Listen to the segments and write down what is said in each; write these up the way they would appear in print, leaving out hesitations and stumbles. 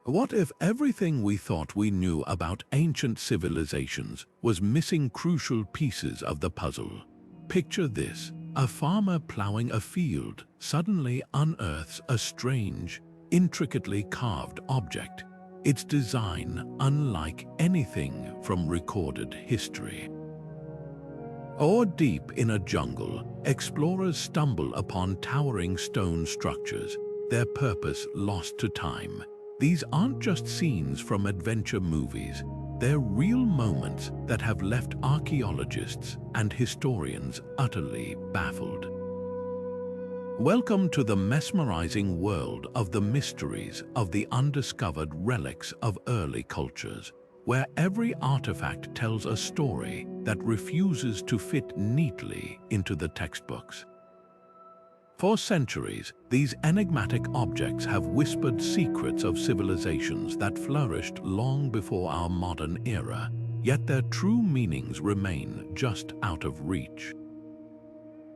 What if everything we thought we knew about ancient civilizations was missing crucial pieces of the puzzle? Picture this: a farmer plowing a field suddenly unearths a strange, intricately carved object, its design unlike anything from recorded history. Or deep in a jungle, explorers stumble upon towering stone structures, their purpose lost to time. These aren't just scenes from adventure movies, they're real moments that have left archaeologists and historians utterly baffled. Welcome to the mesmerizing world of the mysteries of the undiscovered relics of early cultures, where every artifact tells a story that refuses to fit neatly into the textbooks. For centuries, these enigmatic objects have whispered secrets of civilizations that flourished long before our modern era, yet their true meanings remain just out of reach.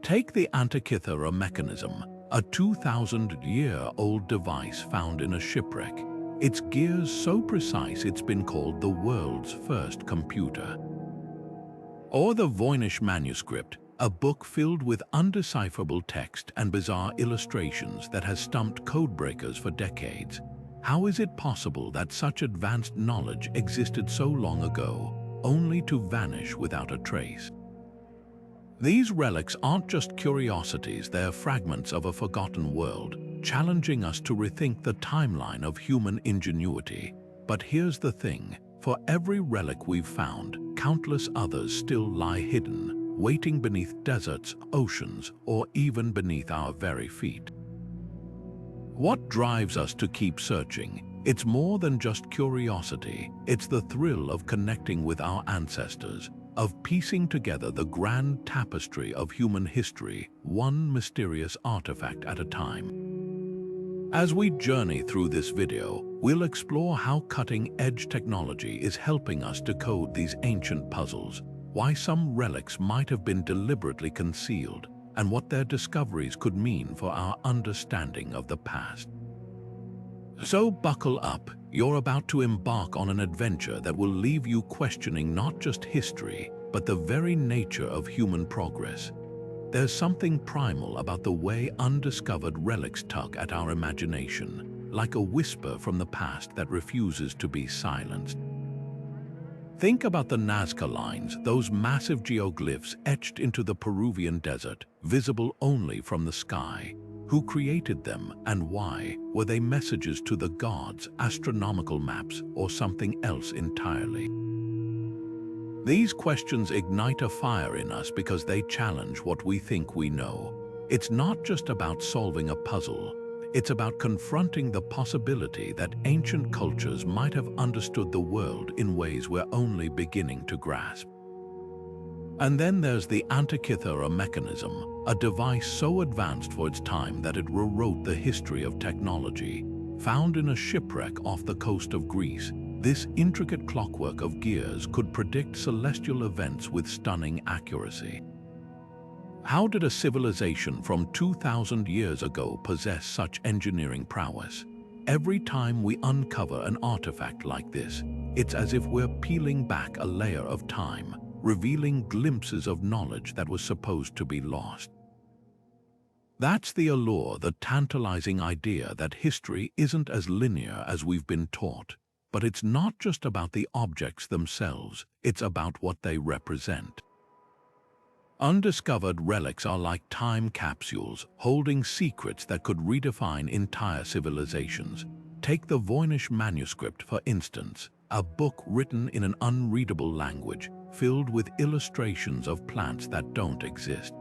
Take the Antikythera Mechanism, a 2,000-year-old device found in a shipwreck. Its gears so precise it's been called the world's first computer. Or the Voynich Manuscript, a book filled with undecipherable text and bizarre illustrations that has stumped codebreakers for decades. How is it possible that such advanced knowledge existed so long ago, only to vanish without a trace? These relics aren't just curiosities, they're fragments of a forgotten world, challenging us to rethink the timeline of human ingenuity. But here's the thing: for every relic we've found, countless others still lie hidden, waiting beneath deserts, oceans, or even beneath our very feet. What drives us to keep searching? It's more than just curiosity. It's the thrill of connecting with our ancestors, of piecing together the grand tapestry of human history, one mysterious artifact at a time. As we journey through this video, we'll explore how cutting-edge technology is helping us decode these ancient puzzles, why some relics might have been deliberately concealed, and what their discoveries could mean for our understanding of the past. So buckle up, you're about to embark on an adventure that will leave you questioning not just history, but the very nature of human progress. There's something primal about the way undiscovered relics tug at our imagination, like a whisper from the past that refuses to be silenced. Think about the Nazca Lines, those massive geoglyphs etched into the Peruvian desert, visible only from the sky. Who created them and why? Were they messages to the gods, astronomical maps, or something else entirely? These questions ignite a fire in us because they challenge what we think we know. It's not just about solving a puzzle. It's about confronting the possibility that ancient cultures might have understood the world in ways we're only beginning to grasp. And then there's the Antikythera Mechanism, a device so advanced for its time that it rewrote the history of technology. Found in a shipwreck off the coast of Greece, this intricate clockwork of gears could predict celestial events with stunning accuracy. How did a civilization from 2,000 years ago possess such engineering prowess? Every time we uncover an artifact like this, it's as if we're peeling back a layer of time, revealing glimpses of knowledge that was supposed to be lost. That's the allure, the tantalizing idea that history isn't as linear as we've been taught. But it's not just about the objects themselves, it's about what they represent. Undiscovered relics are like time capsules, holding secrets that could redefine entire civilizations. Take the Voynich Manuscript, for instance, a book written in an unreadable language, filled with illustrations of plants that don't exist.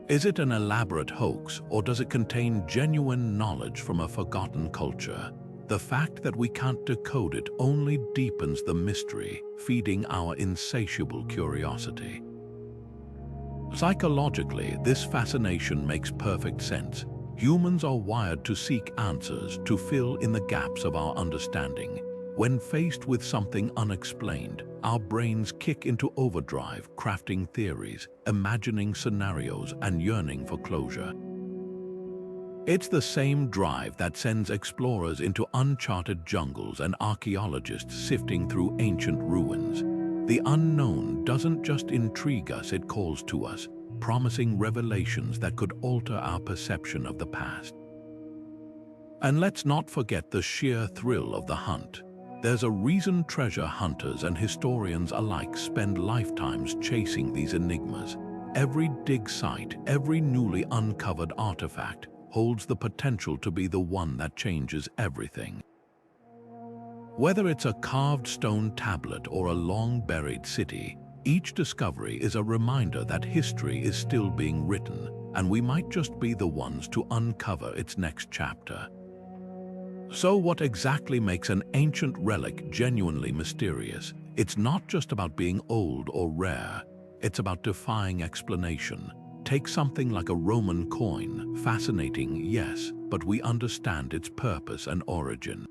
Is it an elaborate hoax, or does it contain genuine knowledge from a forgotten culture? The fact that we can't decode it only deepens the mystery, feeding our insatiable curiosity. Psychologically, this fascination makes perfect sense. Humans are wired to seek answers, to fill in the gaps of our understanding. When faced with something unexplained, our brains kick into overdrive, crafting theories, imagining scenarios, and yearning for closure. It's the same drive that sends explorers into uncharted jungles and archaeologists sifting through ancient ruins. The unknown doesn't just intrigue us, it calls to us, promising revelations that could alter our perception of the past. And let's not forget the sheer thrill of the hunt. There's a reason treasure hunters and historians alike spend lifetimes chasing these enigmas. Every dig site, every newly uncovered artifact, holds the potential to be the one that changes everything. Whether it's a carved stone tablet or a long-buried city, each discovery is a reminder that history is still being written, and we might just be the ones to uncover its next chapter. So what exactly makes an ancient relic genuinely mysterious? It's not just about being old or rare, it's about defying explanation. Take something like a Roman coin, fascinating, yes, but we understand its purpose and origin.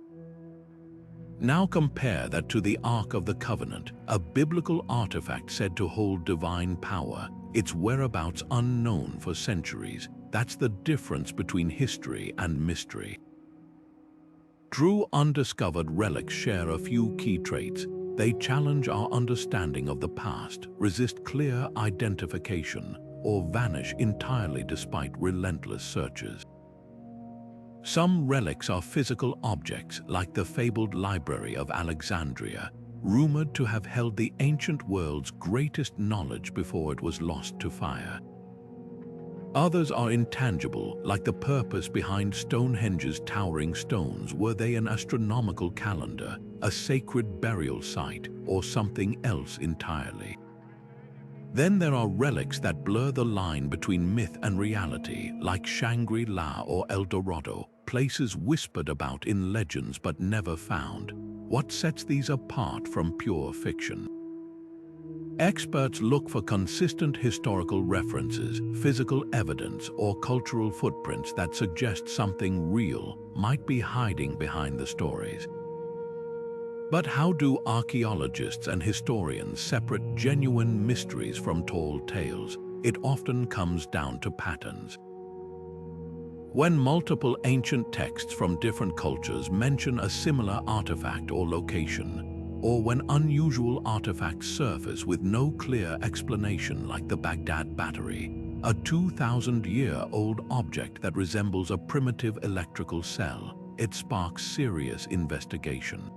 Now compare that to the Ark of the Covenant, a biblical artifact said to hold divine power, its whereabouts unknown for centuries. That's the difference between history and mystery. True undiscovered relics share a few key traits. They challenge our understanding of the past, resist clear identification, or vanish entirely despite relentless searches. Some relics are physical objects, like the fabled Library of Alexandria, rumored to have held the ancient world's greatest knowledge before it was lost to fire. Others are intangible, like the purpose behind Stonehenge's towering stones. Were they an astronomical calendar, a sacred burial site, or something else entirely? Then there are relics that blur the line between myth and reality, like Shangri-La or El Dorado, places whispered about in legends but never found. What sets these apart from pure fiction? Experts look for consistent historical references, physical evidence, or cultural footprints that suggest something real might be hiding behind the stories. But how do archaeologists and historians separate genuine mysteries from tall tales? It often comes down to patterns. When multiple ancient texts from different cultures mention a similar artifact or location, or when unusual artifacts surface with no clear explanation, like the Baghdad Battery, a 2,000-year-old object that resembles a primitive electrical cell, it sparks serious investigation.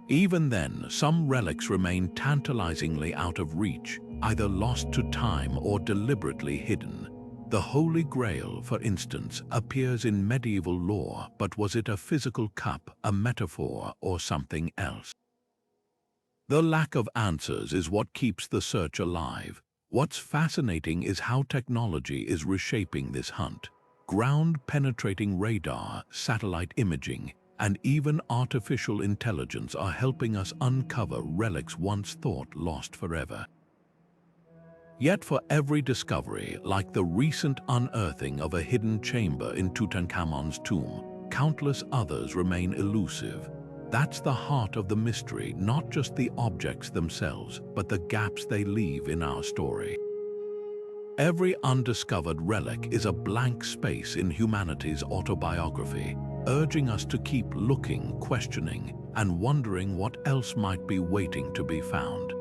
Even then, some relics remain tantalizingly out of reach, either lost to time or deliberately hidden. The Holy Grail, for instance, appears in medieval lore, but was it a physical cup, a metaphor, or something else? The lack of answers is what keeps the search alive. What's fascinating is how technology is reshaping this hunt. Ground-penetrating radar, satellite imaging, and even artificial intelligence are helping us uncover relics once thought lost forever. Yet for every discovery, like the recent unearthing of a hidden chamber in Tutankhamun's tomb, countless others remain elusive. That's the heart of the mystery, not just the objects themselves, but the gaps they leave in our story. Every undiscovered relic is a blank space in humanity's autobiography, urging us to keep looking, questioning, and wondering what else might be waiting to be found.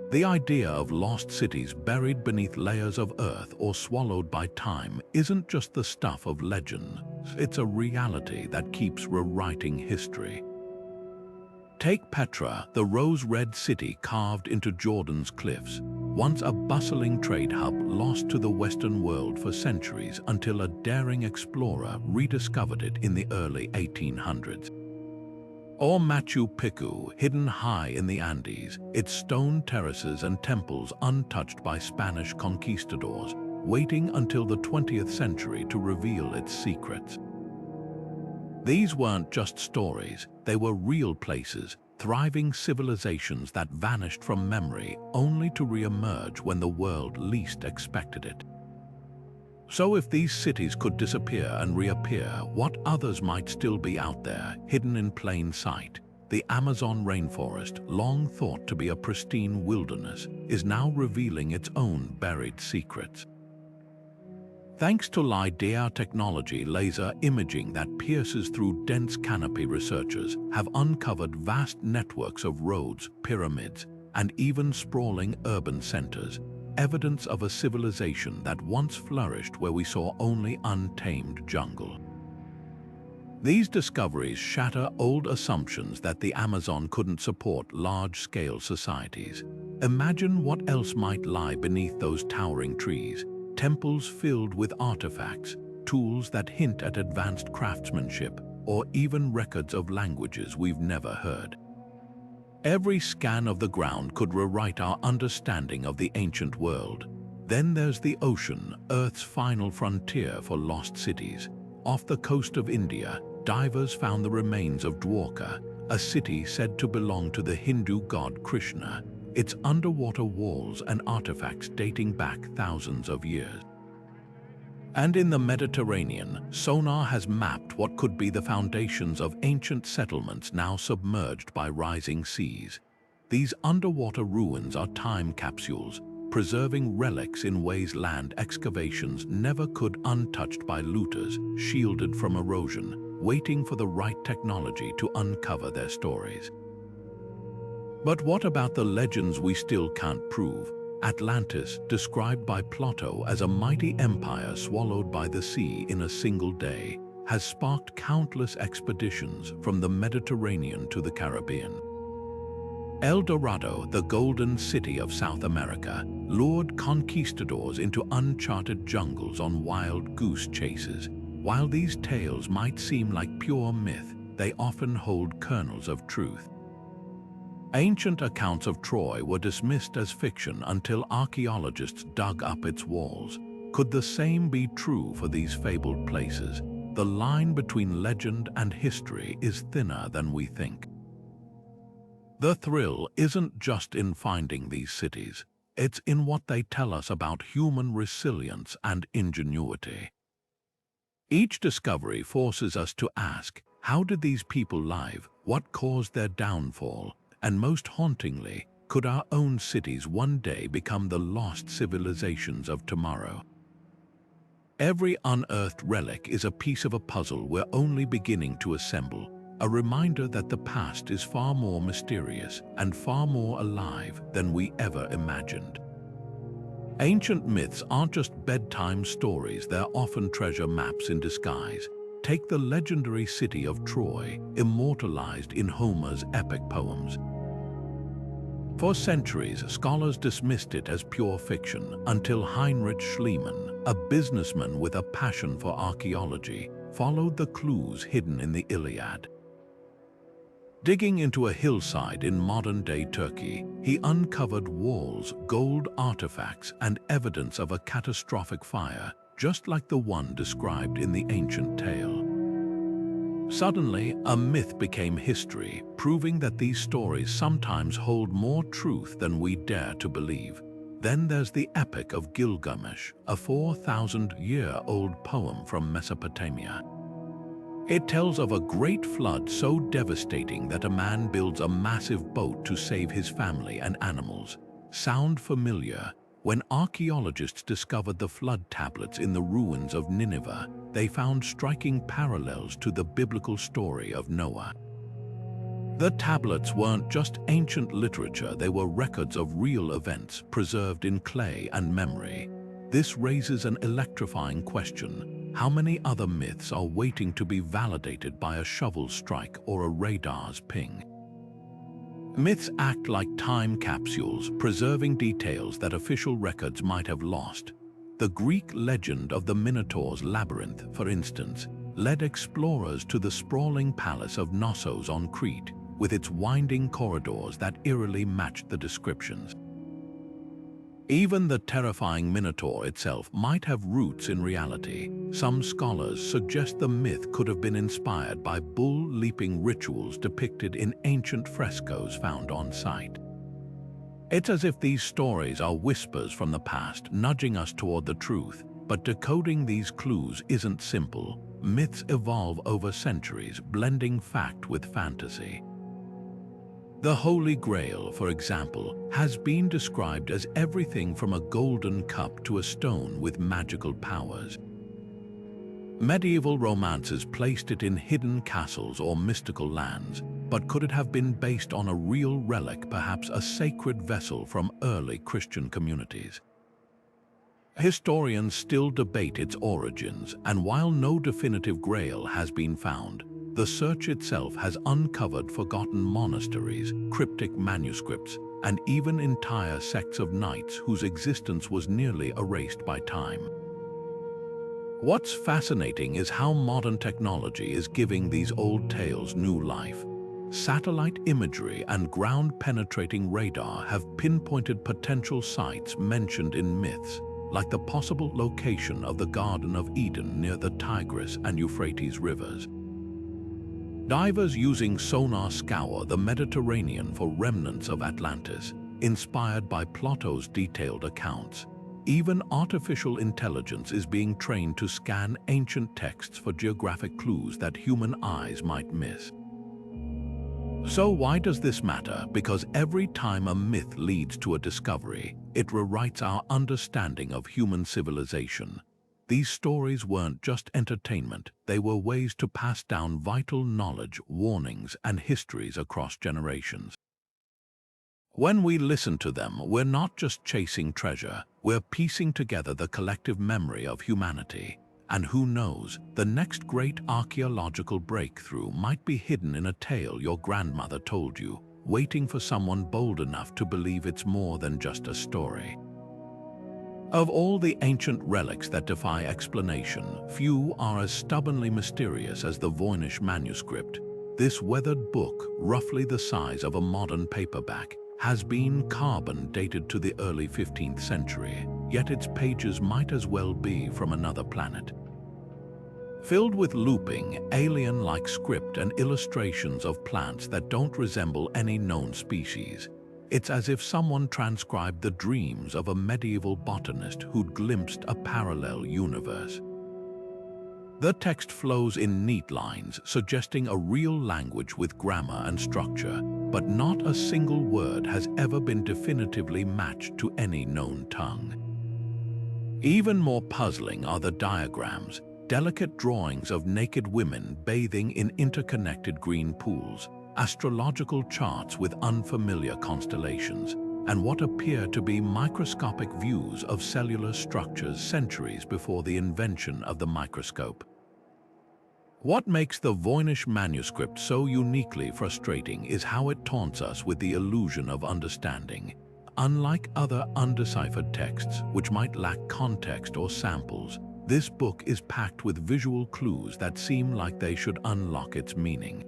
The idea of lost cities buried beneath layers of earth or swallowed by time isn't just the stuff of legend, it's a reality that keeps rewriting history. Take Petra, the rose-red city carved into Jordan's cliffs, once a bustling trade hub lost to the Western world for centuries until a daring explorer rediscovered it in the early 1800s. Or Machu Picchu, hidden high in the Andes, its stone terraces and temples untouched by Spanish conquistadors, waiting until the 20th century to reveal its secrets. These weren't just stories, they were real places, thriving civilizations that vanished from memory only to re-emerge when the world least expected it. So if these cities could disappear and reappear, what others might still be out there, hidden in plain sight? The Amazon rainforest, long thought to be a pristine wilderness, is now revealing its own buried secrets. Thanks to LiDAR technology, laser imaging that pierces through dense canopy, researchers have uncovered vast networks of roads, pyramids, and even sprawling urban centers, evidence of a civilization that once flourished where we saw only untamed jungle. These discoveries shatter old assumptions that the Amazon couldn't support large-scale societies. Imagine what else might lie beneath those towering trees. Temples filled with artifacts, tools that hint at advanced craftsmanship, or even records of languages we've never heard. Every scan of the ground could rewrite our understanding of the ancient world. Then there's the ocean, Earth's final frontier for lost cities. Off the coast of India, divers found the remains of Dwarka, a city said to belong to the Hindu god Krishna, its underwater walls and artifacts dating back thousands of years. And in the Mediterranean, sonar has mapped what could be the foundations of ancient settlements now submerged by rising seas. These underwater ruins are time capsules, preserving relics in ways land excavations never could, untouched by looters, shielded from erosion, waiting for the right technology to uncover their stories. But what about the legends we still can't prove? Atlantis, described by Plato as a mighty empire swallowed by the sea in a single day, has sparked countless expeditions from the Mediterranean to the Caribbean. El Dorado, the golden city of South America, lured conquistadors into uncharted jungles on wild goose chases. While these tales might seem like pure myth, they often hold kernels of truth. Ancient accounts of Troy were dismissed as fiction until archaeologists dug up its walls. Could the same be true for these fabled places? The line between legend and history is thinner than we think. The thrill isn't just in finding these cities, it's in what they tell us about human resilience and ingenuity. Each discovery forces us to ask, how did these people live? What caused their downfall? And most hauntingly, could our own cities one day become the lost civilizations of tomorrow? Every unearthed relic is a piece of a puzzle we're only beginning to assemble, a reminder that the past is far more mysterious and far more alive than we ever imagined. Ancient myths aren't just bedtime stories, they're often treasure maps in disguise. Take the legendary city of Troy, immortalized in Homer's epic poems. For centuries, scholars dismissed it as pure fiction until Heinrich Schliemann, a businessman with a passion for archaeology, followed the clues hidden in the Iliad. Digging into a hillside in modern-day Turkey, he uncovered walls, gold artifacts, and evidence of a catastrophic fire, just like the one described in the ancient tale. Suddenly, a myth became history, proving that these stories sometimes hold more truth than we dare to believe. Then there's the Epic of Gilgamesh, a 4,000-year-old poem from Mesopotamia. It tells of a great flood so devastating that a man builds a massive boat to save his family and animals. Sound familiar? When archaeologists discovered the flood tablets in the ruins of Nineveh, they found striking parallels to the biblical story of Noah. The tablets weren't just ancient literature, they were records of real events preserved in clay and memory. This raises an electrifying question. How many other myths are waiting to be validated by a shovel strike or a radar's ping? Myths act like time capsules, preserving details that official records might have lost. The Greek legend of the Minotaur's labyrinth, for instance, led explorers to the sprawling palace of Knossos on Crete, with its winding corridors that eerily matched the descriptions. Even the terrifying Minotaur itself might have roots in reality. Some scholars suggest the myth could have been inspired by bull-leaping rituals depicted in ancient frescoes found on site. It's as if these stories are whispers from the past, nudging us toward the truth. But decoding these clues isn't simple. Myths evolve over centuries, blending fact with fantasy. The Holy Grail, for example, has been described as everything from a golden cup to a stone with magical powers. Medieval romances placed it in hidden castles or mystical lands, but could it have been based on a real relic, perhaps a sacred vessel from early Christian communities? Historians still debate its origins, and while no definitive Grail has been found, the search itself has uncovered forgotten monasteries, cryptic manuscripts, and even entire sects of knights whose existence was nearly erased by time. What's fascinating is how modern technology is giving these old tales new life. Satellite imagery and ground-penetrating radar have pinpointed potential sites mentioned in myths, like the possible location of the Garden of Eden near the Tigris and Euphrates rivers. Divers using sonar scour the Mediterranean for remnants of Atlantis, inspired by Plato's detailed accounts. Even artificial intelligence is being trained to scan ancient texts for geographic clues that human eyes might miss. So why does this matter? Because every time a myth leads to a discovery, it rewrites our understanding of human civilization. These stories weren't just entertainment, they were ways to pass down vital knowledge, warnings, and histories across generations. When we listen to them, we're not just chasing treasure, we're piecing together the collective memory of humanity. And who knows, the next great archaeological breakthrough might be hidden in a tale your grandmother told you, waiting for someone bold enough to believe it's more than just a story. Of all the ancient relics that defy explanation, few are as stubbornly mysterious as the Voynich Manuscript. This weathered book, roughly the size of a modern paperback, has been carbon dated to the early 15th century, yet its pages might as well be from another planet. Filled with looping, alien-like script and illustrations of plants that don't resemble any known species, it's as if someone transcribed the dreams of a medieval botanist who'd glimpsed a parallel universe. The text flows in neat lines, suggesting a real language with grammar and structure, but not a single word has ever been definitively matched to any known tongue. Even more puzzling are the diagrams, delicate drawings of naked women bathing in interconnected green pools, astrological charts with unfamiliar constellations, and what appear to be microscopic views of cellular structures centuries before the invention of the microscope. What makes the Voynich Manuscript so uniquely frustrating is how it taunts us with the illusion of understanding. Unlike other undeciphered texts, which might lack context or samples, this book is packed with visual clues that seem like they should unlock its meaning.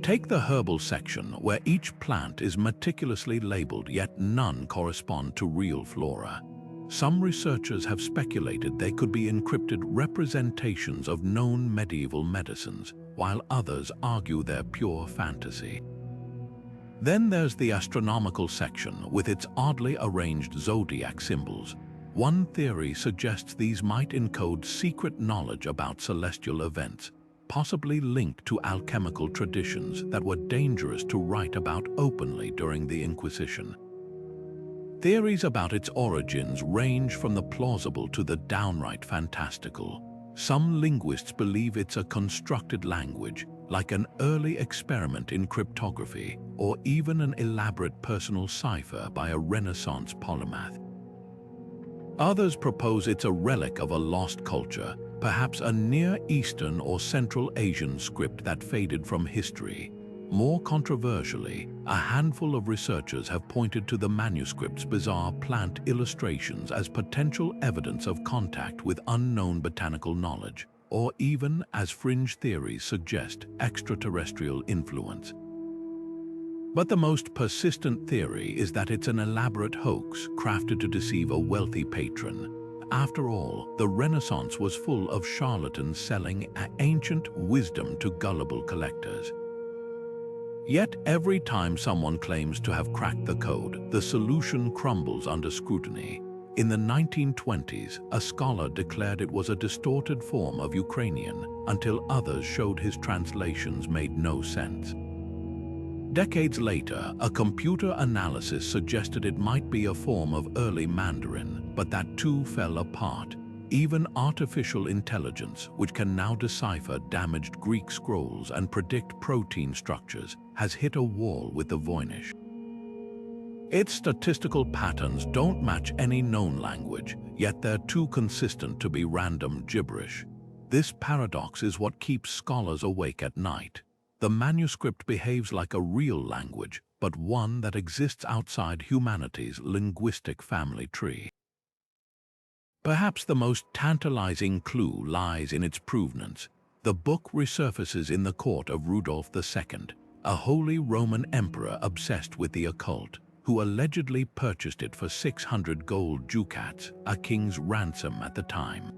Take the herbal section, where each plant is meticulously labeled, yet none correspond to real flora. Some researchers have speculated they could be encrypted representations of known medieval medicines, while others argue they're pure fantasy. Then there's the astronomical section with its oddly arranged zodiac symbols. One theory suggests these might encode secret knowledge about celestial events, possibly linked to alchemical traditions that were dangerous to write about openly during the Inquisition. Theories about its origins range from the plausible to the downright fantastical. Some linguists believe it's a constructed language, like an early experiment in cryptography, or even an elaborate personal cipher by a Renaissance polymath. Others propose it's a relic of a lost culture, perhaps a Near Eastern or Central Asian script that faded from history. More controversially, a handful of researchers have pointed to the manuscript's bizarre plant illustrations as potential evidence of contact with unknown botanical knowledge, or even, as fringe theories suggest, extraterrestrial influence. But the most persistent theory is that it's an elaborate hoax crafted to deceive a wealthy patron. After all, the Renaissance was full of charlatans selling ancient wisdom to gullible collectors. Yet every time someone claims to have cracked the code, the solution crumbles under scrutiny. In the 1920s, a scholar declared it was a distorted form of Ukrainian, until others showed his translations made no sense. Decades later, a computer analysis suggested it might be a form of early Mandarin, but that too fell apart. Even artificial intelligence, which can now decipher damaged Greek scrolls and predict protein structures, has hit a wall with the Voinish. Its statistical patterns don't match any known language, yet they're too consistent to be random gibberish. This paradox is what keeps scholars awake at night. The manuscript behaves like a real language, but one that exists outside humanity's linguistic family tree. Perhaps the most tantalizing clue lies in its provenance. The book resurfaces in the court of Rudolf II, a Holy Roman emperor obsessed with the occult, who allegedly purchased it for 600 gold ducats, a king's ransom at the time.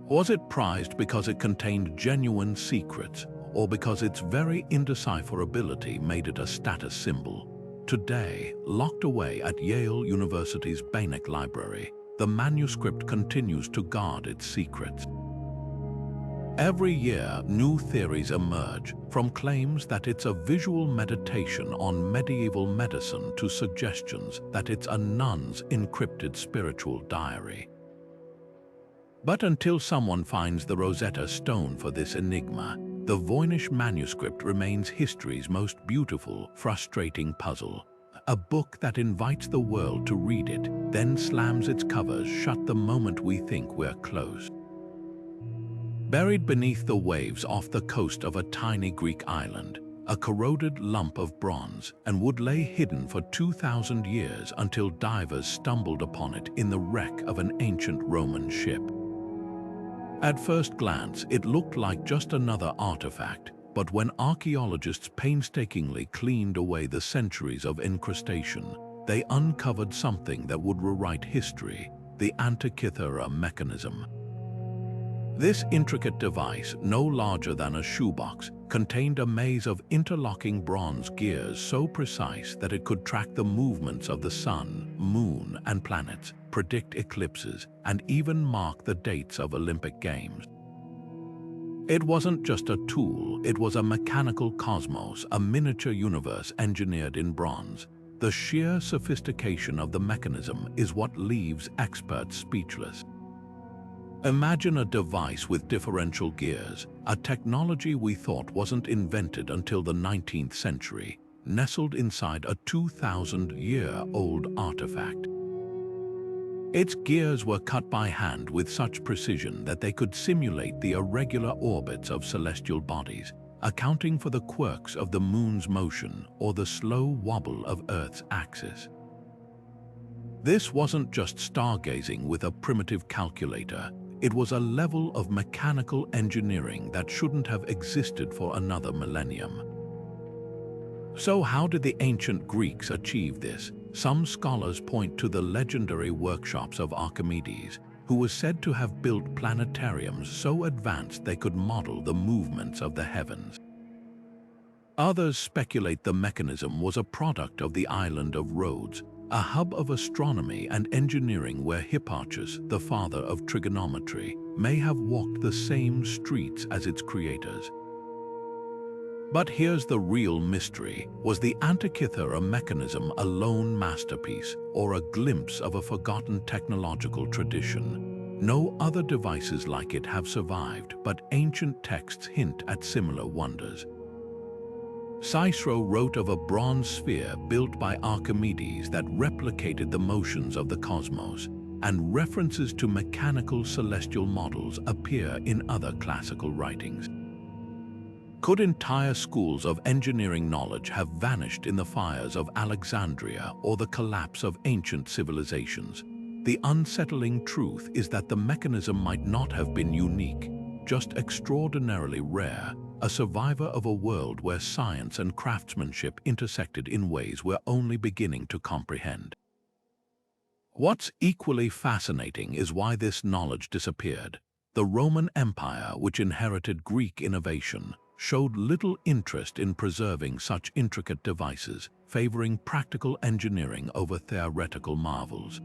Was it prized because it contained genuine secrets, or because its very indecipherability made it a status symbol? Today, locked away at Yale University's Voynich Library, the manuscript continues to guard its secrets. Every year, new theories emerge, from claims that it's a visual meditation on medieval medicine to suggestions that it's a nun's encrypted spiritual diary. But until someone finds the Rosetta Stone for this enigma, the Voynich Manuscript remains history's most beautiful, frustrating puzzle. A book that invites the world to read it, then slams its covers shut the moment we think we're close. Buried beneath the waves off the coast of a tiny Greek island, a corroded lump of bronze and would lay hidden for 2,000 years until divers stumbled upon it in the wreck of an ancient Roman ship. At first glance, it looked like just another artifact, but when archaeologists painstakingly cleaned away the centuries of incrustation, they uncovered something that would rewrite history: the Antikythera Mechanism. This intricate device, no larger than a shoebox, contained a maze of interlocking bronze gears so precise that it could track the movements of the sun, moon, and planets, predict eclipses, and even mark the dates of Olympic Games. It wasn't just a tool, it was a mechanical cosmos, a miniature universe engineered in bronze. The sheer sophistication of the mechanism is what leaves experts speechless. Imagine a device with differential gears, a technology we thought wasn't invented until the 19th century, nestled inside a 2,000-year-old artifact. Its gears were cut by hand with such precision that they could simulate the irregular orbits of celestial bodies, accounting for the quirks of the moon's motion or the slow wobble of Earth's axis. This wasn't just stargazing with a primitive calculator. It was a level of mechanical engineering that shouldn't have existed for another millennium. So how did the ancient Greeks achieve this? Some scholars point to the legendary workshops of Archimedes, who was said to have built planetariums so advanced they could model the movements of the heavens. Others speculate the mechanism was a product of the island of Rhodes, a hub of astronomy and engineering where Hipparchus, the father of trigonometry, may have walked the same streets as its creators. But here's the real mystery. Was the Antikythera Mechanism a lone masterpiece or a glimpse of a forgotten technological tradition? No other devices like it have survived, but ancient texts hint at similar wonders. Cicero wrote of a bronze sphere built by Archimedes that replicated the motions of the cosmos, and references to mechanical celestial models appear in other classical writings. Could entire schools of engineering knowledge have vanished in the fires of Alexandria or the collapse of ancient civilizations? The unsettling truth is that the mechanism might not have been unique, just extraordinarily rare, a survivor of a world where science and craftsmanship intersected in ways we're only beginning to comprehend. What's equally fascinating is why this knowledge disappeared. The Roman Empire, which inherited Greek innovation, showed little interest in preserving such intricate devices, favoring practical engineering over theoretical marvels.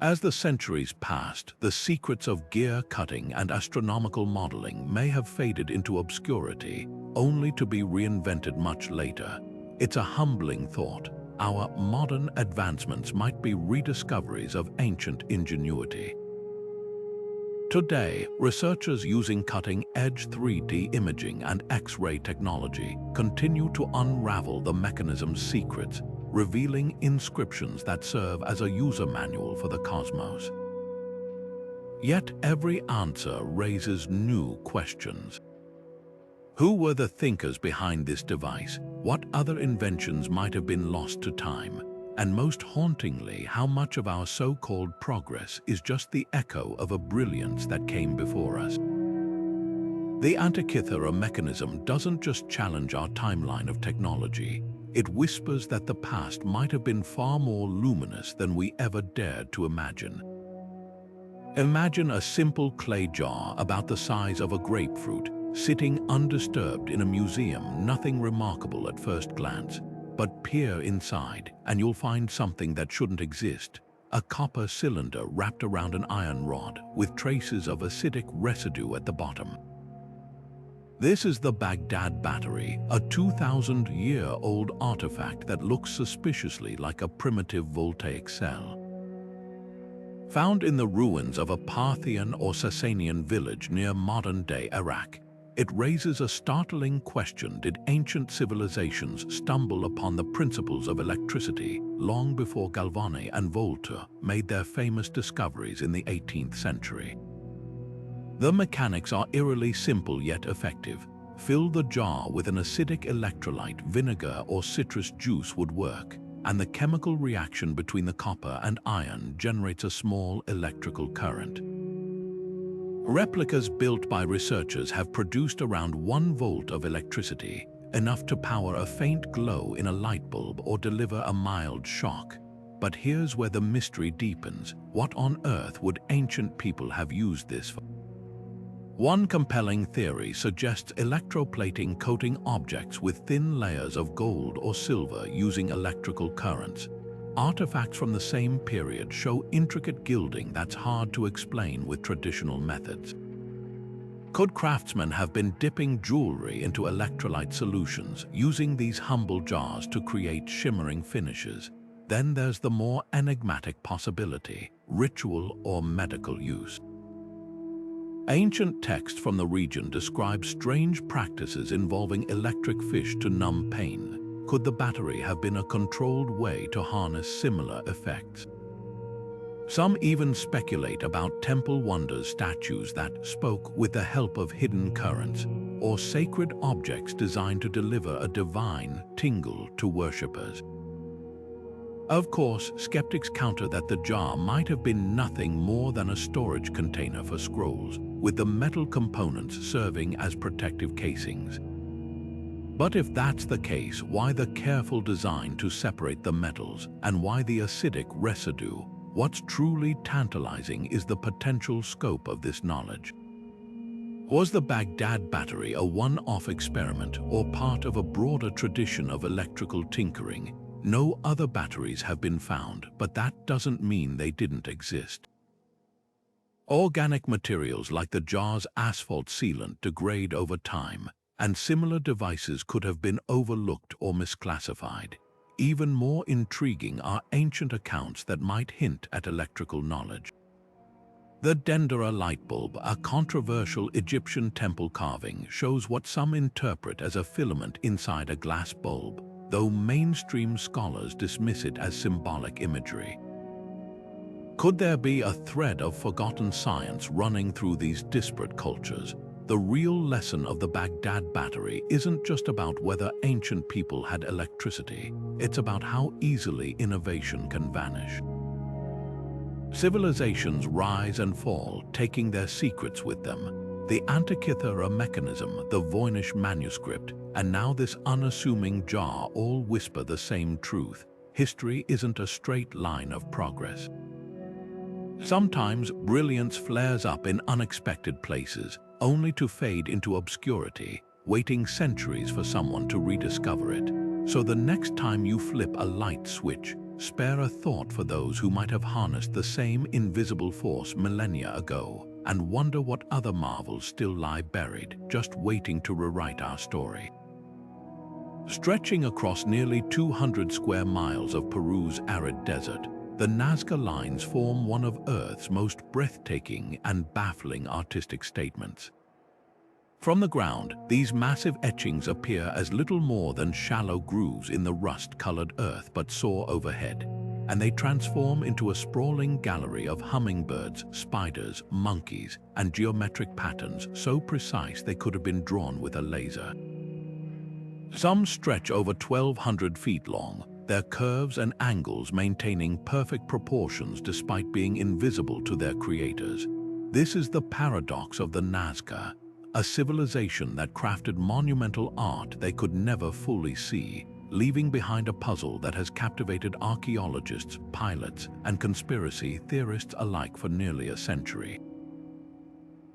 As the centuries passed, the secrets of gear cutting and astronomical modeling may have faded into obscurity, only to be reinvented much later. It's a humbling thought. our modern advancements might be rediscoveries of ancient ingenuity. Today, researchers using cutting-edge 3D imaging and X-ray technology continue to unravel the mechanism's secrets, revealing inscriptions that serve as a user manual for the cosmos. Yet every answer raises new questions. Who were the thinkers behind this device? What other inventions might have been lost to time? And most hauntingly, how much of our so-called progress is just the echo of a brilliance that came before us? The Antikythera Mechanism doesn't just challenge our timeline of technology. It whispers that the past might have been far more luminous than we ever dared to imagine. Imagine a simple clay jar about the size of a grapefruit, sitting undisturbed in a museum, nothing remarkable at first glance. But peer inside, and you'll find something that shouldn't exist. A copper cylinder wrapped around an iron rod, with traces of acidic residue at the bottom. This is the Baghdad battery, a 2,000-year-old artifact that looks suspiciously like a primitive voltaic cell. Found in the ruins of a Parthian or Sasanian village near modern-day Iraq, it raises a startling question: did ancient civilizations stumble upon the principles of electricity long before Galvani and Volta made their famous discoveries in the 18th century? The mechanics are eerily simple yet effective. Fill the jar with an acidic electrolyte, vinegar or citrus juice would work, and the chemical reaction between the copper and iron generates a small electrical current. Replicas built by researchers have produced around 1 volt of electricity, enough to power a faint glow in a light bulb or deliver a mild shock. But here's where the mystery deepens. What on earth would ancient people have used this for? One compelling theory suggests electroplating, coating objects with thin layers of gold or silver using electrical currents. Artifacts from the same period show intricate gilding that's hard to explain with traditional methods. Could craftsmen have been dipping jewelry into electrolyte solutions, using these humble jars to create shimmering finishes? Then there's the more enigmatic possibility: ritual or medical use. Ancient texts from the region describe strange practices involving electric fish to numb pain. Could the battery have been a controlled way to harness similar effects? Some even speculate about temple wonders, statues that spoke with the help of hidden currents, or sacred objects designed to deliver a divine tingle to worshippers. Of course, skeptics counter that the jar might have been nothing more than a storage container for scrolls, with the metal components serving as protective casings. But if that's the case, why the careful design to separate the metals, and why the acidic residue? What's truly tantalizing is the potential scope of this knowledge. Was the Baghdad battery a one-off experiment or part of a broader tradition of electrical tinkering? No other batteries have been found, but that doesn't mean they didn't exist. Organic materials like the jar's asphalt sealant degrade over time, and similar devices could have been overlooked or misclassified. Even more intriguing are ancient accounts that might hint at electrical knowledge. The Dendera light bulb, a controversial Egyptian temple carving, shows what some interpret as a filament inside a glass bulb, though mainstream scholars dismiss it as symbolic imagery. Could there be a thread of forgotten science running through these disparate cultures? The real lesson of the Baghdad battery isn't just about whether ancient people had electricity, it's about how easily innovation can vanish. Civilizations rise and fall, taking their secrets with them. The Antikythera Mechanism, the Voynich Manuscript, and now this unassuming jar all whisper the same truth: history isn't a straight line of progress. Sometimes brilliance flares up in unexpected places, only to fade into obscurity, waiting centuries for someone to rediscover it. So the next time you flip a light switch, spare a thought for those who might have harnessed the same invisible force millennia ago, and wonder what other marvels still lie buried, just waiting to rewrite our story. Stretching across nearly 200 square miles of Peru's arid desert, the Nazca Lines form one of Earth's most breathtaking and baffling artistic statements. From the ground, these massive etchings appear as little more than shallow grooves in the rust-colored earth but soar overhead, and they transform into a sprawling gallery of hummingbirds, spiders, monkeys, and geometric patterns so precise they could have been drawn with a laser. Some stretch over 1,200 feet long, their curves and angles maintaining perfect proportions despite being invisible to their creators. This is the paradox of the Nazca, a civilization that crafted monumental art they could never fully see, leaving behind a puzzle that has captivated archaeologists, pilots, and conspiracy theorists alike for nearly a century.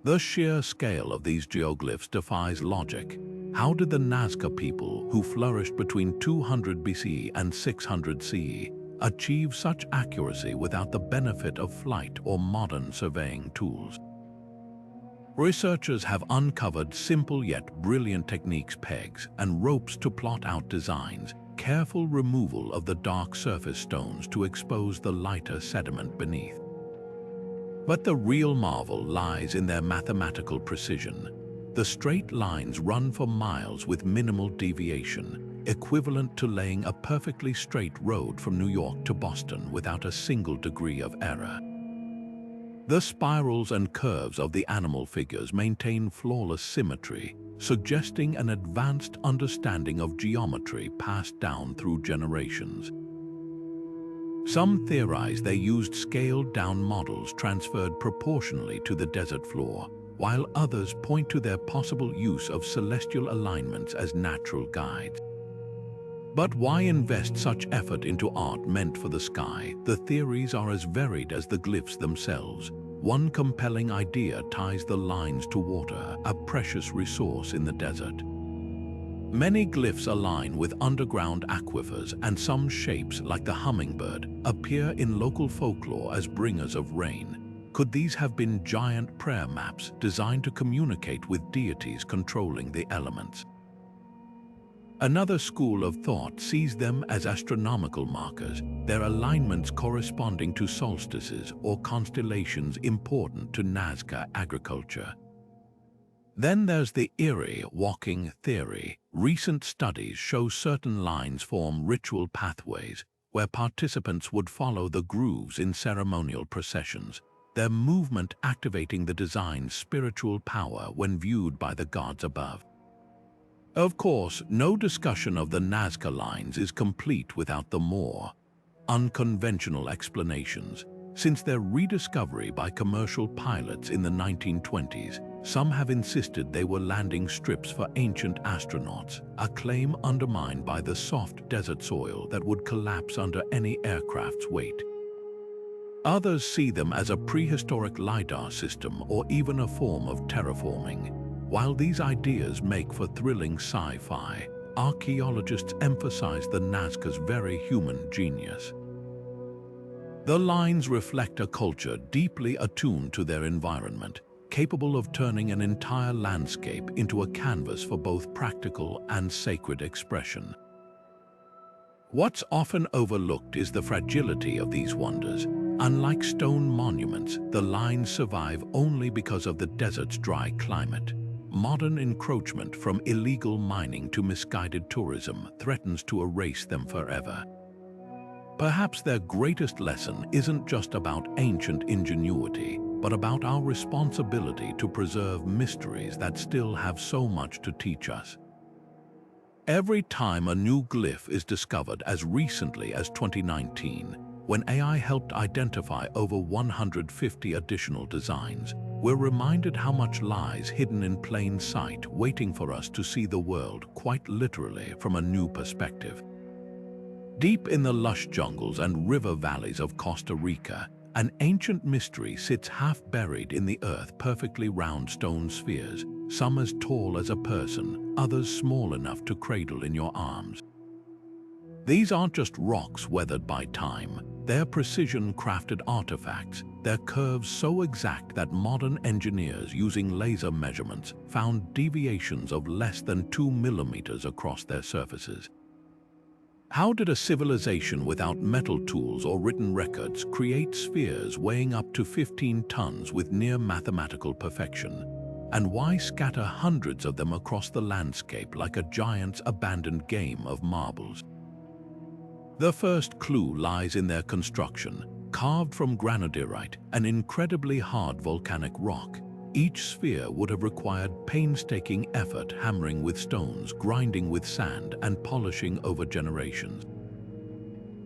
The sheer scale of these geoglyphs defies logic. How did the Nazca people, who flourished between 200 BC and 600 CE, achieve such accuracy without the benefit of flight or modern surveying tools? Researchers have uncovered simple yet brilliant techniques: pegs and ropes to plot out designs, careful removal of the dark surface stones to expose the lighter sediment beneath. But the real marvel lies in their mathematical precision. The straight lines run for miles with minimal deviation, equivalent to laying a perfectly straight road from New York to Boston without a single degree of error. The spirals and curves of the animal figures maintain flawless symmetry, suggesting an advanced understanding of geometry passed down through generations. Some theorize they used scaled-down models transferred proportionally to the desert floor, while others point to their possible use of celestial alignments as natural guides. But why invest such effort into art meant for the sky? The theories are as varied as the glyphs themselves. One compelling idea ties the lines to water, a precious resource in the desert. Many glyphs align with underground aquifers, and some shapes, like the hummingbird, appear in local folklore as bringers of rain. Could these have been giant prayer maps designed to communicate with deities controlling the elements? Another school of thought sees them as astronomical markers, their alignments corresponding to solstices or constellations important to Nazca agriculture. Then there's the eerie walking theory. Recent studies show certain lines form ritual pathways where participants would follow the grooves in ceremonial processions, their movement activating the design's spiritual power when viewed by the gods above. Of course, no discussion of the Nazca Lines is complete without the more unconventional explanations. Since their rediscovery by commercial pilots in the 1920s, some have insisted they were landing strips for ancient astronauts, a claim undermined by the soft desert soil that would collapse under any aircraft's weight. Others see them as a prehistoric LiDAR system or even a form of terraforming. While these ideas make for thrilling sci-fi, archaeologists emphasize the Nazca's very human genius. The lines reflect a culture deeply attuned to their environment, capable of turning an entire landscape into a canvas for both practical and sacred expression. What's often overlooked is the fragility of these wonders. Unlike stone monuments, the lines survive only because of the desert's dry climate. Modern encroachment, from illegal mining to misguided tourism, threatens to erase them forever. Perhaps their greatest lesson isn't just about ancient ingenuity, but about our responsibility to preserve mysteries that still have so much to teach us. Every time a new glyph is discovered, as recently as 2019, when AI helped identify over 150 additional designs, we're reminded how much lies hidden in plain sight, waiting for us to see the world, quite literally, from a new perspective. Deep in the lush jungles and river valleys of Costa Rica, an ancient mystery sits half-buried in the earth, perfectly round stone spheres, some as tall as a person, others small enough to cradle in your arms. These aren't just rocks weathered by time. Their precision-crafted artifacts, their curves so exact that modern engineers using laser measurements found deviations of less than 2 millimeters across their surfaces. How did a civilization without metal tools or written records create spheres weighing up to 15 tons with near mathematical perfection? And why scatter hundreds of them across the landscape like a giant's abandoned game of marbles? The first clue lies in their construction. Carved from granodiorite, an incredibly hard volcanic rock, each sphere would have required painstaking effort, hammering with stones, grinding with sand, and polishing over generations.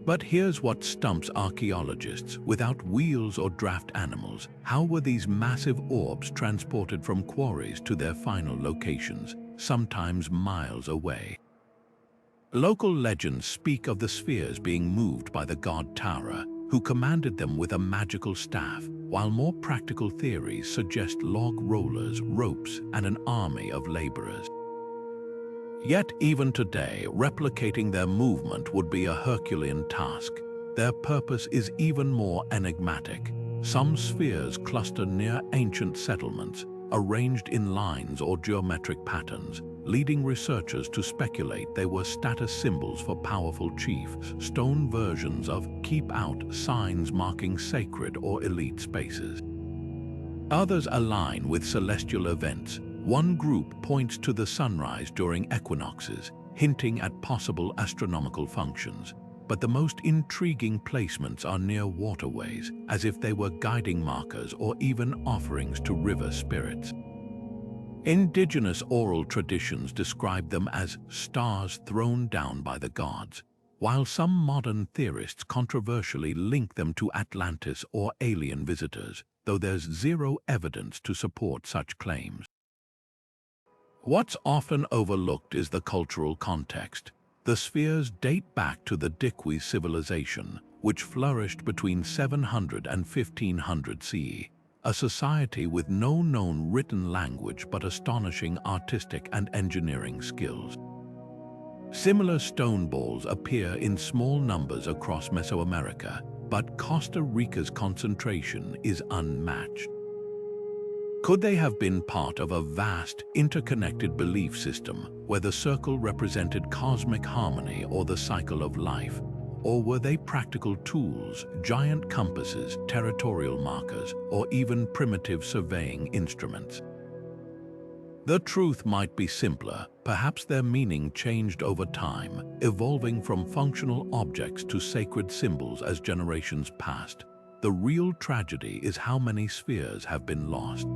But here's what stumps archaeologists. Without wheels or draft animals, how were these massive orbs transported from quarries to their final locations, sometimes miles away? Local legends speak of the spheres being moved by the god Tara, who commanded them with a magical staff, while more practical theories suggest log rollers, ropes, and an army of laborers. Yet even today, replicating their movement would be a Herculean task. Their purpose is even more enigmatic. Some spheres cluster near ancient settlements, arranged in lines or geometric patterns, leading researchers to speculate they were status symbols for powerful chiefs, stone versions of keep out signs marking sacred or elite spaces. Others align with celestial events. One group points to the sunrise during equinoxes, hinting at possible astronomical functions. But the most intriguing placements are near waterways, as if they were guiding markers or even offerings to river spirits. Indigenous oral traditions describe them as stars thrown down by the gods, while some modern theorists controversially link them to Atlantis or alien visitors, though there's zero evidence to support such claims. What's often overlooked is the cultural context. The spheres date back to the Dikwi civilization, which flourished between 700 and 1500 CE. A society with no known written language but astonishing artistic and engineering skills. Similar stone balls appear in small numbers across Mesoamerica, but Costa Rica's concentration is unmatched. Could they have been part of a vast, interconnected belief system where the circle represented cosmic harmony or the cycle of life? Or were they practical tools, giant compasses, territorial markers, or even primitive surveying instruments? The truth might be simpler. Perhaps their meaning changed over time, evolving from functional objects to sacred symbols as generations passed. The real tragedy is how many spheres have been lost.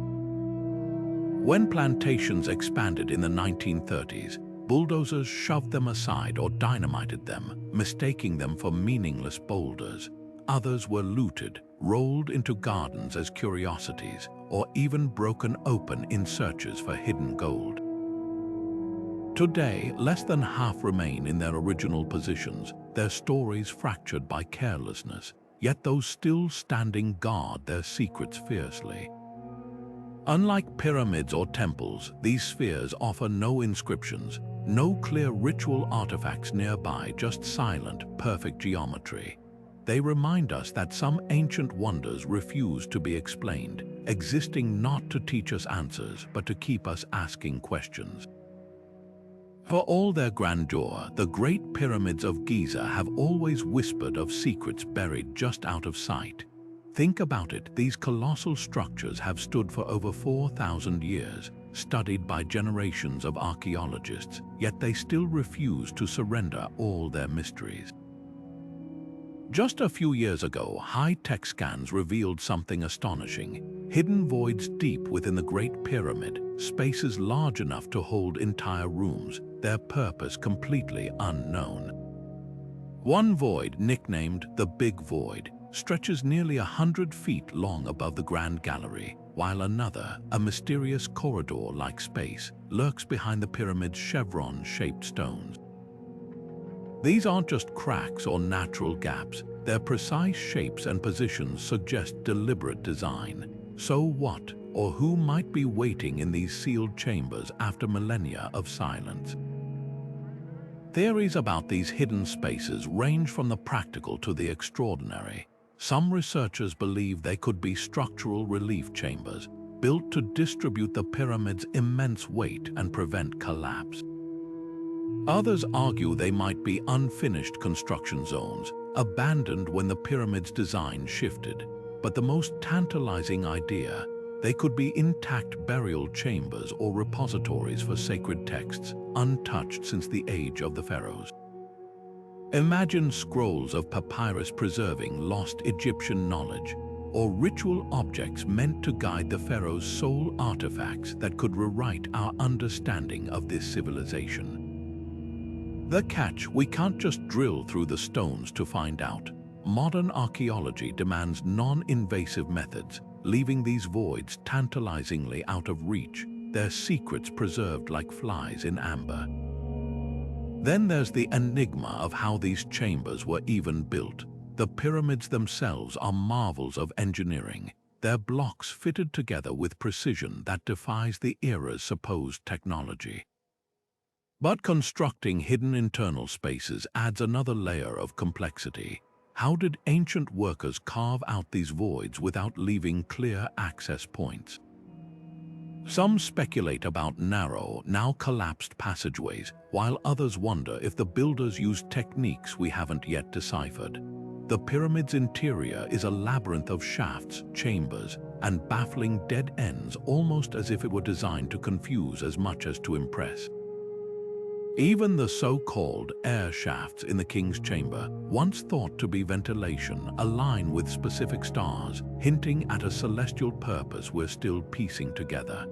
When plantations expanded in the 1930s, bulldozers shoved them aside or dynamited them, mistaking them for meaningless boulders. Others were looted, rolled into gardens as curiosities, or even broken open in searches for hidden gold. Today, less than half remain in their original positions, their stories fractured by carelessness, yet those still standing guard their secrets fiercely. Unlike pyramids or temples, these spheres offer no inscriptions, no clear ritual artifacts nearby, just silent, perfect geometry. They remind us that some ancient wonders refuse to be explained, existing not to teach us answers, but to keep us asking questions. For all their grandeur, the Great Pyramids of Giza have always whispered of secrets buried just out of sight. Think about it, these colossal structures have stood for over 4,000 years, studied by generations of archaeologists, yet they still refuse to surrender all their mysteries. Just a few years ago, high-tech scans revealed something astonishing. Hidden voids deep within the Great Pyramid, spaces large enough to hold entire rooms, their purpose completely unknown. One void, nicknamed the Big Void, stretches nearly 100 feet long above the Grand Gallery, while another, a mysterious corridor-like space, lurks behind the pyramid's chevron-shaped stones. These aren't just cracks or natural gaps, their precise shapes and positions suggest deliberate design. So what or who might be waiting in these sealed chambers after millennia of silence? Theories about these hidden spaces range from the practical to the extraordinary. Some researchers believe they could be structural relief chambers, built to distribute the pyramid's immense weight and prevent collapse. Others argue they might be unfinished construction zones, abandoned when the pyramid's design shifted. But the most tantalizing idea, they could be intact burial chambers or repositories for sacred texts, untouched since the age of the pharaohs. Imagine scrolls of papyrus preserving lost Egyptian knowledge, or ritual objects meant to guide the pharaoh's sole artifacts that could rewrite our understanding of this civilization. The catch: we can't just drill through the stones to find out. Modern archaeology demands non-invasive methods, leaving these voids tantalizingly out of reach, their secrets preserved like flies in amber. Then there's the enigma of how these chambers were even built. The pyramids themselves are marvels of engineering, their blocks fitted together with precision that defies the era's supposed technology. But constructing hidden internal spaces adds another layer of complexity. How did ancient workers carve out these voids without leaving clear access points? Some speculate about narrow, now collapsed passageways, while others wonder if the builders used techniques we haven't yet deciphered. The pyramid's interior is a labyrinth of shafts, chambers, and baffling dead ends, almost as if it were designed to confuse as much as to impress. Even the so-called air shafts in the king's chamber, once thought to be ventilation, align with specific stars, hinting at a celestial purpose we're still piecing together.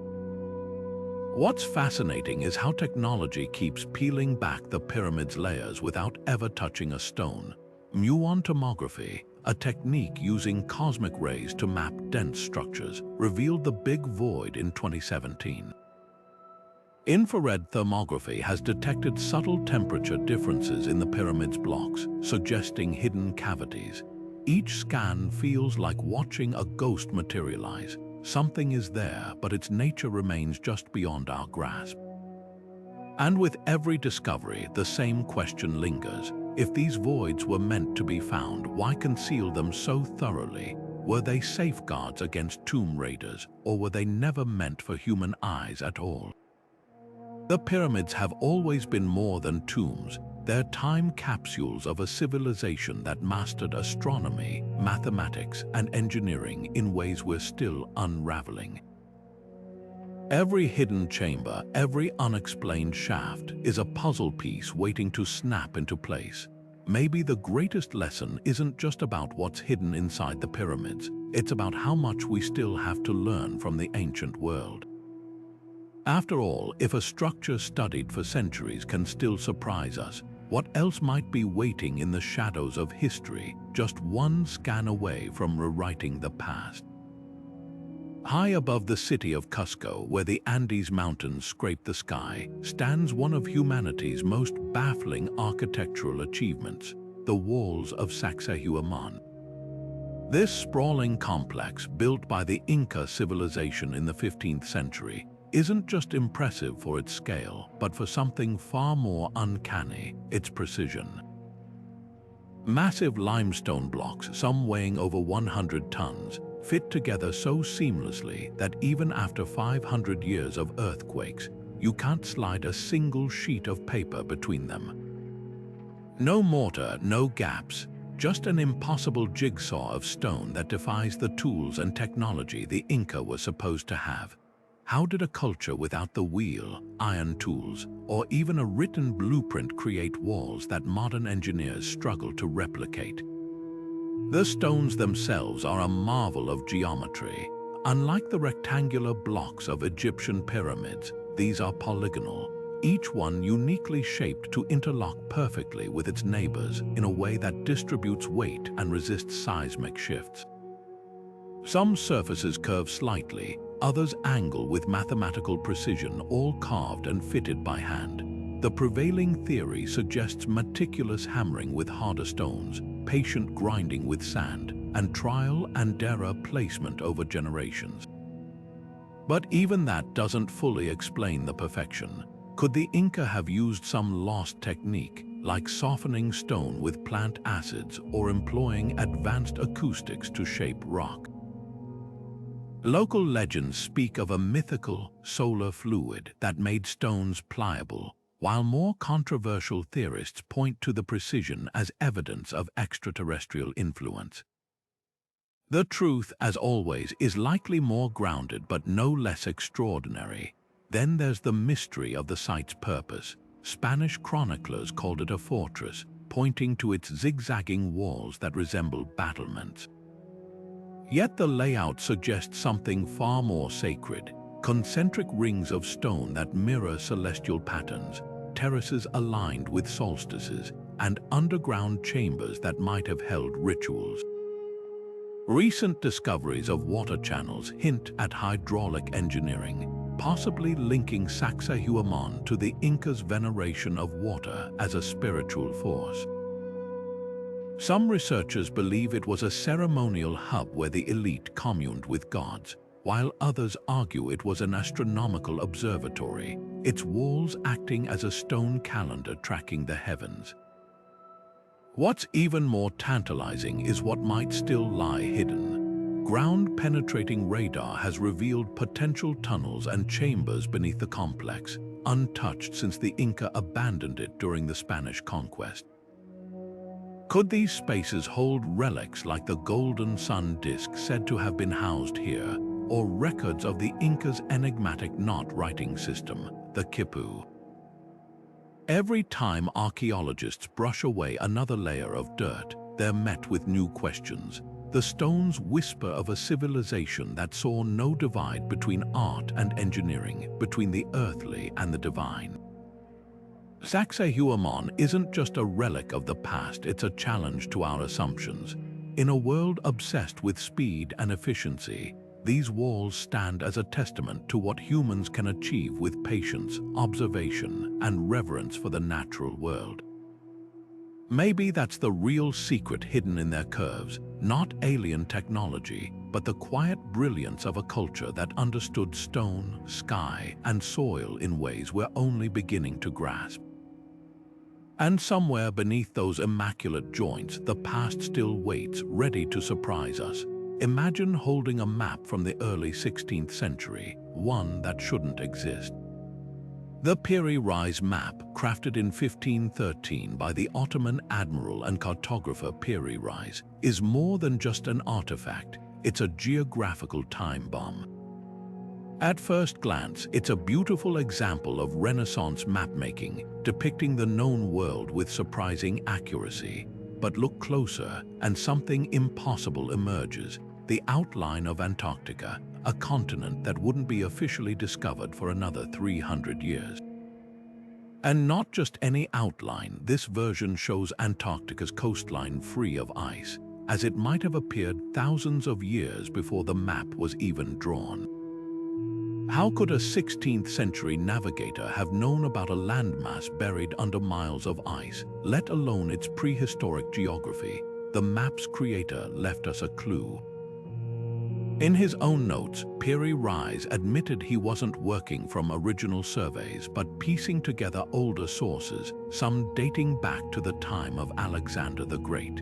What's fascinating is how technology keeps peeling back the pyramid's layers without ever touching a stone. Muon tomography, a technique using cosmic rays to map dense structures, revealed the big void in 2017. Infrared thermography has detected subtle temperature differences in the pyramid's blocks, suggesting hidden cavities. Each scan feels like watching a ghost materialize. Something is there, but its nature remains just beyond our grasp. And with every discovery, the same question lingers. If these voids were meant to be found, why conceal them so thoroughly? Were they safeguards against tomb raiders, or were they never meant for human eyes at all? The pyramids have always been more than tombs. They're time capsules of a civilization that mastered astronomy, mathematics, and engineering in ways we're still unraveling. Every hidden chamber, every unexplained shaft is a puzzle piece waiting to snap into place. Maybe the greatest lesson isn't just about what's hidden inside the pyramids, it's about how much we still have to learn from the ancient world. After all, if a structure studied for centuries can still surprise us, what else might be waiting in the shadows of history, just one scan away from rewriting the past? High above the city of Cusco, where the Andes Mountains scrape the sky, stands one of humanity's most baffling architectural achievements, the walls of Saxehuaman. This sprawling complex, built by the Inca civilization in the 15th century, isn't just impressive for its scale, but for something far more uncanny: its precision. Massive limestone blocks, some weighing over 100 tons, fit together so seamlessly that even after 500 years of earthquakes, you can't slide a single sheet of paper between them. No mortar, no gaps, just an impossible jigsaw of stone that defies the tools and technology the Inca were supposed to have. How did a culture without the wheel, iron tools, or even a written blueprint create walls that modern engineers struggle to replicate? The stones themselves are a marvel of geometry. Unlike the rectangular blocks of Egyptian pyramids, these are polygonal, each one uniquely shaped to interlock perfectly with its neighbors in a way that distributes weight and resists seismic shifts. Some surfaces curve slightly, others angle with mathematical precision, all carved and fitted by hand. The prevailing theory suggests meticulous hammering with harder stones, patient grinding with sand, and trial and error placement over generations. But even that doesn't fully explain the perfection. Could the Inca have used some lost technique, like softening stone with plant acids or employing advanced acoustics to shape rock? Local legends speak of a mythical solar fluid that made stones pliable, while more controversial theorists point to the precision as evidence of extraterrestrial influence. The truth, as always, is likely more grounded but no less extraordinary. Then there's the mystery of the site's purpose. Spanish chroniclers called it a fortress, pointing to its zigzagging walls that resemble battlements. Yet the layout suggests something far more sacred: concentric rings of stone that mirror celestial patterns, terraces aligned with solstices, and underground chambers that might have held rituals. Recent discoveries of water channels hint at hydraulic engineering, possibly linking Saxehuaman to the Incas' veneration of water as a spiritual force. Some researchers believe it was a ceremonial hub where the elite communed with gods, while others argue it was an astronomical observatory, its walls acting as a stone calendar tracking the heavens. What's even more tantalizing is what might still lie hidden. Ground-penetrating radar has revealed potential tunnels and chambers beneath the complex, untouched since the Inca abandoned it during the Spanish conquest. Could these spaces hold relics like the golden sun disk said to have been housed here, or records of the Incas' enigmatic knot-writing system, the quipu? Every time archaeologists brush away another layer of dirt, they're met with new questions. The stones whisper of a civilization that saw no divide between art and engineering, between the earthly and the divine. Saxehuaman isn't just a relic of the past, it's a challenge to our assumptions. In a world obsessed with speed and efficiency, these walls stand as a testament to what humans can achieve with patience, observation, and reverence for the natural world. Maybe that's the real secret hidden in their curves, not alien technology, but the quiet brilliance of a culture that understood stone, sky, and soil in ways we're only beginning to grasp. And somewhere beneath those immaculate joints, the past still waits, ready to surprise us. Imagine holding a map from the early 16th century, one that shouldn't exist. The Piri Reis map, crafted in 1513 by the Ottoman admiral and cartographer Piri Reis, is more than just an artifact. It's a geographical time bomb. At first glance, it's a beautiful example of Renaissance mapmaking, depicting the known world with surprising accuracy. But look closer, and something impossible emerges: the outline of Antarctica, a continent that wouldn't be officially discovered for another 300 years. And not just any outline, this version shows Antarctica's coastline free of ice, as it might have appeared thousands of years before the map was even drawn. How could a 16th century navigator have known about a landmass buried under miles of ice, let alone its prehistoric geography? The map's creator left us a clue. In his own notes, Piri Reis admitted he wasn't working from original surveys but piecing together older sources, some dating back to the time of Alexander the Great.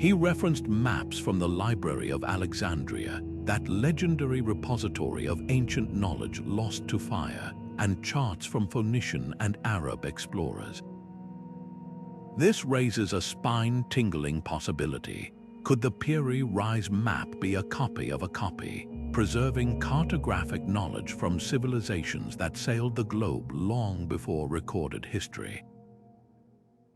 He referenced maps from the Library of Alexandria, that legendary repository of ancient knowledge lost to fire, and charts from Phoenician and Arab explorers. This raises a spine-tingling possibility. Could the Piri Reis map be a copy of a copy, preserving cartographic knowledge from civilizations that sailed the globe long before recorded history?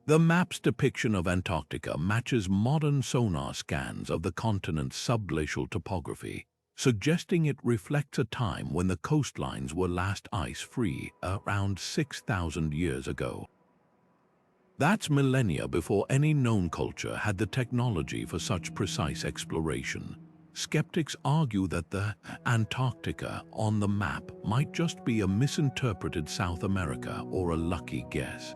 The map's depiction of Antarctica matches modern sonar scans of the continent's subglacial topography, suggesting it reflects a time when the coastlines were last ice-free, around 6,000 years ago. That's millennia before any known culture had the technology for such precise exploration. Skeptics argue that the Antarctica on the map might just be a misinterpreted South America or a lucky guess.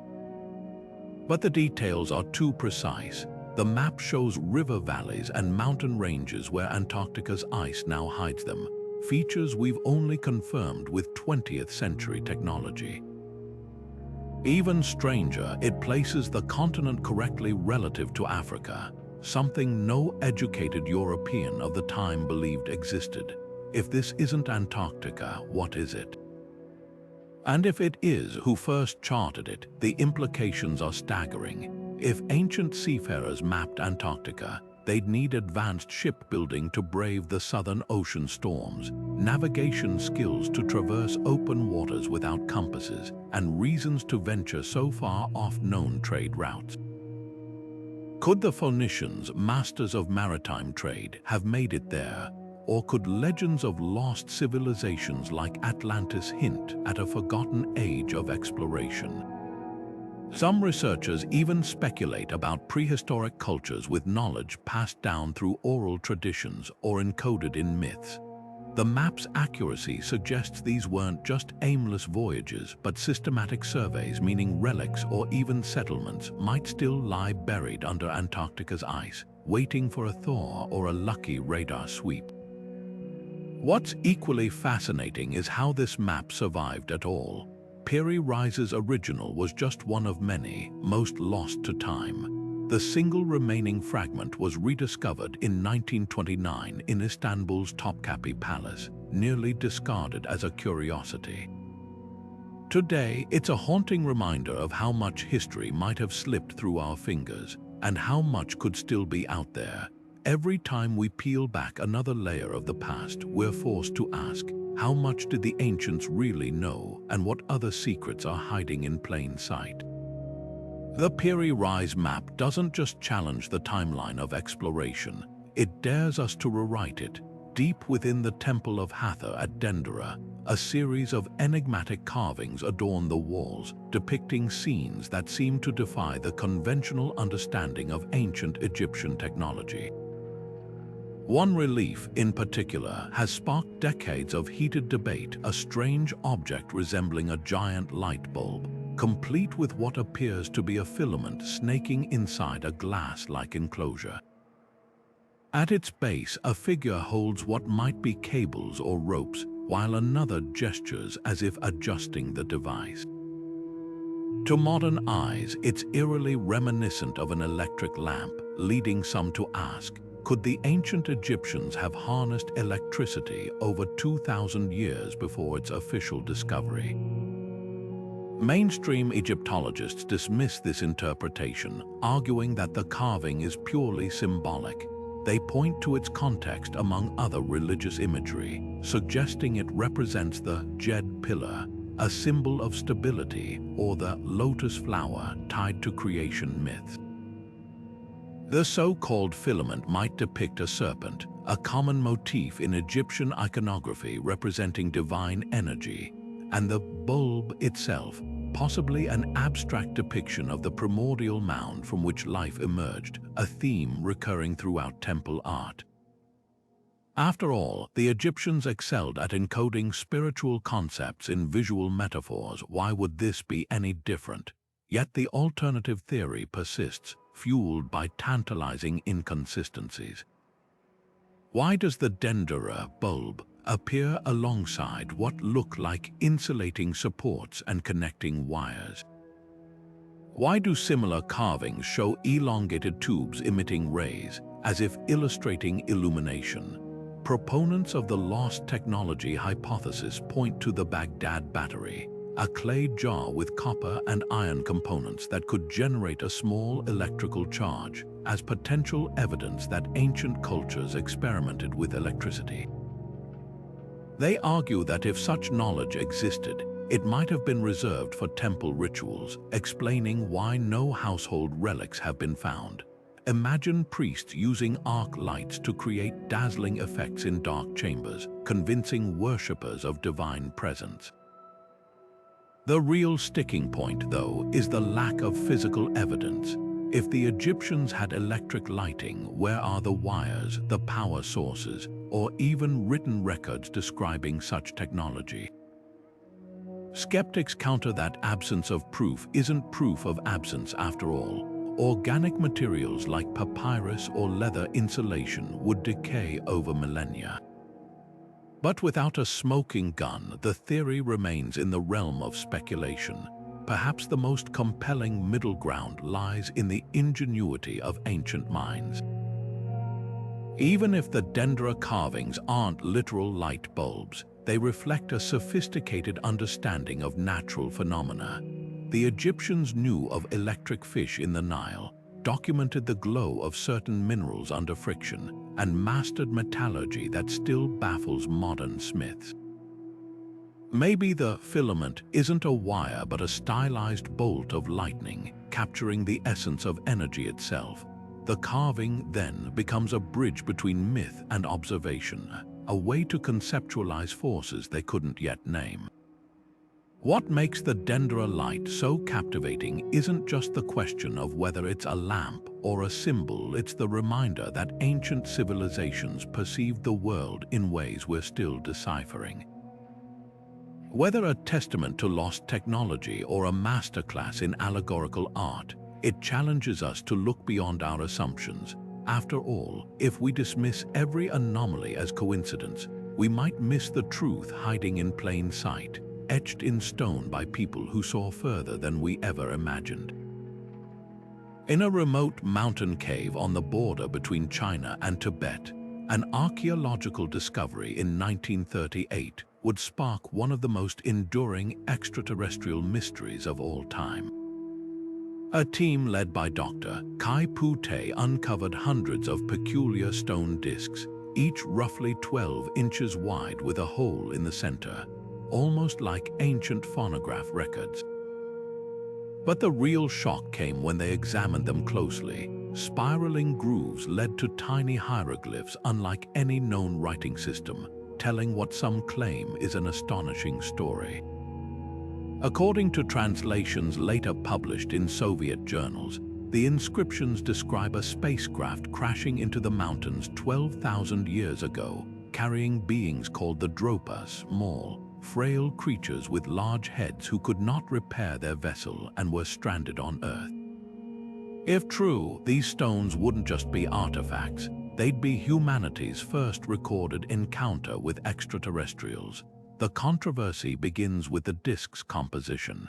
But the details are too precise. The map shows river valleys and mountain ranges where Antarctica's ice now hides them, features we've only confirmed with 20th century technology. Even stranger, it places the continent correctly relative to Africa, something no educated European of the time believed existed. If this isn't Antarctica, what is it? And if it is, who first charted it? The implications are staggering. If ancient seafarers mapped Antarctica, they'd need advanced shipbuilding to brave the Southern Ocean storms, navigation skills to traverse open waters without compasses, and reasons to venture so far off known trade routes. Could the Phoenicians, masters of maritime trade, have made it there? Or could legends of lost civilizations like Atlantis hint at a forgotten age of exploration? Some researchers even speculate about prehistoric cultures with knowledge passed down through oral traditions or encoded in myths. The map's accuracy suggests these weren't just aimless voyages, but systematic surveys, meaning relics or even settlements might still lie buried under Antarctica's ice, waiting for a thaw or a lucky radar sweep. What's equally fascinating is how this map survived at all. Piri Reis's original was just one of many, most lost to time. The single remaining fragment was rediscovered in 1929 in Istanbul's Topkapi Palace, nearly discarded as a curiosity. Today, it's a haunting reminder of how much history might have slipped through our fingers, and how much could still be out there. Every time we peel back another layer of the past, we're forced to ask, how much did the ancients really know, and what other secrets are hiding in plain sight? The Piri Reis map doesn't just challenge the timeline of exploration, it dares us to rewrite it. Deep within the Temple of Hathor at Dendera, a series of enigmatic carvings adorn the walls, depicting scenes that seem to defy the conventional understanding of ancient Egyptian technology. One relief, in particular, has sparked decades of heated debate, a strange object resembling a giant light bulb, complete with what appears to be a filament snaking inside a glass-like enclosure. At its base, a figure holds what might be cables or ropes, while another gestures as if adjusting the device. To modern eyes, it's eerily reminiscent of an electric lamp, leading some to ask, could the ancient Egyptians have harnessed electricity over 2,000 years before its official discovery? Mainstream Egyptologists dismiss this interpretation, arguing that the carving is purely symbolic. They point to its context among other religious imagery, suggesting it represents the Djed pillar, a symbol of stability, or the lotus flower tied to creation myths. The so-called filament might depict a serpent, a common motif in Egyptian iconography representing divine energy, and the bulb itself, possibly an abstract depiction of the primordial mound from which life emerged, a theme recurring throughout temple art. After all, the Egyptians excelled at encoding spiritual concepts in visual metaphors. Why would this be any different? Yet the alternative theory persists, fueled by tantalizing inconsistencies. Why does the Dendera bulb appear alongside what look like insulating supports and connecting wires? Why do similar carvings show elongated tubes emitting rays, as if illustrating illumination? Proponents of the lost technology hypothesis point to the Baghdad battery, a clay jar with copper and iron components that could generate a small electrical charge, as potential evidence that ancient cultures experimented with electricity. They argue that if such knowledge existed, it might have been reserved for temple rituals, explaining why no household relics have been found. Imagine priests using arc lights to create dazzling effects in dark chambers, convincing worshippers of divine presence. The real sticking point, though, is the lack of physical evidence. If the Egyptians had electric lighting, where are the wires, the power sources, or even written records describing such technology? Skeptics counter that absence of proof isn't proof of absence after all. Organic materials like papyrus or leather insulation would decay over millennia. But without a smoking gun, the theory remains in the realm of speculation. Perhaps the most compelling middle ground lies in the ingenuity of ancient minds. Even if the Dendera carvings aren't literal light bulbs, they reflect a sophisticated understanding of natural phenomena. The Egyptians knew of electric fish in the Nile, documented the glow of certain minerals under friction, and mastered metallurgy that still baffles modern smiths. Maybe the filament isn't a wire but a stylized bolt of lightning, capturing the essence of energy itself. The carving then becomes a bridge between myth and observation, a way to conceptualize forces they couldn't yet name. What makes the Dendera light so captivating isn't just the question of whether it's a lamp or a symbol, it's the reminder that ancient civilizations perceived the world in ways we're still deciphering. Whether a testament to lost technology or a masterclass in allegorical art, it challenges us to look beyond our assumptions. After all, if we dismiss every anomaly as coincidence, we might miss the truth hiding in plain sight, etched in stone by people who saw further than we ever imagined. In a remote mountain cave on the border between China and Tibet, an archaeological discovery in 1938 would spark one of the most enduring extraterrestrial mysteries of all time. A team led by Dr. Kai Pu-Te uncovered hundreds of peculiar stone discs, each roughly 12 inches wide with a hole in the center, almost like ancient phonograph records. But the real shock came when they examined them closely. Spiraling grooves led to tiny hieroglyphs unlike any known writing system, telling what some claim is an astonishing story. According to translations later published in Soviet journals, the inscriptions describe a spacecraft crashing into the mountains 12,000 years ago, carrying beings called the Dropa, small, frail creatures with large heads who could not repair their vessel and were stranded on Earth. If true, these stones wouldn't just be artifacts, they'd be humanity's first recorded encounter with extraterrestrials. The controversy begins with the disc's composition.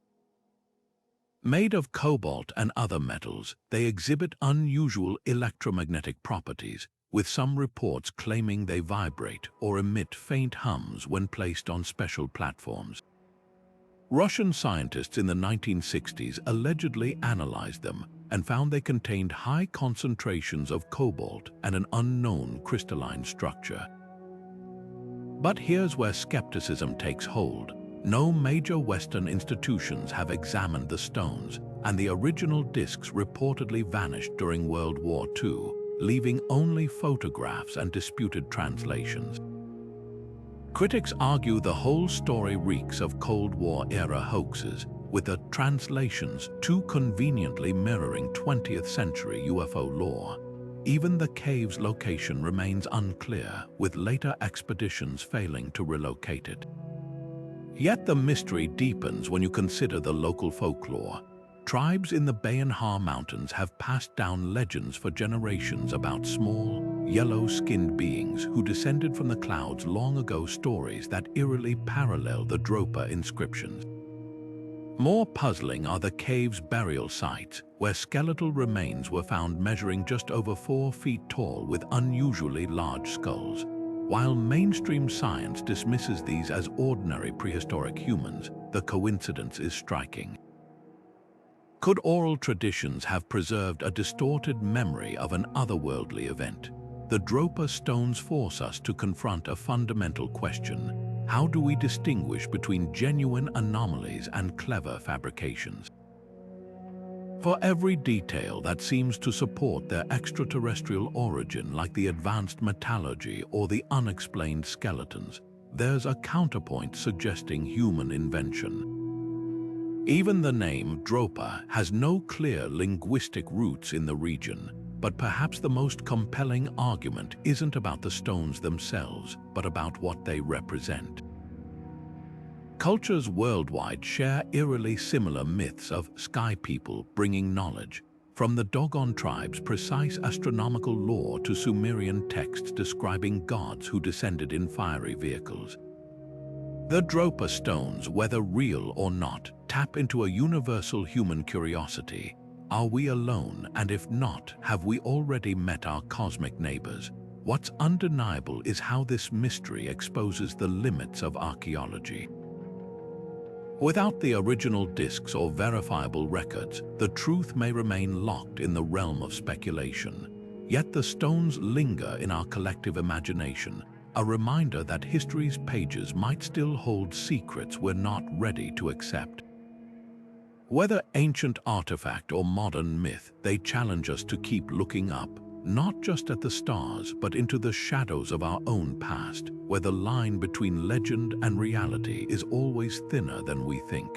Made of cobalt and other metals, they exhibit unusual electromagnetic properties, with some reports claiming they vibrate or emit faint hums when placed on special platforms. Russian scientists in the 1960s allegedly analyzed them and found they contained high concentrations of cobalt and an unknown crystalline structure. But here's where skepticism takes hold. No major Western institutions have examined the stones, and the original discs reportedly vanished during World War II, leaving only photographs and disputed translations. Critics argue the whole story reeks of Cold War-era hoaxes, with the translations too conveniently mirroring 20th century UFO lore. Even the cave's location remains unclear, with later expeditions failing to relocate it. Yet the mystery deepens when you consider the local folklore. Tribes in the Bayan Mountains have passed down legends for generations about small, yellow-skinned beings who descended from the clouds long ago, stories that eerily parallel the Dropa inscriptions. More puzzling are the cave's burial sites, where skeletal remains were found measuring just over 4 feet tall with unusually large skulls. While mainstream science dismisses these as ordinary prehistoric humans, the coincidence is striking. Could oral traditions have preserved a distorted memory of an otherworldly event? The Dropa stones force us to confront a fundamental question. How do we distinguish between genuine anomalies and clever fabrications? For every detail that seems to support their extraterrestrial origin, like the advanced metallurgy or the unexplained skeletons, there's a counterpoint suggesting human invention. Even the name Dropa has no clear linguistic roots in the region, but perhaps the most compelling argument isn't about the stones themselves, but about what they represent. Cultures worldwide share eerily similar myths of sky people bringing knowledge, from the Dogon tribe's precise astronomical lore to Sumerian texts describing gods who descended in fiery vehicles. The Dropa stones, whether real or not, tap into a universal human curiosity. Are we alone, and if not, have we already met our cosmic neighbors? What's undeniable is how this mystery exposes the limits of archaeology. Without the original discs or verifiable records, the truth may remain locked in the realm of speculation. Yet the stones linger in our collective imagination, a reminder that history's pages might still hold secrets we're not ready to accept. Whether ancient artifact or modern myth, they challenge us to keep looking up, not just at the stars, but into the shadows of our own past, where the line between legend and reality is always thinner than we think.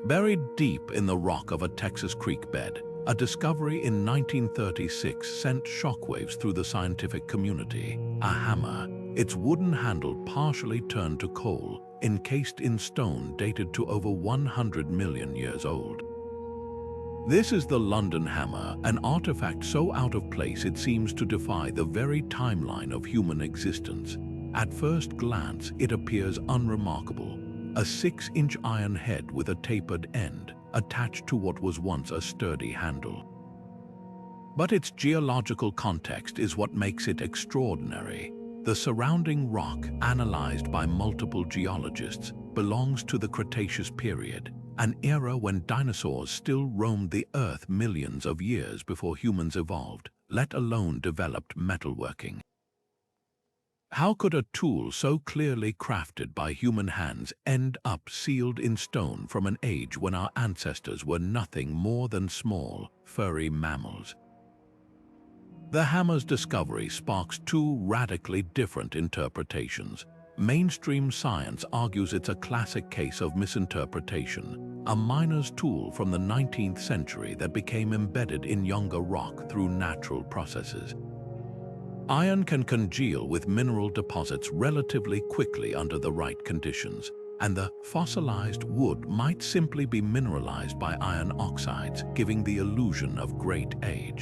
Buried deep in the rock of a Texas creek bed, a discovery in 1936 sent shockwaves through the scientific community. A hammer, its wooden handle partially turned to coal, encased in stone dated to over 100 million years old. This is the London hammer, an artifact so out of place it seems to defy the very timeline of human existence. At first glance, it appears unremarkable. A 6-inch iron head with a tapered end, attached to what was once a sturdy handle. But its geological context is what makes it extraordinary. The surrounding rock, analyzed by multiple geologists, belongs to the Cretaceous period, an era when dinosaurs still roamed the Earth millions of years before humans evolved, let alone developed metalworking. How could a tool so clearly crafted by human hands end up sealed in stone from an age when our ancestors were nothing more than small, furry mammals? The hammer's discovery sparks two radically different interpretations. Mainstream science argues it's a classic case of misinterpretation, a miner's tool from the 19th century that became embedded in younger rock through natural processes. Iron can congeal with mineral deposits relatively quickly under the right conditions, and the fossilized wood might simply be mineralized by iron oxides, giving the illusion of great age.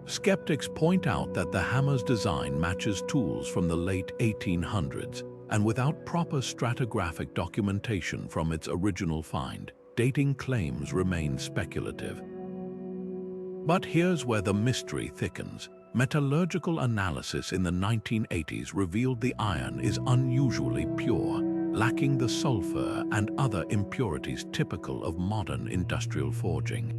Skeptics point out that the hammer's design matches tools from the late 1800s, and without proper stratigraphic documentation from its original find, dating claims remain speculative. But here's where the mystery thickens. Metallurgical analysis in the 1980s revealed the iron is unusually pure, lacking the sulfur and other impurities typical of modern industrial forging.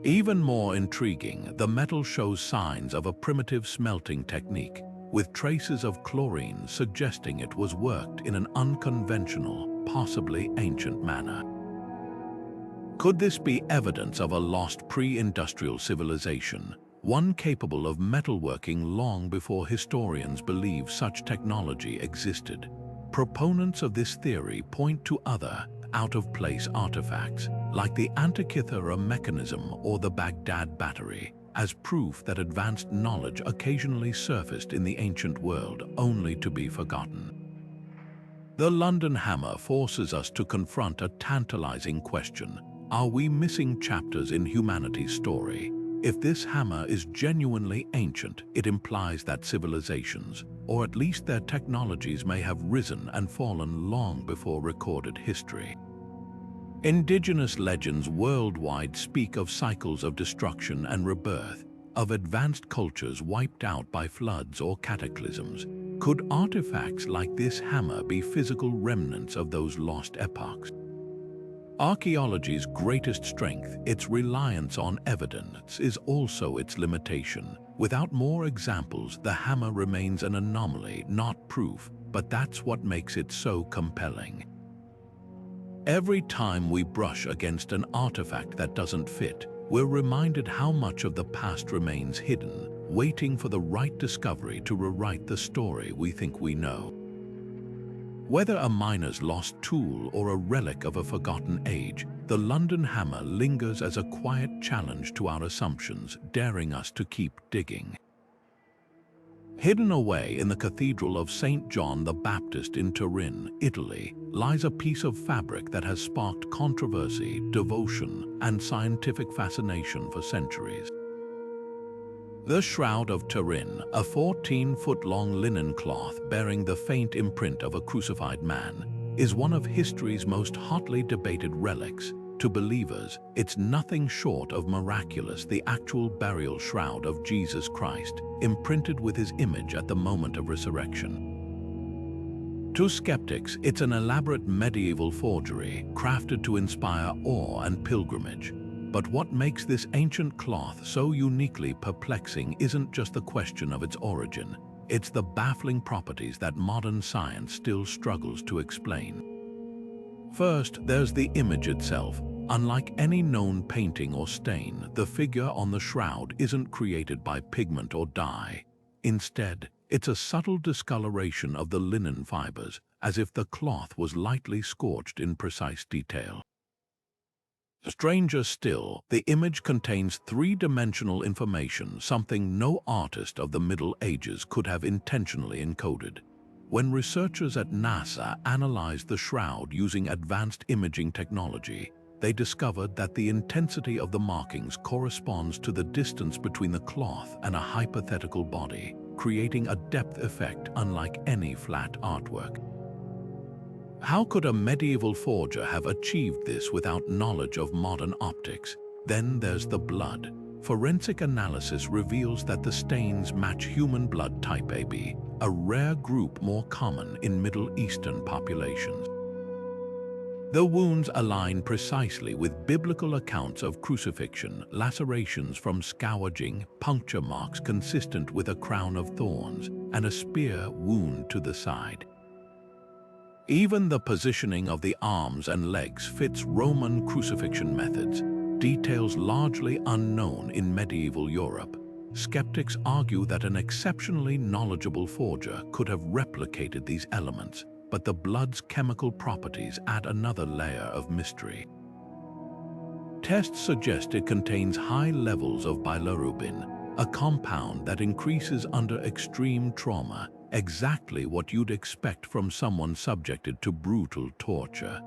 Even more intriguing, the metal shows signs of a primitive smelting technique, with traces of chlorine suggesting it was worked in an unconventional, possibly ancient manner. Could this be evidence of a lost pre-industrial civilization, one capable of metalworking long before historians believe such technology existed? Proponents of this theory point to other, out-of-place artifacts, like the Antikythera Mechanism or the Baghdad battery, as proof that advanced knowledge occasionally surfaced in the ancient world only to be forgotten. The London hammer forces us to confront a tantalizing question. Are we missing chapters in humanity's story? If this hammer is genuinely ancient, it implies that civilizations, or at least their technologies, may have risen and fallen long before recorded history. Indigenous legends worldwide speak of cycles of destruction and rebirth, of advanced cultures wiped out by floods or cataclysms. Could artifacts like this hammer be physical remnants of those lost epochs? Archaeology's greatest strength, its reliance on evidence, is also its limitation. Without more examples, the hammer remains an anomaly, not proof, but that's what makes it so compelling. Every time we brush against an artifact that doesn't fit, we're reminded how much of the past remains hidden, waiting for the right discovery to rewrite the story we think we know. Whether a miner's lost tool or a relic of a forgotten age, the London hammer lingers as a quiet challenge to our assumptions, daring us to keep digging. Hidden away in the Cathedral of St. John the Baptist in Turin, Italy, lies a piece of fabric that has sparked controversy, devotion, and scientific fascination for centuries. The Shroud of Turin, a 14-foot-long linen cloth bearing the faint imprint of a crucified man, is one of history's most hotly debated relics. To believers, it's nothing short of miraculous, the actual burial shroud of Jesus Christ, imprinted with his image at the moment of resurrection. To skeptics, it's an elaborate medieval forgery, crafted to inspire awe and pilgrimage. But what makes this ancient cloth so uniquely perplexing isn't just the question of its origin, it's the baffling properties that modern science still struggles to explain. First, there's the image itself. Unlike any known painting or stain, the figure on the shroud isn't created by pigment or dye. Instead, it's a subtle discoloration of the linen fibers, as if the cloth was lightly scorched in precise detail. Stranger still, the image contains three-dimensional information, something no artist of the Middle Ages could have intentionally encoded. When researchers at NASA analyzed the shroud using advanced imaging technology, they discovered that the intensity of the markings corresponds to the distance between the cloth and a hypothetical body, creating a depth effect unlike any flat artwork. How could a medieval forger have achieved this without knowledge of modern optics? Then there's the blood. Forensic analysis reveals that the stains match human blood type AB, a rare group more common in Middle Eastern populations. The wounds align precisely with biblical accounts of crucifixion, lacerations from scourging, puncture marks consistent with a crown of thorns, and a spear wound to the side. Even the positioning of the arms and legs fits Roman crucifixion methods, details largely unknown in medieval Europe. Skeptics argue that an exceptionally knowledgeable forger could have replicated these elements, but the blood's chemical properties add another layer of mystery. Tests suggest it contains high levels of bilirubin, a compound that increases under extreme trauma, exactly what you'd expect from someone subjected to brutal torture.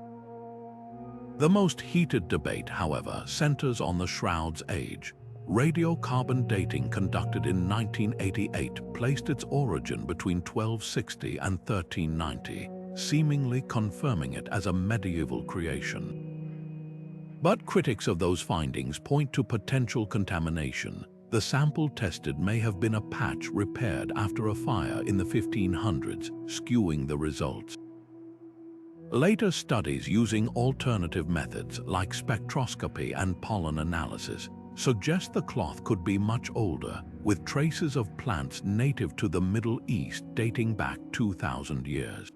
The most heated debate, however, centers on the shroud's age. Radiocarbon dating conducted in 1988 placed its origin between 1260 and 1390, seemingly confirming it as a medieval creation. But critics of those findings point to potential contamination. The sample tested may have been a patch repaired after a fire in the 1500s, skewing the results. Later studies using alternative methods like spectroscopy and pollen analysis suggest the cloth could be much older, with traces of plants native to the Middle East dating back 2,000 years.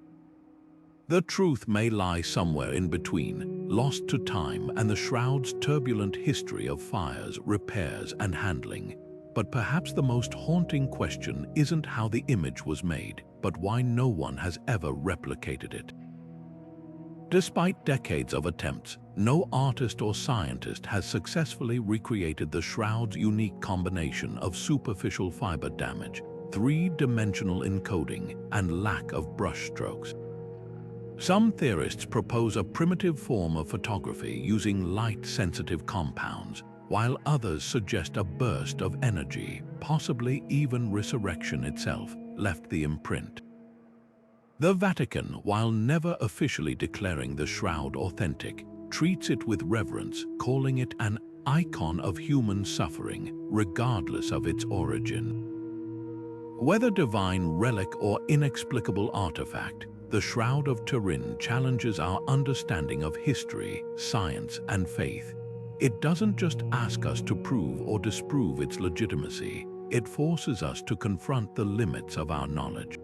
The truth may lie somewhere in between, lost to time and the shroud's turbulent history of fires, repairs, and handling. But perhaps the most haunting question isn't how the image was made, but why no one has ever replicated it. Despite decades of attempts, no artist or scientist has successfully recreated the shroud's unique combination of superficial fiber damage, three-dimensional encoding, and lack of brushstrokes. Some theorists propose a primitive form of photography using light-sensitive compounds, while others suggest a burst of energy, possibly even resurrection itself, left the imprint. The Vatican, while never officially declaring the shroud authentic, treats it with reverence, calling it an icon of human suffering, regardless of its origin. Whether divine relic or inexplicable artifact, the Shroud of Turin challenges our understanding of history, science, and faith. It doesn't just ask us to prove or disprove its legitimacy, it forces us to confront the limits of our knowledge.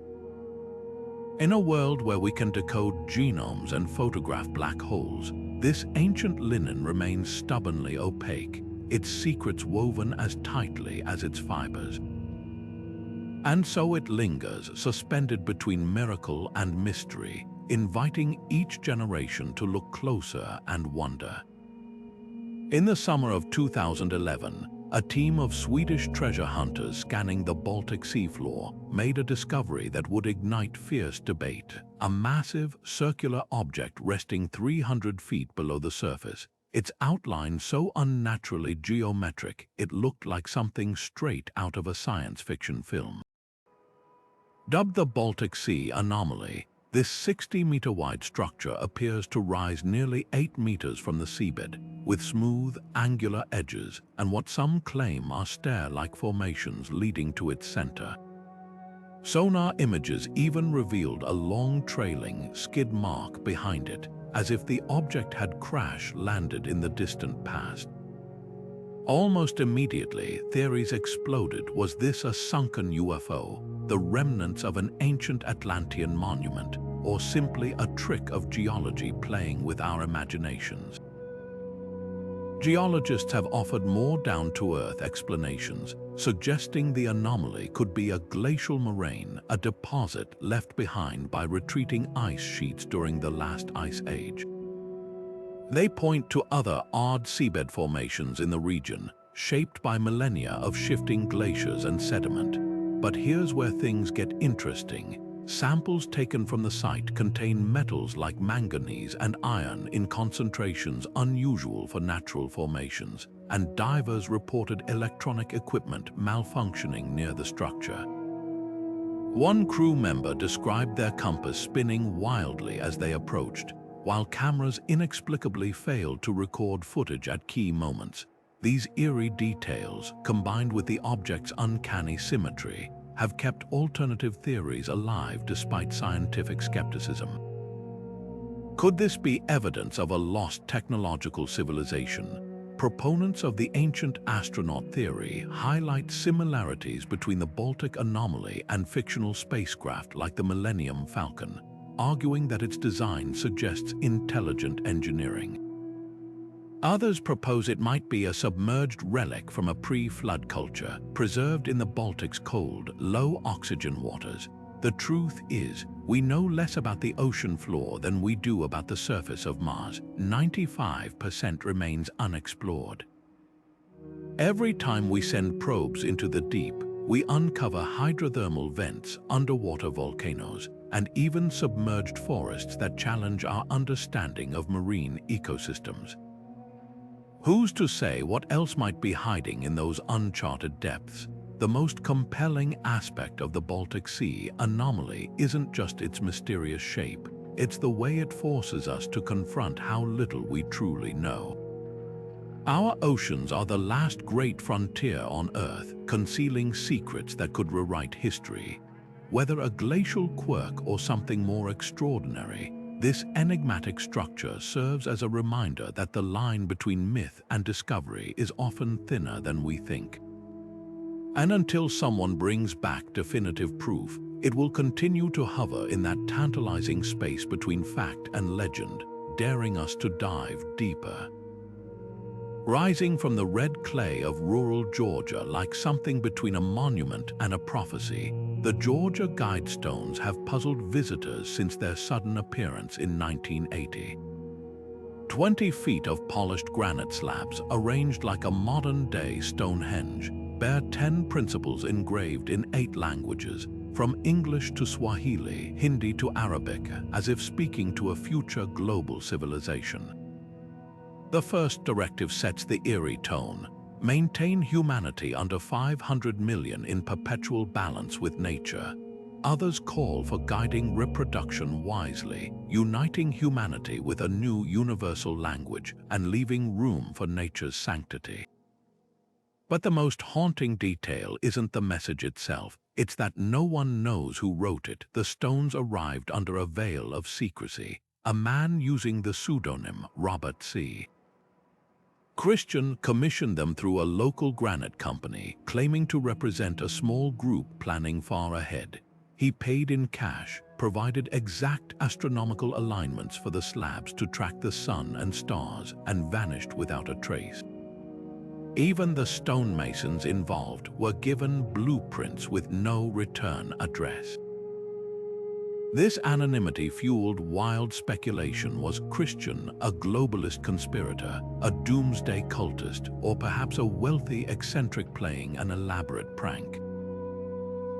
In a world where we can decode genomes and photograph black holes, this ancient linen remains stubbornly opaque, its secrets woven as tightly as its fibers. And so it lingers, suspended between miracle and mystery, inviting each generation to look closer and wonder. In the summer of 2011, a team of Swedish treasure hunters scanning the Baltic Sea floor made a discovery that would ignite fierce debate. A massive, circular object resting 300 feet below the surface, its outline so unnaturally geometric it looked like something straight out of a science fiction film. Dubbed the Baltic Sea Anomaly, this 60-meter-wide structure appears to rise nearly 8 meters from the seabed, with smooth, angular edges and what some claim are stair-like formations leading to its center. Sonar images even revealed a long trailing skid mark behind it, as if the object had crash-landed in the distant past. Almost immediately, theories exploded. Was this a sunken UFO, the remnants of an ancient Atlantean monument, or simply a trick of geology playing with our imaginations? Geologists have offered more down-to-earth explanations, suggesting the anomaly could be a glacial moraine, a deposit left behind by retreating ice sheets during the last ice age. They point to other odd seabed formations in the region, shaped by millennia of shifting glaciers and sediment. But here's where things get interesting. Samples taken from the site contain metals like manganese and iron in concentrations unusual for natural formations, and divers reported electronic equipment malfunctioning near the structure. One crew member described their compass spinning wildly as they approached, while cameras inexplicably failed to record footage at key moments. These eerie details, combined with the object's uncanny symmetry, have kept alternative theories alive despite scientific skepticism. Could this be evidence of a lost technological civilization? Proponents of the ancient astronaut theory highlight similarities between the Baltic anomaly and fictional spacecraft like the Millennium Falcon, arguing that its design suggests intelligent engineering. Others propose it might be a submerged relic from a pre-flood culture, preserved in the Baltic's cold, low-oxygen waters. The truth is, we know less about the ocean floor than we do about the surface of Mars. 95% remains unexplored. Every time we send probes into the deep, we uncover hydrothermal vents, underwater volcanoes, and even submerged forests that challenge our understanding of marine ecosystems. Who's to say what else might be hiding in those uncharted depths? The most compelling aspect of the Baltic Sea anomaly isn't just its mysterious shape, it's the way it forces us to confront how little we truly know. Our oceans are the last great frontier on Earth, concealing secrets that could rewrite history. Whether a glacial quirk or something more extraordinary, this enigmatic structure serves as a reminder that the line between myth and discovery is often thinner than we think. And until someone brings back definitive proof, it will continue to hover in that tantalizing space between fact and legend, daring us to dive deeper. Rising from the red clay of rural Georgia like something between a monument and a prophecy, the Georgia Guidestones have puzzled visitors since their sudden appearance in 1980. 20 feet of polished granite slabs arranged like a modern-day Stonehenge bear 10 principles engraved in 8 languages, from English to Swahili, Hindi to Arabic, as if speaking to a future global civilization. The first directive sets the eerie tone: maintain humanity under 500 million in perpetual balance with nature. Others call for guiding reproduction wisely, uniting humanity with a new universal language and leaving room for nature's sanctity. But the most haunting detail isn't the message itself, it's that no one knows who wrote it. The stones arrived under a veil of secrecy, a man using the pseudonym Robert C. Christian commissioned them through a local granite company, claiming to represent a small group planning far ahead. He paid in cash, provided exact astronomical alignments for the slabs to track the sun and stars, and vanished without a trace. Even the stonemasons involved were given blueprints with no return address. This anonymity fueled wild speculation. Was Christian a globalist conspirator, a doomsday cultist, or perhaps a wealthy eccentric playing an elaborate prank?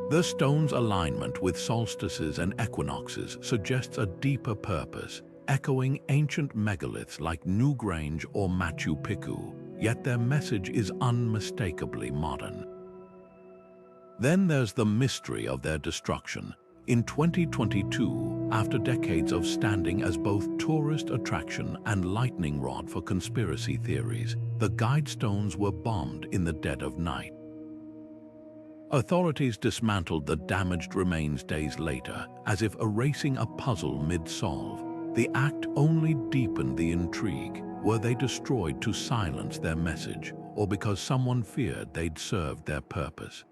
The stone's alignment with solstices and equinoxes suggests a deeper purpose, echoing ancient megaliths like Newgrange or Machu Picchu, yet their message is unmistakably modern. Then there's the mystery of their destruction. In 2022, after decades of standing as both tourist attraction and lightning rod for conspiracy theories, the guidestones were bombed in the dead of night. Authorities dismantled the damaged remains days later, as if erasing a puzzle mid-solve. The act only deepened the intrigue. Were they destroyed to silence their message, or because someone feared they'd served their purpose?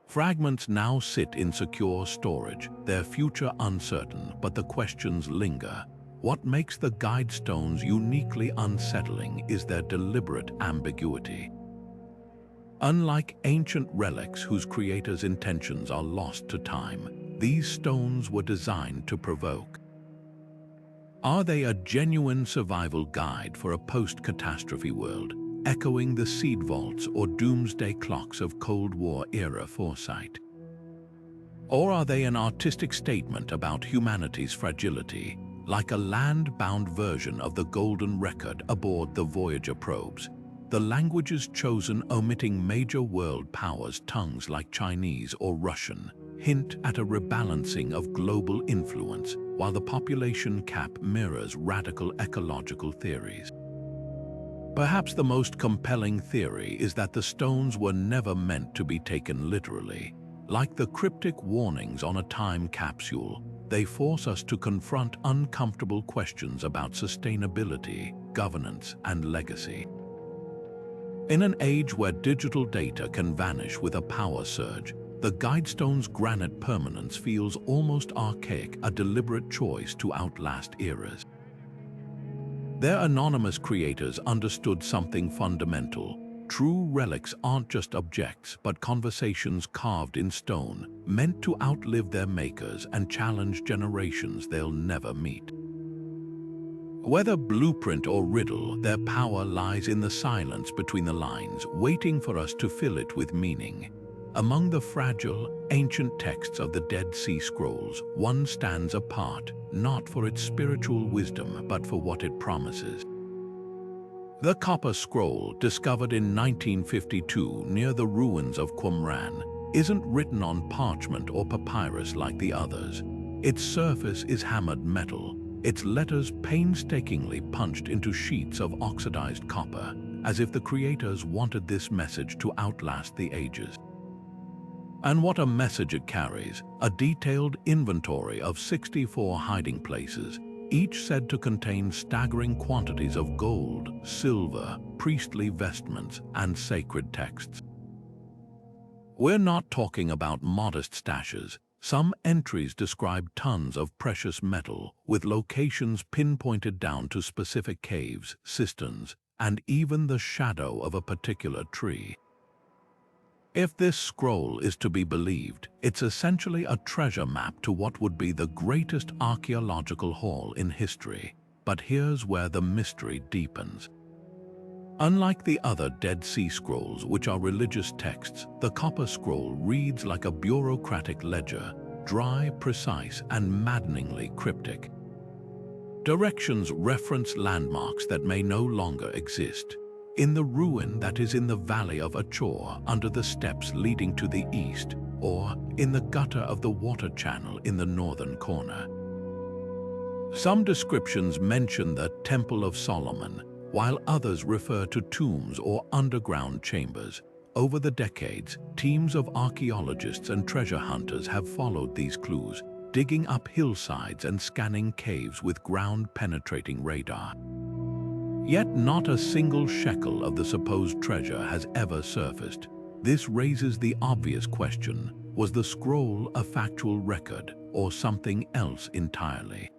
Fragments now sit in secure storage, their future uncertain, but the questions linger. What makes the guidestones uniquely unsettling is their deliberate ambiguity. Unlike ancient relics whose creators' intentions are lost to time, these stones were designed to provoke. Are they a genuine survival guide for a post-catastrophe world, echoing the seed vaults or doomsday clocks of Cold War-era foresight? Or are they an artistic statement about humanity's fragility, like a land-bound version of the golden record aboard the Voyager probes? The languages chosen omitting major world powers' tongues like Chinese or Russian hint at a rebalancing of global influence, while the population cap mirrors radical ecological theories. Perhaps the most compelling theory is that the stones were never meant to be taken literally. Like the cryptic warnings on a time capsule, they force us to confront uncomfortable questions about sustainability, governance, and legacy. In an age where digital data can vanish with a power surge, the guidestone's granite permanence feels almost archaic, a deliberate choice to outlast eras. Their anonymous creators understood something fundamental. True relics aren't just objects, but conversations carved in stone, meant to outlive their makers and challenge generations they'll never meet. Whether blueprint or riddle, their power lies in the silence between the lines, waiting for us to fill it with meaning. Among the fragile, ancient texts of the Dead Sea Scrolls, one stands apart, not for its spiritual wisdom, but for what it promises. The Copper Scroll, discovered in 1952 near the ruins of Qumran, isn't written on parchment or papyrus like the others. Its surface is hammered metal, its letters painstakingly punched into sheets of oxidized copper, as if the creators wanted this message to outlast the ages. And what a message it carries, a detailed inventory of 64 hiding places, each said to contain staggering quantities of gold, silver, priestly vestments, and sacred texts. We're not talking about modest stashes. Some entries describe tons of precious metal, with locations pinpointed down to specific caves, cisterns, and even the shadow of a particular tree. If this scroll is to be believed, it's essentially a treasure map to what would be the greatest archaeological haul in history. But here's where the mystery deepens. Unlike the other Dead Sea Scrolls, which are religious texts, the Copper Scroll reads like a bureaucratic ledger, dry, precise, and maddeningly cryptic. Directions reference landmarks that may no longer exist. In the ruin that is in the valley of Achor under the steps leading to the east, or in the gutter of the water channel in the northern corner. Some descriptions mention the Temple of Solomon, while others refer to tombs or underground chambers. Over the decades, teams of archaeologists and treasure hunters have followed these clues, digging up hillsides and scanning caves with ground-penetrating radar. Yet not a single shekel of the supposed treasure has ever surfaced. This raises the obvious question: was the scroll a factual record, or something else entirely?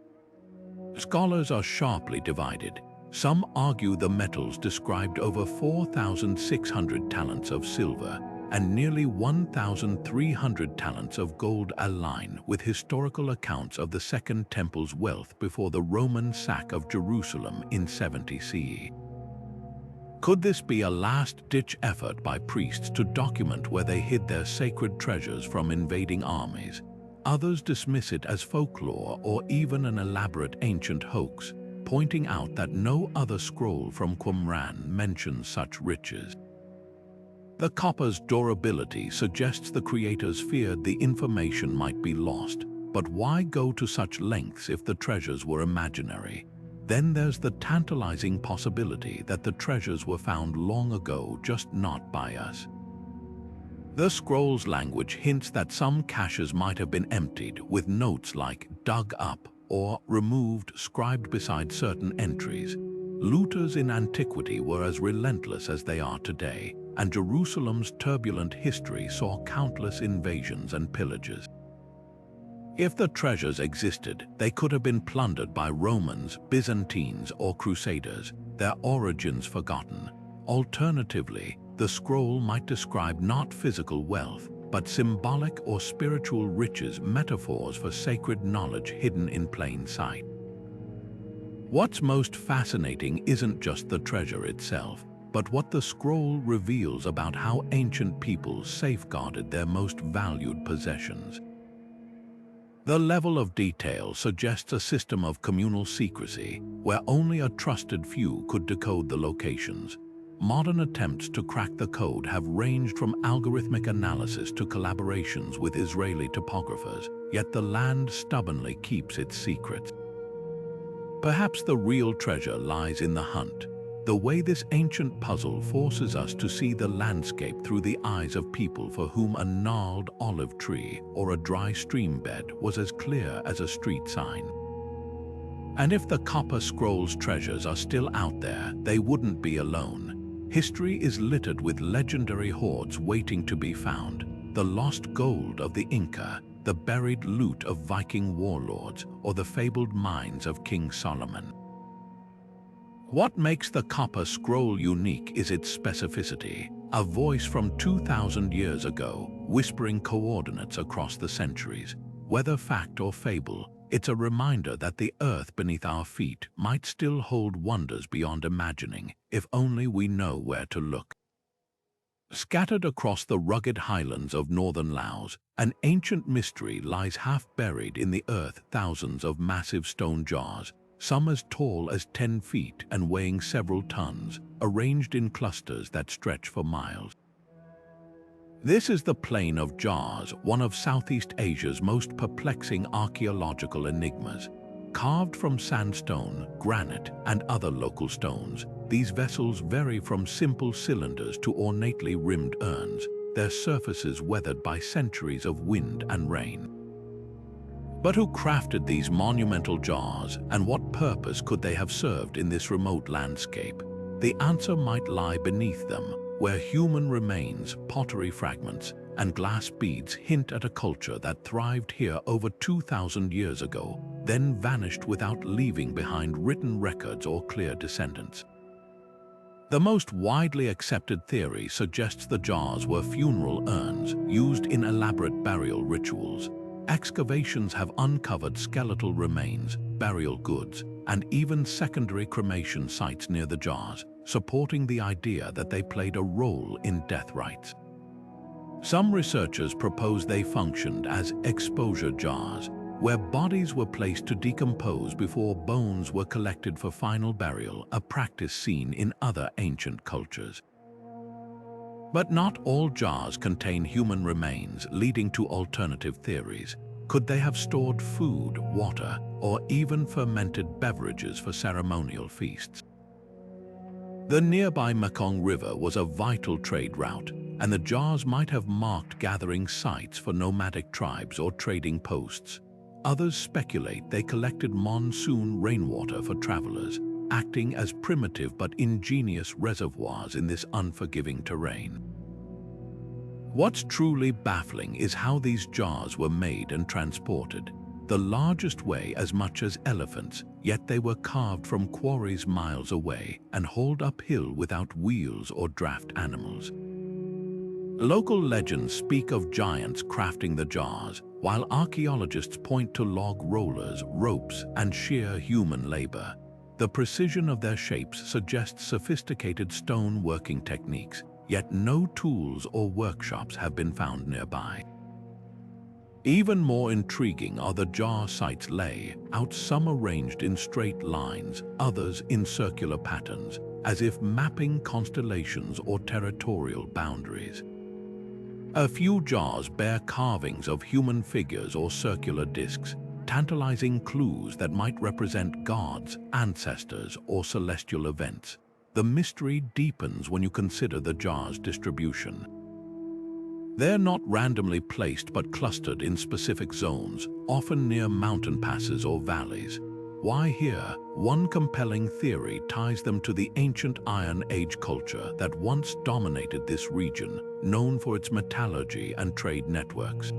Scholars are sharply divided. Some argue the metals described over 4,600 talents of silver, and nearly 1,300 talents of gold align with historical accounts of the Second Temple's wealth before the Roman sack of Jerusalem in 70 CE. Could this be a last-ditch effort by priests to document where they hid their sacred treasures from invading armies? Others dismiss it as folklore or even an elaborate ancient hoax, pointing out that no other scroll from Qumran mentions such riches. The copper's durability suggests the creators feared the information might be lost, but why go to such lengths if the treasures were imaginary? Then there's the tantalizing possibility that the treasures were found long ago, just not by us. The scroll's language hints that some caches might have been emptied, with notes like "dug up" or "removed" scribed beside certain entries. Looters in antiquity were as relentless as they are today, and Jerusalem's turbulent history saw countless invasions and pillages. If the treasures existed, they could have been plundered by Romans, Byzantines, or Crusaders, their origins forgotten. Alternatively, the scroll might describe not physical wealth, but symbolic or spiritual riches, metaphors for sacred knowledge hidden in plain sight. What's most fascinating isn't just the treasure itself, but what the scroll reveals about how ancient peoples safeguarded their most valued possessions. The level of detail suggests a system of communal secrecy, where only a trusted few could decode the locations. Modern attempts to crack the code have ranged from algorithmic analysis to collaborations with Israeli topographers, yet the land stubbornly keeps its secrets. Perhaps the real treasure lies in the hunt, the way this ancient puzzle forces us to see the landscape through the eyes of people for whom a gnarled olive tree or a dry stream bed was as clear as a street sign. And if the copper scroll's treasures are still out there, they wouldn't be alone. History is littered with legendary hoards waiting to be found: the lost gold of the Inca, the buried loot of Viking warlords, or the fabled mines of King Solomon. What makes the copper scroll unique is its specificity, a voice from 2,000 years ago, whispering coordinates across the centuries. Whether fact or fable, it's a reminder that the earth beneath our feet might still hold wonders beyond imagining, if only we know where to look. Scattered across the rugged highlands of northern Laos, an ancient mystery lies half buried in the earth: thousands of massive stone jars, some as tall as 10 feet and weighing several tons, arranged in clusters that stretch for miles. This is the Plain of Jars, one of Southeast Asia's most perplexing archaeological enigmas. Carved from sandstone, granite, and other local stones, these vessels vary from simple cylinders to ornately rimmed urns, their surfaces weathered by centuries of wind and rain. But who crafted these monumental jars, and what purpose could they have served in this remote landscape? The answer might lie beneath them, where human remains, pottery fragments, and glass beads hint at a culture that thrived here over 2,000 years ago, then vanished without leaving behind written records or clear descendants. The most widely accepted theory suggests the jars were funeral urns used in elaborate burial rituals. Excavations have uncovered skeletal remains, burial goods, and even secondary cremation sites near the jars, supporting the idea that they played a role in death rites. Some researchers propose they functioned as exposure jars, where bodies were placed to decompose before bones were collected for final burial, a practice seen in other ancient cultures. But not all jars contain human remains, leading to alternative theories. Could they have stored food, water, or even fermented beverages for ceremonial feasts? The nearby Mekong River was a vital trade route, and the jars might have marked gathering sites for nomadic tribes or trading posts. Others speculate they collected monsoon rainwater for travelers, acting as primitive but ingenious reservoirs in this unforgiving terrain. What's truly baffling is how these jars were made and transported. The largest weigh as much as elephants, yet they were carved from quarries miles away and hauled uphill without wheels or draft animals. Local legends speak of giants crafting the jars, while archaeologists point to log rollers, ropes, and sheer human labor. The precision of their shapes suggests sophisticated stone working techniques, yet no tools or workshops have been found nearby. Even more intriguing are the jar sites laid out, some arranged in straight lines, others in circular patterns, as if mapping constellations or territorial boundaries. A few jars bear carvings of human figures or circular discs, tantalizing clues that might represent gods, ancestors, or celestial events. The mystery deepens when you consider the jar's distribution. They're not randomly placed but clustered in specific zones, often near mountain passes or valleys. Why here? One compelling theory ties them to the ancient Iron Age culture that once dominated this region, known for its metallurgy and trade networks.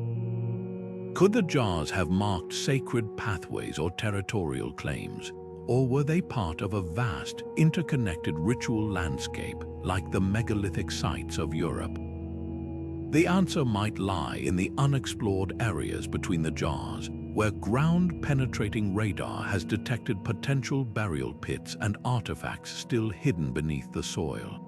Could the jars have marked sacred pathways or territorial claims? Or were they part of a vast, interconnected ritual landscape like the megalithic sites of Europe? The answer might lie in the unexplored areas between the jars, where ground-penetrating radar has detected potential burial pits and artifacts still hidden beneath the soil.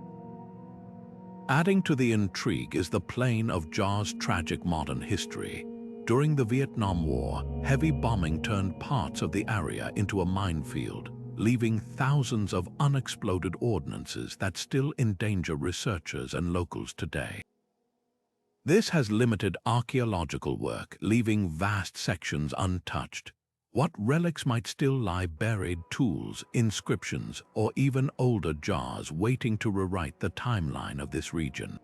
Adding to the intrigue is the plane of jars' tragic modern history. During the Vietnam War, heavy bombing turned parts of the area into a minefield, leaving thousands of unexploded ordnances that still endanger researchers and locals today. This has limited archaeological work, leaving vast sections untouched. What relics might still lie buried? Tools, inscriptions, or even older jars waiting to rewrite the timeline of this region.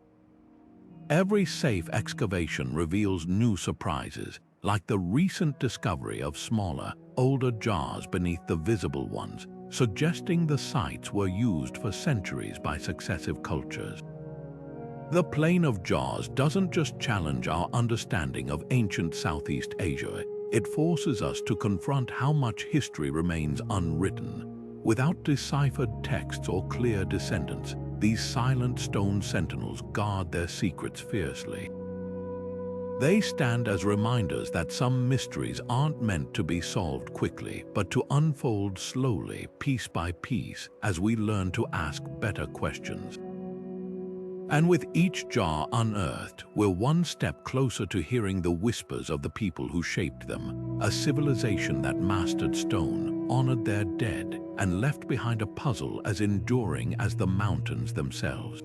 Every safe excavation reveals new surprises, like the recent discovery of smaller, older jars beneath the visible ones, suggesting the sites were used for centuries by successive cultures. The Plain of Jars doesn't just challenge our understanding of ancient Southeast Asia, it forces us to confront how much history remains unwritten. Without deciphered texts or clear descendants, these silent stone sentinels guard their secrets fiercely. They stand as reminders that some mysteries aren't meant to be solved quickly, but to unfold slowly, piece by piece, as we learn to ask better questions. And with each jar unearthed, we're one step closer to hearing the whispers of the people who shaped them, a civilization that mastered stone, honored their dead, and left behind a puzzle as enduring as the mountains themselves.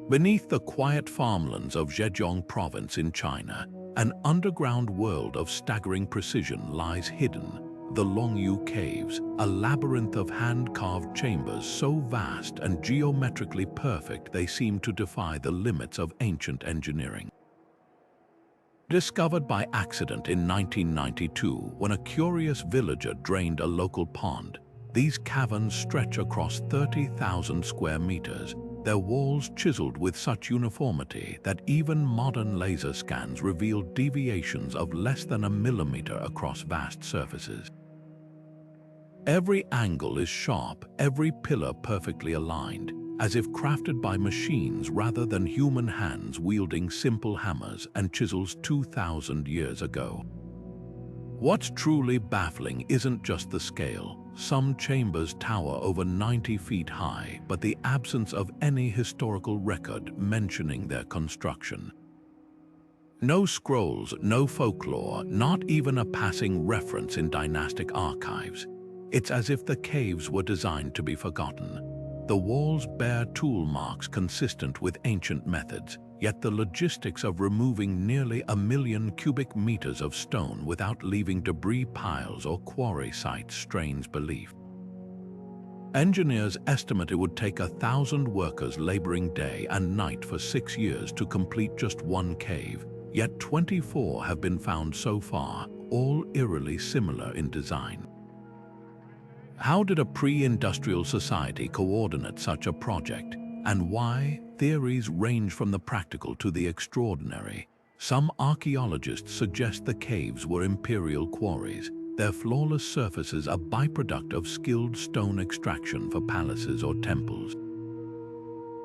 Beneath the quiet farmlands of Zhejiang province in China, an underground world of staggering precision lies hidden. The Longyu Caves, a labyrinth of hand-carved chambers so vast and geometrically perfect they seem to defy the limits of ancient engineering. Discovered by accident in 1992 when a curious villager drained a local pond, these caverns stretch across 30,000 square meters, their walls chiseled with such uniformity that even modern laser scans reveal deviations of less than a millimeter across vast surfaces. Every angle is sharp, every pillar perfectly aligned, as if crafted by machines rather than human hands wielding simple hammers and chisels 2,000 years ago. What's truly baffling isn't just the scale. Some chambers tower over 90 feet high, but the absence of any historical record mentioning their construction. No scrolls, no folklore, not even a passing reference in dynastic archives. It's as if the caves were designed to be forgotten. The walls bear tool marks consistent with ancient methods, yet the logistics of removing nearly 1 million cubic meters of stone without leaving debris piles or quarry sites strains belief. Engineers estimate it would take 1,000 workers laboring day and night for 6 years to complete just one cave, yet 24 have been found so far, all eerily similar in design. How did a pre-industrial society coordinate such a project, and why? Theories range from the practical to the extraordinary. Some archaeologists suggest the caves were imperial quarries, their flawless surfaces a byproduct of skilled stone extraction for palaces or temples.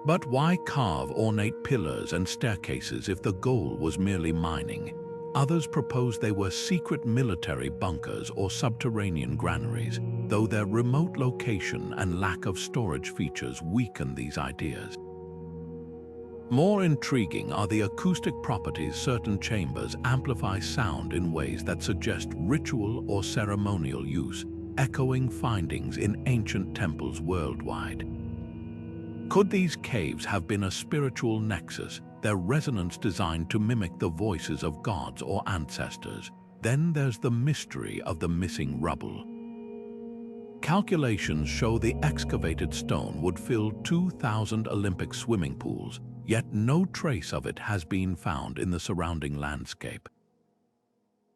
But why carve ornate pillars and staircases if the goal was merely mining? Others propose they were secret military bunkers or subterranean granaries, though their remote location and lack of storage features weaken these ideas. More intriguing are the acoustic properties. Certain chambers amplify sound in ways that suggest ritual or ceremonial use, echoing findings in ancient temples worldwide. Could these caves have been a spiritual nexus, their resonance designed to mimic the voices of gods or ancestors? Then there's the mystery of the missing rubble. Calculations show the excavated stone would fill 2,000 Olympic swimming pools, yet no trace of it has been found in the surrounding landscape.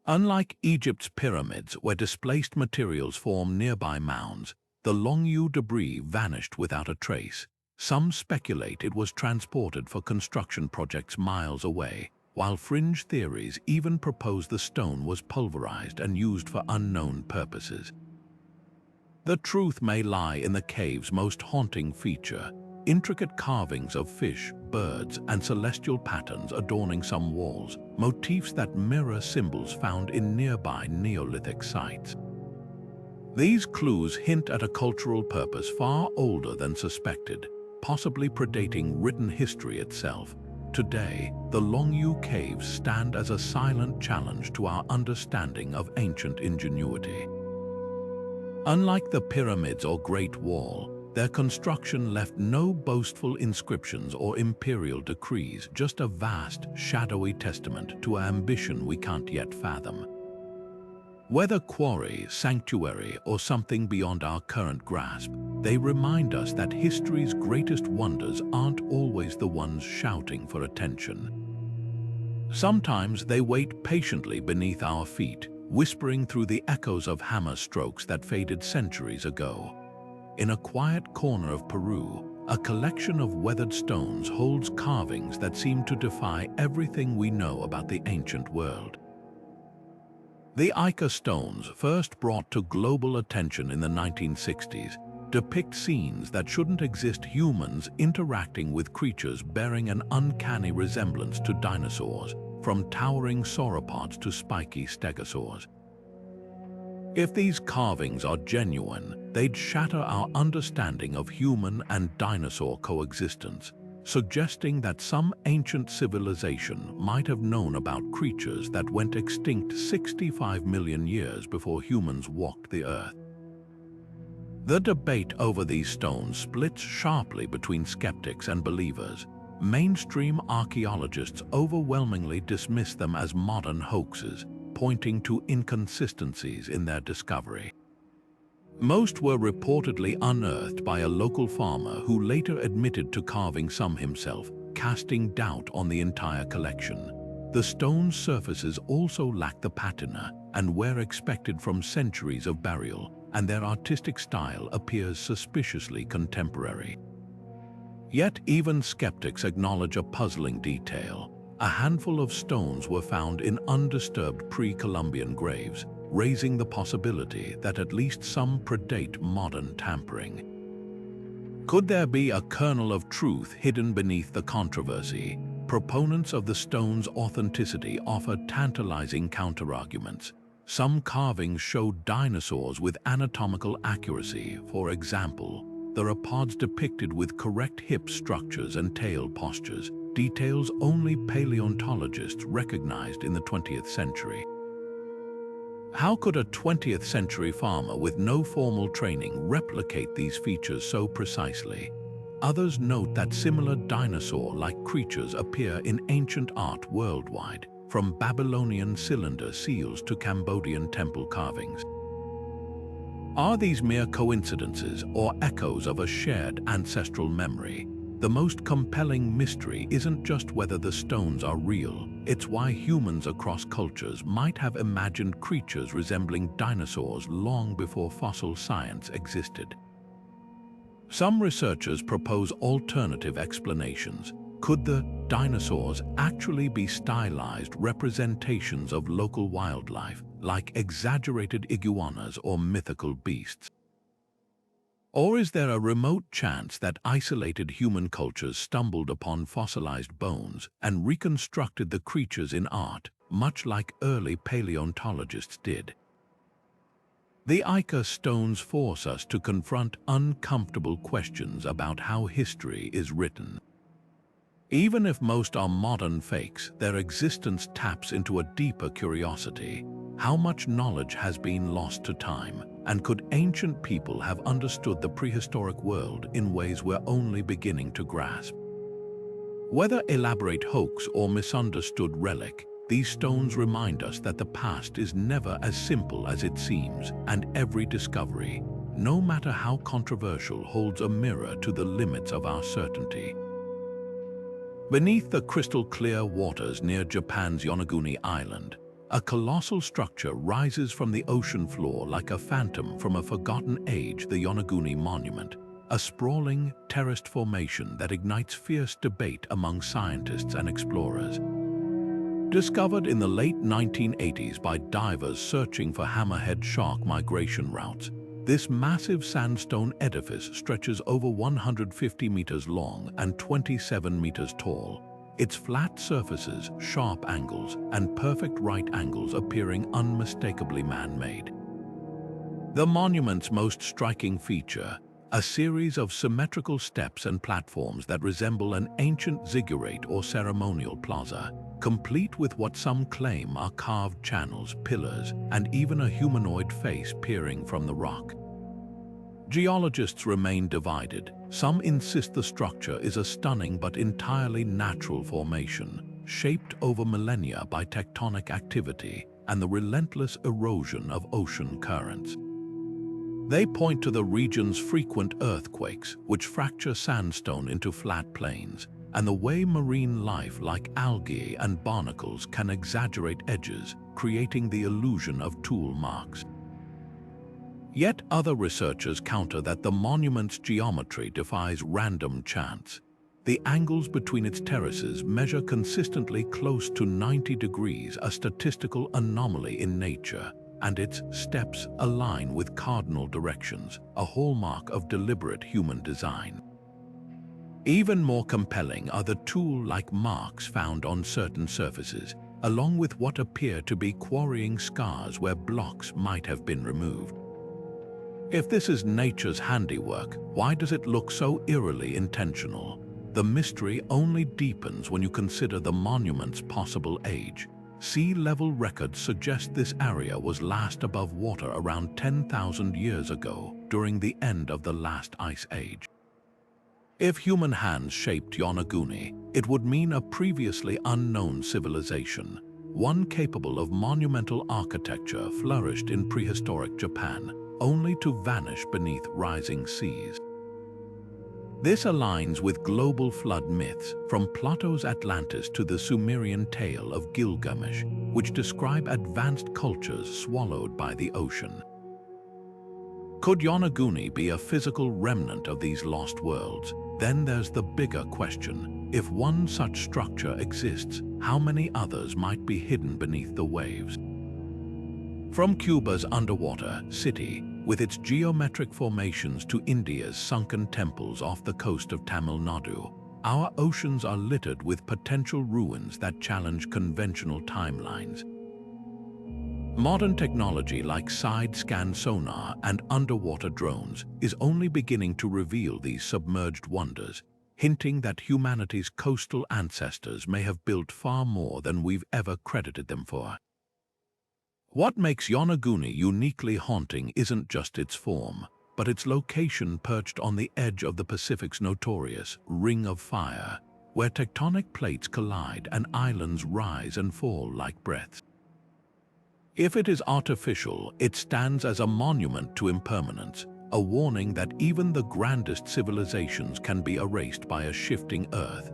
Unlike Egypt's pyramids, where displaced materials form nearby mounds, the Longyou debris vanished without a trace. Some speculate it was transported for construction projects miles away, while fringe theories even propose the stone was pulverized and used for unknown purposes. The truth may lie in the cave's most haunting feature: intricate carvings of fish, birds, and celestial patterns adorning some walls, motifs that mirror symbols found in nearby Neolithic sites. These clues hint at a cultural purpose far older than suspected, possibly predating written history itself. Today, the Longyou caves stand as a silent challenge to our understanding of ancient ingenuity. Unlike the pyramids or Great Wall, their construction left no boastful inscriptions or imperial decrees, just a vast, shadowy testament to an ambition we can't yet fathom. Whether quarry, sanctuary, or something beyond our current grasp, they remind us that history's greatest wonders aren't always the ones shouting for attention. Sometimes they wait patiently beneath our feet, whispering through the echoes of hammer strokes that faded centuries ago. In a quiet corner of Peru, a collection of weathered stones holds carvings that seem to defy everything we know about the ancient world. The Ica stones, first brought to global attention in the 1960s, depict scenes that shouldn't exist: humans interacting with creatures bearing an uncanny resemblance to dinosaurs, from towering sauropods to spiky stegosaurs. If these carvings are genuine, they'd shatter our understanding of human and dinosaur coexistence, suggesting that some ancient civilization might have known about creatures that went extinct 65 million years before humans walked the earth. The debate over these stones splits sharply between skeptics and believers. Mainstream archaeologists overwhelmingly dismiss them as modern hoaxes, pointing to inconsistencies in their discovery. Most were reportedly unearthed by a local farmer who later admitted to carving some himself, casting doubt on the entire collection. The stone's surfaces also lack the patina and were expected from centuries of burial, and their artistic style appears suspiciously contemporary. Yet even skeptics acknowledge a puzzling detail. A handful of stones were found in undisturbed pre-Columbian graves, raising the possibility that at least some predate modern tampering. Could there be a kernel of truth hidden beneath the controversy? Proponents of the stone's authenticity offer tantalizing counterarguments. Some carvings show dinosaurs with anatomical accuracy. For example, there are pods depicted with correct hip structures and tail postures, details only paleontologists recognized in the 20th century. How could a 20th century farmer with no formal training replicate these features so precisely? Others note that similar dinosaur-like creatures appear in ancient art worldwide, from Babylonian cylinder seals to Cambodian temple carvings. Are these mere coincidences or echoes of a shared ancestral memory? The most compelling mystery isn't just whether the stones are real, it's why humans across cultures might have imagined creatures resembling dinosaurs long before fossil science existed. Some researchers propose alternative explanations. Could the dinosaurs actually be stylized representations of local wildlife, like exaggerated iguanas or mythical beasts? Or is there a remote chance that isolated human cultures stumbled upon fossilized bones and reconstructed the creatures in art, much like early paleontologists did? The Ica stones force us to confront uncomfortable questions about how history is written. Even if most are modern fakes, their existence taps into a deeper curiosity. How much knowledge has been lost to time, and could ancient people have understood the prehistoric world in ways we're only beginning to grasp? Whether elaborate hoax or misunderstood relic, these stones remind us that the past is never as simple as it seems, and every discovery, no matter how controversial, holds a mirror to the limits of our certainty. Beneath the crystal-clear waters near Japan's Yonaguni Island, a colossal structure rises from the ocean floor like a phantom from a forgotten age, the Yonaguni Monument, a sprawling, terraced formation that ignites fierce debate among scientists and explorers. Discovered in the late 1980s by divers searching for hammerhead shark migration routes, this massive sandstone edifice stretches over 150 meters long and 27 meters tall, its flat surfaces, sharp angles, and perfect right angles appearing unmistakably man-made. The monument's most striking feature, a series of symmetrical steps and platforms that resemble an ancient ziggurat or ceremonial plaza, complete with what some claim are carved channels, pillars, and even a humanoid face peering from the rock. Geologists remain divided. Some insist the structure is a stunning but entirely natural formation, shaped over millennia by tectonic activity and the relentless erosion of ocean currents. They point to the region's frequent earthquakes, which fracture sandstone into flat plains, and the way marine life like algae and barnacles can exaggerate edges, creating the illusion of tool marks. Yet other researchers counter that the monument's geometry defies random chance. The angles between its terraces measure consistently close to 90 degrees, a statistical anomaly in nature, and its steps align with cardinal directions, a hallmark of deliberate human design. Even more compelling are the tool-like marks found on certain surfaces, along with what appear to be quarrying scars where blocks might have been removed. If this is nature's handiwork, why does it look so eerily intentional? The mystery only deepens when you consider the monument's possible age. Sea level records suggest this area was last above water around 10,000 years ago, during the end of the last ice age. If human hands shaped Yonaguni, it would mean a previously unknown civilization. One capable of monumental architecture flourished in prehistoric Japan, only to vanish beneath rising seas. This aligns with global flood myths, from Plato's Atlantis to the Sumerian tale of Gilgamesh, which describe advanced cultures swallowed by the ocean. Could Yonaguni be a physical remnant of these lost worlds? Then there's the bigger question. If one such structure exists, how many others might be hidden beneath the waves? From Cuba's underwater city, with its geometric formations, to India's sunken temples off the coast of Tamil Nadu, our oceans are littered with potential ruins that challenge conventional timelines. Modern technology like side-scan sonar and underwater drones is only beginning to reveal these submerged wonders, hinting that humanity's coastal ancestors may have built far more than we've ever credited them for. What makes Yonaguni uniquely haunting isn't just its form, but its location perched on the edge of the Pacific's notorious Ring of Fire, where tectonic plates collide and islands rise and fall like breaths. If it is artificial, it stands as a monument to impermanence, a warning that even the grandest civilizations can be erased by a shifting Earth.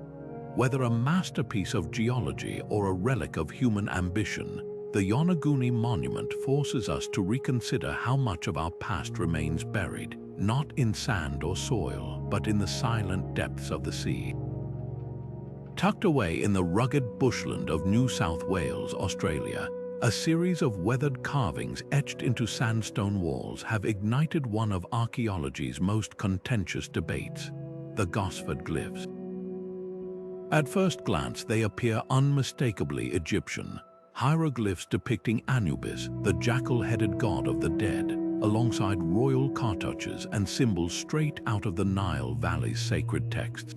Whether a masterpiece of geology or a relic of human ambition, the Yonaguni monument forces us to reconsider how much of our past remains buried, not in sand or soil, but in the silent depths of the sea. Tucked away in the rugged bushland of New South Wales, Australia, a series of weathered carvings etched into sandstone walls have ignited one of archaeology's most contentious debates, the Gosford glyphs. At first glance, they appear unmistakably Egyptian, hieroglyphs depicting Anubis, the jackal-headed god of the dead, alongside royal cartouches and symbols straight out of the Nile Valley's sacred texts.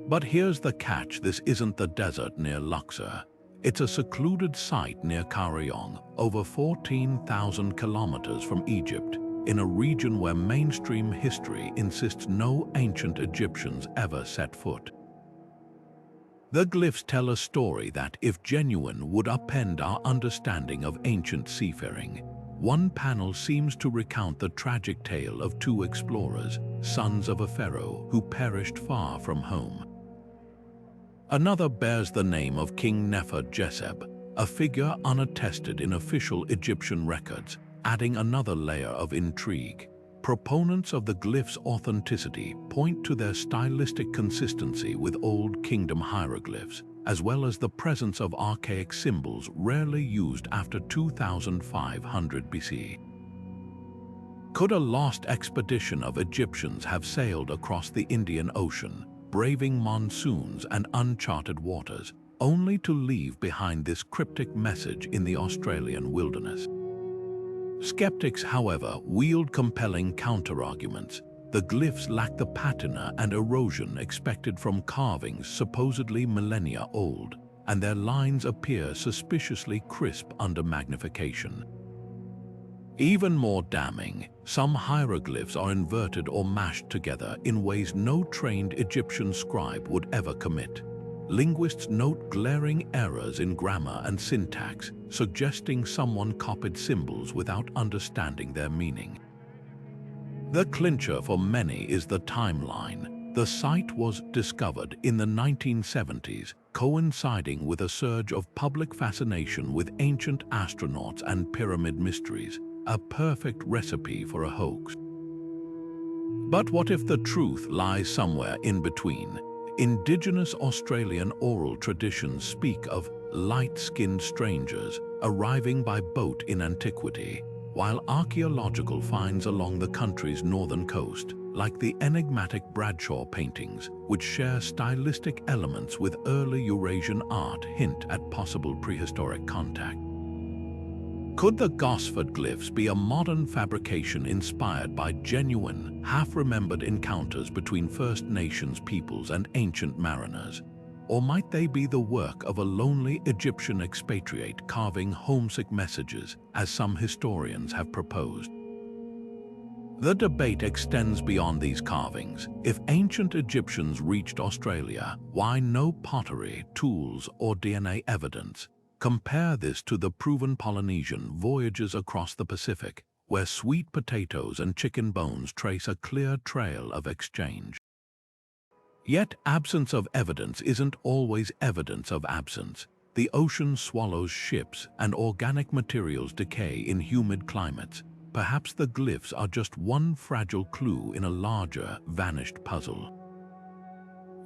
But here's the catch: this isn't the desert near Luxor. It's a secluded site near Caerleon, over 14,000 kilometers from Egypt, in a region where mainstream history insists no ancient Egyptians ever set foot. The glyphs tell a story that, if genuine, would upend our understanding of ancient seafaring. One panel seems to recount the tragic tale of two explorers, sons of a pharaoh, who perished far from home. Another bears the name of King Nefer-Jeseb, a figure unattested in official Egyptian records, adding another layer of intrigue. Proponents of the glyphs' authenticity point to their stylistic consistency with Old Kingdom hieroglyphs, as well as the presence of archaic symbols rarely used after 2500 BC. Could a lost expedition of Egyptians have sailed across the Indian Ocean, braving monsoons and uncharted waters, only to leave behind this cryptic message in the Australian wilderness? Skeptics, however, wield compelling counterarguments. The glyphs lack the patina and erosion expected from carvings supposedly millennia old, and their lines appear suspiciously crisp under magnification. Even more damning, some hieroglyphs are inverted or mashed together in ways no trained Egyptian scribe would ever commit. Linguists note glaring errors in grammar and syntax, suggesting someone copied symbols without understanding their meaning. The clincher for many is the timeline. The site was discovered in the 1970s, coinciding with a surge of public fascination with ancient astronauts and pyramid mysteries, a perfect recipe for a hoax. But what if the truth lies somewhere in between? Indigenous Australian oral traditions speak of light-skinned strangers arriving by boat in antiquity, while archaeological finds along the country's northern coast, like the enigmatic Bradshaw paintings, which share stylistic elements with early Eurasian art, hint at possible prehistoric contact. Could the Gosford glyphs be a modern fabrication inspired by genuine, half-remembered encounters between First Nations peoples and ancient mariners? Or might they be the work of a lonely Egyptian expatriate carving homesick messages, as some historians have proposed? The debate extends beyond these carvings. If ancient Egyptians reached Australia, why no pottery, tools, or DNA evidence? Compare this to the proven Polynesian voyages across the Pacific, where sweet potatoes and chicken bones trace a clear trail of exchange. Yet absence of evidence isn't always evidence of absence. The ocean swallows ships, and organic materials decay in humid climates. Perhaps the glyphs are just one fragile clue in a larger, vanished puzzle.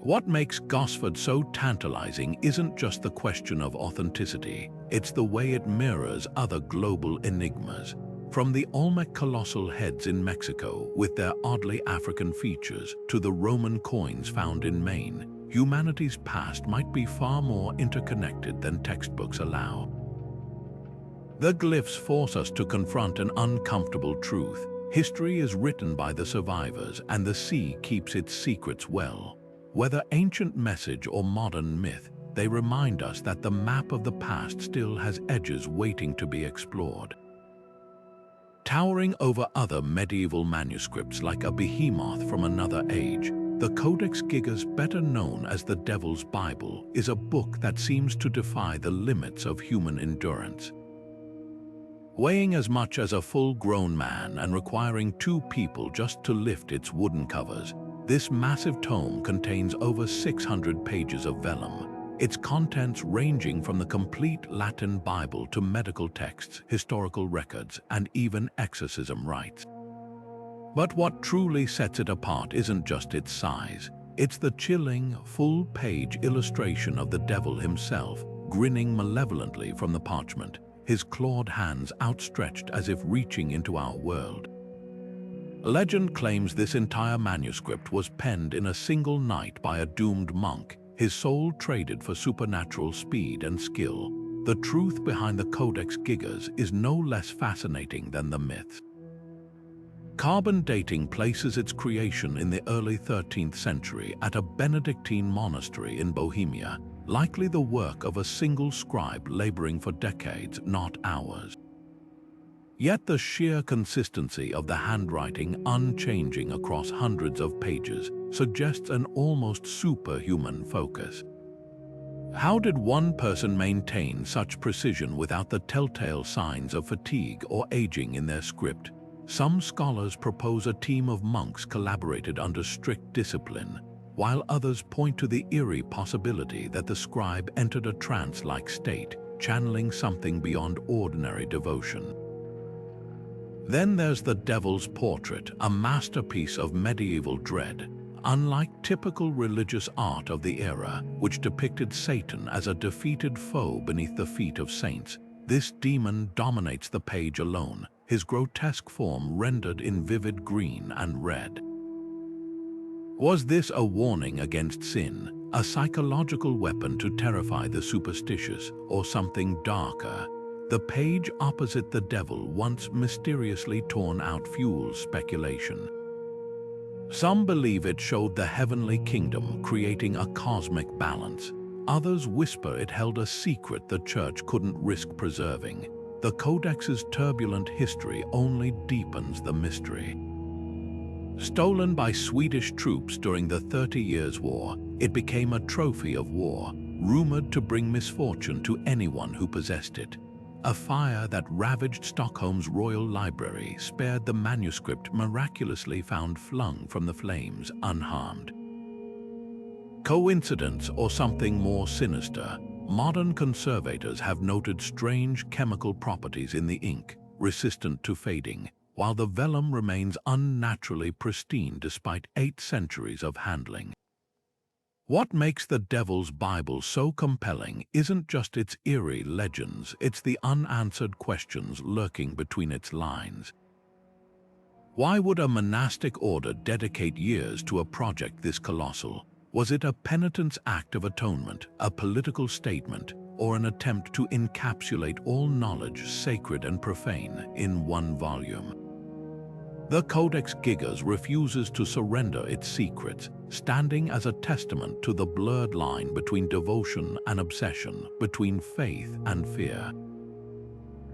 What makes Gosford so tantalizing isn't just the question of authenticity, it's the way it mirrors other global enigmas. From the Olmec colossal heads in Mexico with their oddly African features to the Roman coins found in Maine, humanity's past might be far more interconnected than textbooks allow. The glyphs force us to confront an uncomfortable truth. History is written by the survivors, and the sea keeps its secrets well. Whether ancient message or modern myth, they remind us that the map of the past still has edges waiting to be explored. Towering over other medieval manuscripts like a behemoth from another age, the Codex Gigas, better known as the Devil's Bible, is a book that seems to defy the limits of human endurance. Weighing as much as a full-grown man and requiring two people just to lift its wooden covers, this massive tome contains over 600 pages of vellum, its contents ranging from the complete Latin Bible to medical texts, historical records, and even exorcism rites. But what truly sets it apart isn't just its size. It's the chilling, full-page illustration of the devil himself, grinning malevolently from the parchment, his clawed hands outstretched as if reaching into our world. Legend claims this entire manuscript was penned in a single night by a doomed monk, his soul traded for supernatural speed and skill. The truth behind the Codex Gigas is no less fascinating than the myths. Carbon dating places its creation in the early 13th century at a Benedictine monastery in Bohemia, likely the work of a single scribe laboring for decades, not hours. Yet the sheer consistency of the handwriting, unchanging across hundreds of pages, suggests an almost superhuman focus. How did one person maintain such precision without the telltale signs of fatigue or aging in their script? Some scholars propose a team of monks collaborated under strict discipline, while others point to the eerie possibility that the scribe entered a trance-like state, channeling something beyond ordinary devotion. Then there's the Devil's Portrait, a masterpiece of medieval dread. Unlike typical religious art of the era, which depicted Satan as a defeated foe beneath the feet of saints, this demon dominates the page alone, his grotesque form rendered in vivid green and red. Was this a warning against sin, a psychological weapon to terrify the superstitious, or something darker? The page opposite the devil, once mysteriously torn out, fuels speculation. Some believe it showed the heavenly kingdom creating a cosmic balance. Others whisper it held a secret the church couldn't risk preserving. The Codex's turbulent history only deepens the mystery. Stolen by Swedish troops during the 30 Years' War, it became a trophy of war, rumored to bring misfortune to anyone who possessed it. A fire that ravaged Stockholm's Royal Library spared the manuscript miraculously found flung from the flames unharmed. Coincidence or something more sinister? Modern conservators have noted strange chemical properties in the ink, resistant to fading, while the vellum remains unnaturally pristine despite 8 centuries of handling. What makes the Devil's Bible so compelling isn't just its eerie legends, it's the unanswered questions lurking between its lines. Why would a monastic order dedicate years to a project this colossal? Was it a penitence act of atonement, a political statement, or an attempt to encapsulate all knowledge, sacred and profane, in one volume? The Codex Gigas refuses to surrender its secrets, standing as a testament to the blurred line between devotion and obsession, between faith and fear.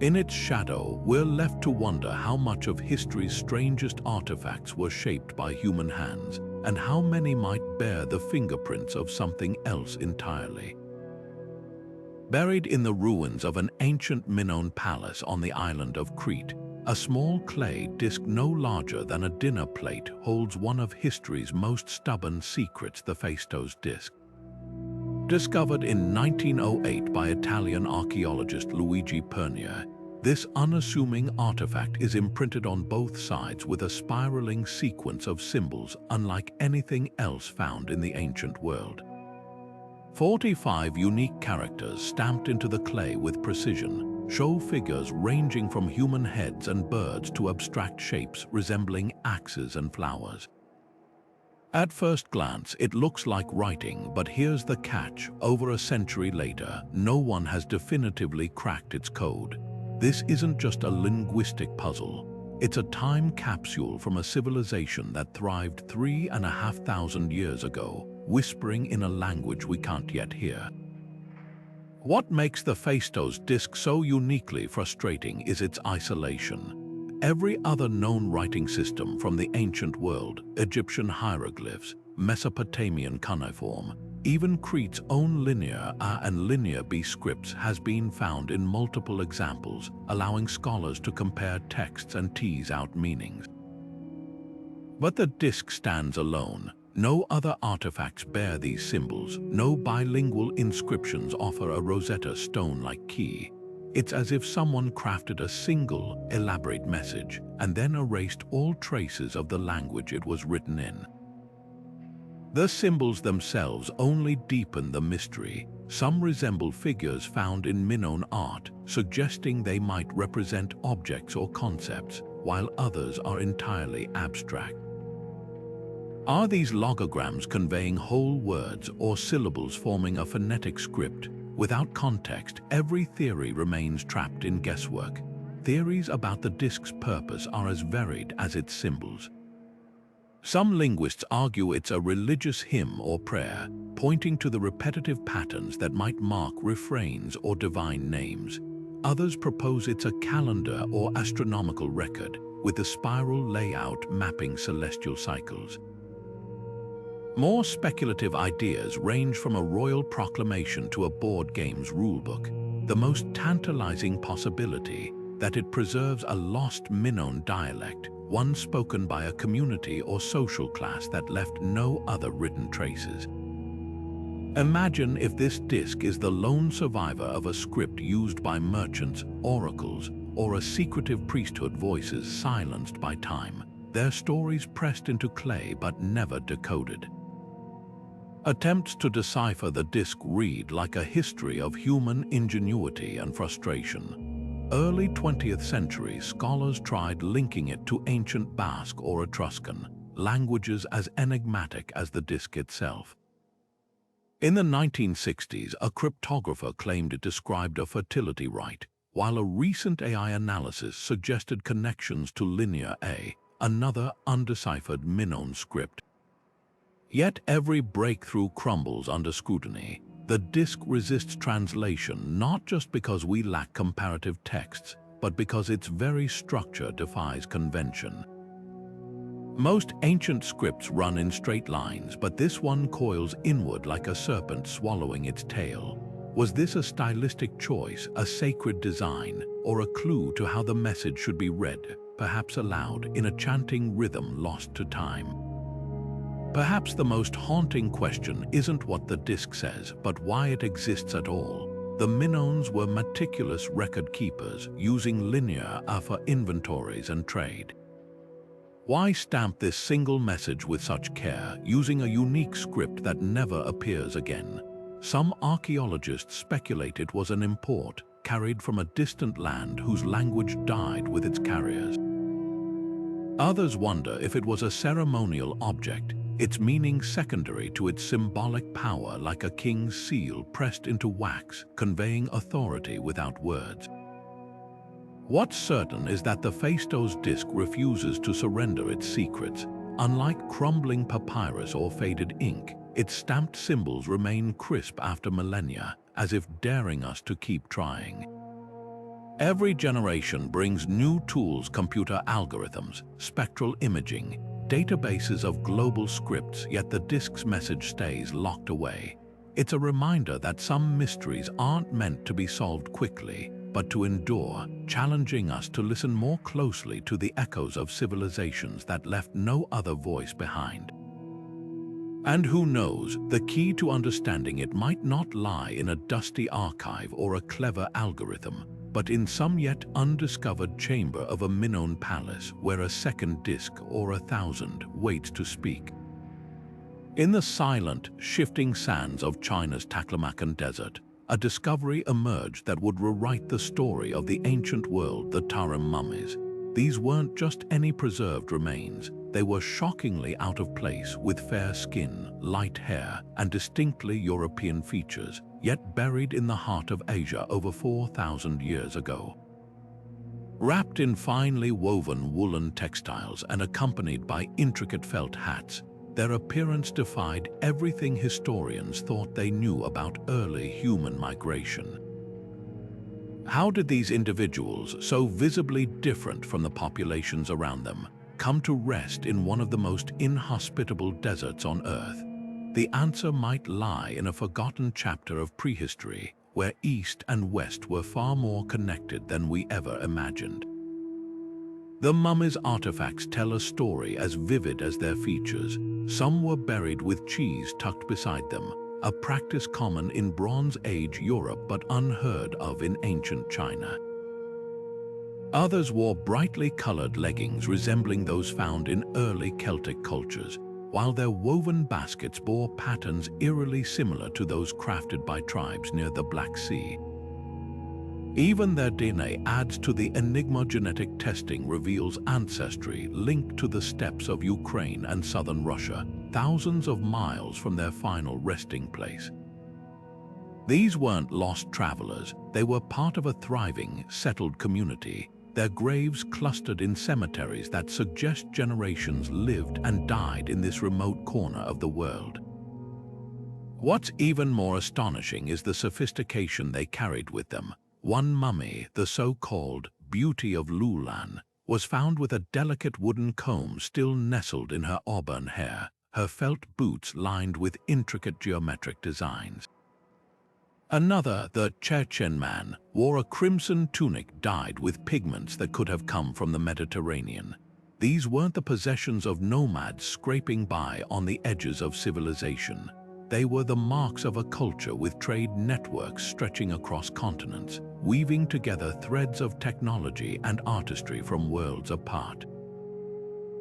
In its shadow, we're left to wonder how much of history's strangest artifacts were shaped by human hands, and how many might bear the fingerprints of something else entirely. Buried in the ruins of an ancient Minoan palace on the island of Crete, a small clay disc no larger than a dinner plate holds one of history's most stubborn secrets, the Phaistos disc. Discovered in 1908 by Italian archaeologist Luigi Pernia, this unassuming artifact is imprinted on both sides with a spiraling sequence of symbols unlike anything else found in the ancient world. 45 unique characters stamped into the clay with precision show figures ranging from human heads and birds to abstract shapes resembling axes and flowers. At first glance, it looks like writing, but here's the catch. Over a century later, no one has definitively cracked its code. This isn't just a linguistic puzzle. It's a time capsule from a civilization that thrived 3,500 years ago, whispering in a language we can't yet hear. What makes the Phaistos disc so uniquely frustrating is its isolation. Every other known writing system from the ancient world, Egyptian hieroglyphs, Mesopotamian cuneiform, even Crete's own Linear A and Linear B scripts has been found in multiple examples, allowing scholars to compare texts and tease out meanings. But the disc stands alone. No other artifacts bear these symbols. No bilingual inscriptions offer a Rosetta Stone-like key. It's as if someone crafted a single, elaborate message and then erased all traces of the language it was written in. The symbols themselves only deepen the mystery. Some resemble figures found in Minoan art, suggesting they might represent objects or concepts, while others are entirely abstract. Are these logograms conveying whole words or syllables forming a phonetic script? Without context, every theory remains trapped in guesswork. Theories about the disk's purpose are as varied as its symbols. Some linguists argue it's a religious hymn or prayer, pointing to the repetitive patterns that might mark refrains or divine names. Others propose it's a calendar or astronomical record, with the spiral layout mapping celestial cycles. More speculative ideas range from a royal proclamation to a board game's rulebook. The most tantalizing possibility that it preserves a lost Minoan dialect, one spoken by a community or social class that left no other written traces. Imagine if this disk is the lone survivor of a script used by merchants, oracles, or a secretive priesthood voices silenced by time, their stories pressed into clay but never decoded. Attempts to decipher the disk read like a history of human ingenuity and frustration. Early 20th century scholars tried linking it to ancient Basque or Etruscan, languages as enigmatic as the disk itself. In the 1960s, a cryptographer claimed it described a fertility rite, while a recent AI analysis suggested connections to Linear A, another undeciphered Minoan script. Yet every breakthrough crumbles under scrutiny. The disk resists translation not just because we lack comparative texts, but because its very structure defies convention. Most ancient scripts run in straight lines, but this one coils inward like a serpent swallowing its tail. Was this a stylistic choice, a sacred design, or a clue to how the message should be read, perhaps aloud, in a chanting rhythm lost to time? Perhaps the most haunting question isn't what the disk says, but why it exists at all. The Minoans were meticulous record keepers, using Linear A for inventories and trade. Why stamp this single message with such care, using a unique script that never appears again? Some archaeologists speculate it was an import, carried from a distant land whose language died with its carriers. Others wonder if it was a ceremonial object, its meaning secondary to its symbolic power, like a king's seal pressed into wax, conveying authority without words. What's certain is that the Phaistos disk refuses to surrender its secrets. Unlike crumbling papyrus or faded ink, its stamped symbols remain crisp after millennia, as if daring us to keep trying. Every generation brings new tools, computer algorithms, spectral imaging, databases of global scripts, yet the disk's message stays locked away. It's a reminder that some mysteries aren't meant to be solved quickly, but to endure, challenging us to listen more closely to the echoes of civilizations that left no other voice behind. And who knows, the key to understanding it might not lie in a dusty archive or a clever algorithm, but in some yet undiscovered chamber of a Minoan palace where a second disk or 1,000 waits to speak. In the silent, shifting sands of China's Taklamakan Desert, a discovery emerged that would rewrite the story of the ancient world, the Tarim mummies. These weren't just any preserved remains. They were shockingly out of place, with fair skin, light hair, and distinctly European features, yet buried in the heart of Asia over 4,000 years ago. Wrapped in finely woven woolen textiles and accompanied by intricate felt hats, their appearance defied everything historians thought they knew about early human migration. How did these individuals, so visibly different from the populations around them, come to rest in one of the most inhospitable deserts on Earth? The answer might lie in a forgotten chapter of prehistory, where East and West were far more connected than we ever imagined. The mummies' artifacts tell a story as vivid as their features. Some were buried with cheese tucked beside them, a practice common in Bronze Age Europe but unheard of in ancient China. Others wore brightly colored leggings resembling those found in early Celtic cultures, while their woven baskets bore patterns eerily similar to those crafted by tribes near the Black Sea. Even their DNA adds to the enigma. Genetic testing reveals ancestry linked to the steppes of Ukraine and southern Russia, thousands of miles from their final resting place. These weren't lost travelers, they were part of a thriving, settled community, their graves clustered in cemeteries that suggest generations lived and died in this remote corner of the world. What's even more astonishing is the sophistication they carried with them. One mummy, the so-called Beauty of Lulan, was found with a delicate wooden comb still nestled in her auburn hair, her felt boots lined with intricate geometric designs. Another, the Chechen man, wore a crimson tunic dyed with pigments that could have come from the Mediterranean. These weren't the possessions of nomads scraping by on the edges of civilization. They were the marks of a culture with trade networks stretching across continents, weaving together threads of technology and artistry from worlds apart.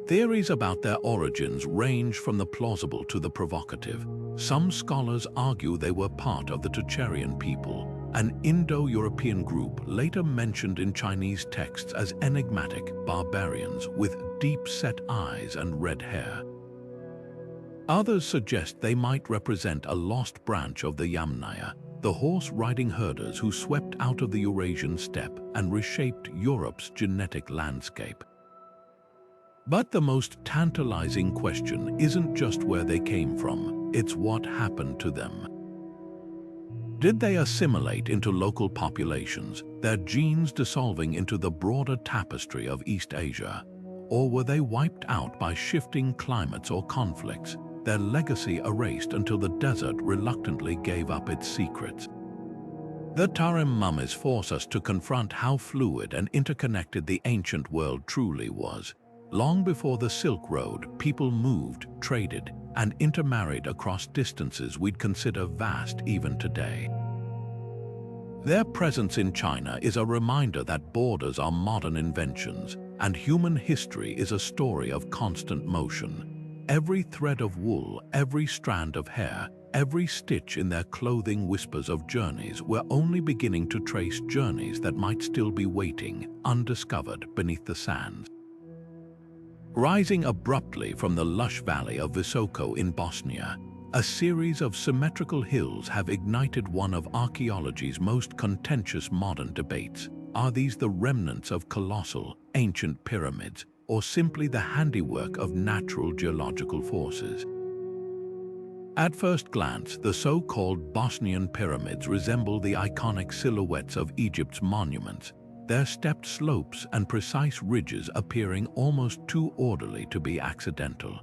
Theories about their origins range from the plausible to the provocative. Some scholars argue they were part of the Tocharian people, an Indo-European group later mentioned in Chinese texts as enigmatic barbarians with deep-set eyes and red hair. Others suggest they might represent a lost branch of the Yamnaya, the horse-riding herders who swept out of the Eurasian steppe and reshaped Europe's genetic landscape. But the most tantalizing question isn't just where they came from, it's what happened to them. Did they assimilate into local populations, their genes dissolving into the broader tapestry of East Asia? Or were they wiped out by shifting climates or conflicts, their legacy erased until the desert reluctantly gave up its secrets? The Tarim mummies force us to confront how fluid and interconnected the ancient world truly was. Long before the Silk Road, people moved, traded, and intermarried across distances we'd consider vast even today. Their presence in China is a reminder that borders are modern inventions, and human history is a story of constant motion. Every thread of wool, every strand of hair, every stitch in their clothing whispers of journeys we're only beginning to trace, journeys that might still be waiting, undiscovered beneath the sands. Rising abruptly from the lush valley of Visoko in Bosnia, a series of symmetrical hills have ignited one of archaeology's most contentious modern debates. Are these the remnants of colossal, ancient pyramids, or simply the handiwork of natural geological forces? At first glance, the so-called Bosnian pyramids resemble the iconic silhouettes of Egypt's monuments, their stepped slopes and precise ridges appearing almost too orderly to be accidental.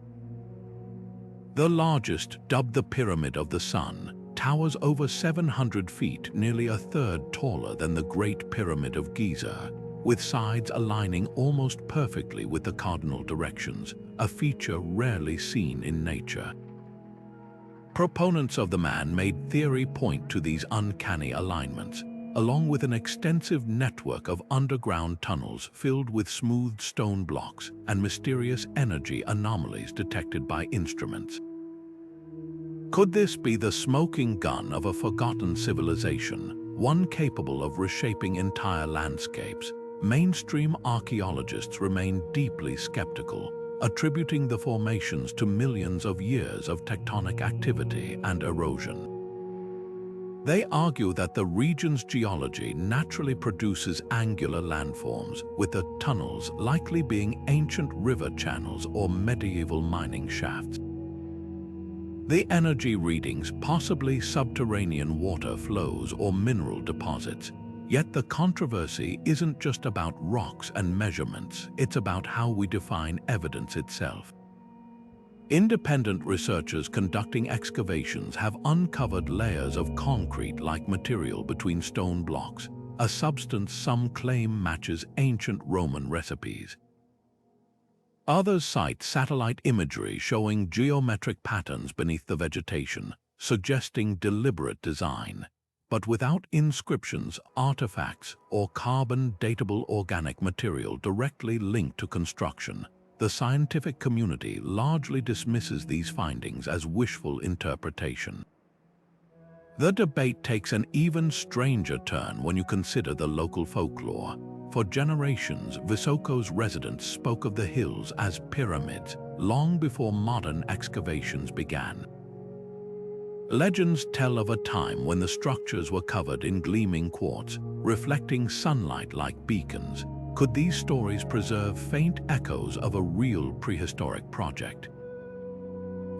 The largest, dubbed the Pyramid of the Sun, towers over 700 feet, nearly a third taller than the Great Pyramid of Giza, with sides aligning almost perfectly with the cardinal directions, a feature rarely seen in nature. Proponents of the man-made theory point to these uncanny alignments, along with an extensive network of underground tunnels filled with smooth stone blocks and mysterious energy anomalies detected by instruments. Could this be the smoking gun of a forgotten civilization, one capable of reshaping entire landscapes? Mainstream archaeologists remain deeply skeptical, attributing the formations to millions of years of tectonic activity and erosion. They argue that the region's geology naturally produces angular landforms, with the tunnels likely being ancient river channels or medieval mining shafts. The energy readings possibly subterranean water flows or mineral deposits. Yet the controversy isn't just about rocks and measurements, it's about how we define evidence itself. Independent researchers conducting excavations have uncovered layers of concrete-like material between stone blocks, a substance some claim matches ancient Roman recipes. Others cite satellite imagery showing geometric patterns beneath the vegetation, suggesting deliberate design. But without inscriptions, artifacts, or carbon-datable organic material directly linked to construction, the scientific community largely dismisses these findings as wishful interpretation. The debate takes an even stranger turn when you consider the local folklore. For generations, Visoko's residents spoke of the hills as pyramids, long before modern excavations began. Legends tell of a time when the structures were covered in gleaming quartz, reflecting sunlight like beacons. Could these stories preserve faint echoes of a real prehistoric project?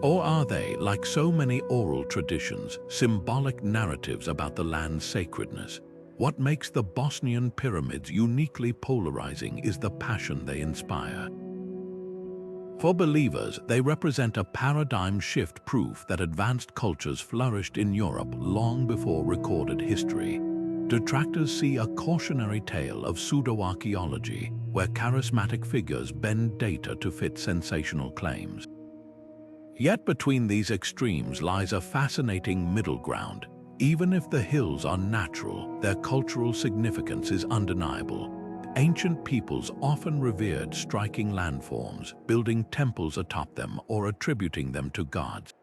Or are they, like so many oral traditions, symbolic narratives about the land's sacredness? What makes the Bosnian pyramids uniquely polarizing is the passion they inspire. For believers, they represent a paradigm shift, proof that advanced cultures flourished in Europe long before recorded history. Detractors see a cautionary tale of pseudo-archaeology, where charismatic figures bend data to fit sensational claims. Yet between these extremes lies a fascinating middle ground. Even if the hills are natural, their cultural significance is undeniable. Ancient peoples often revered striking landforms, building temples atop them or attributing them to gods.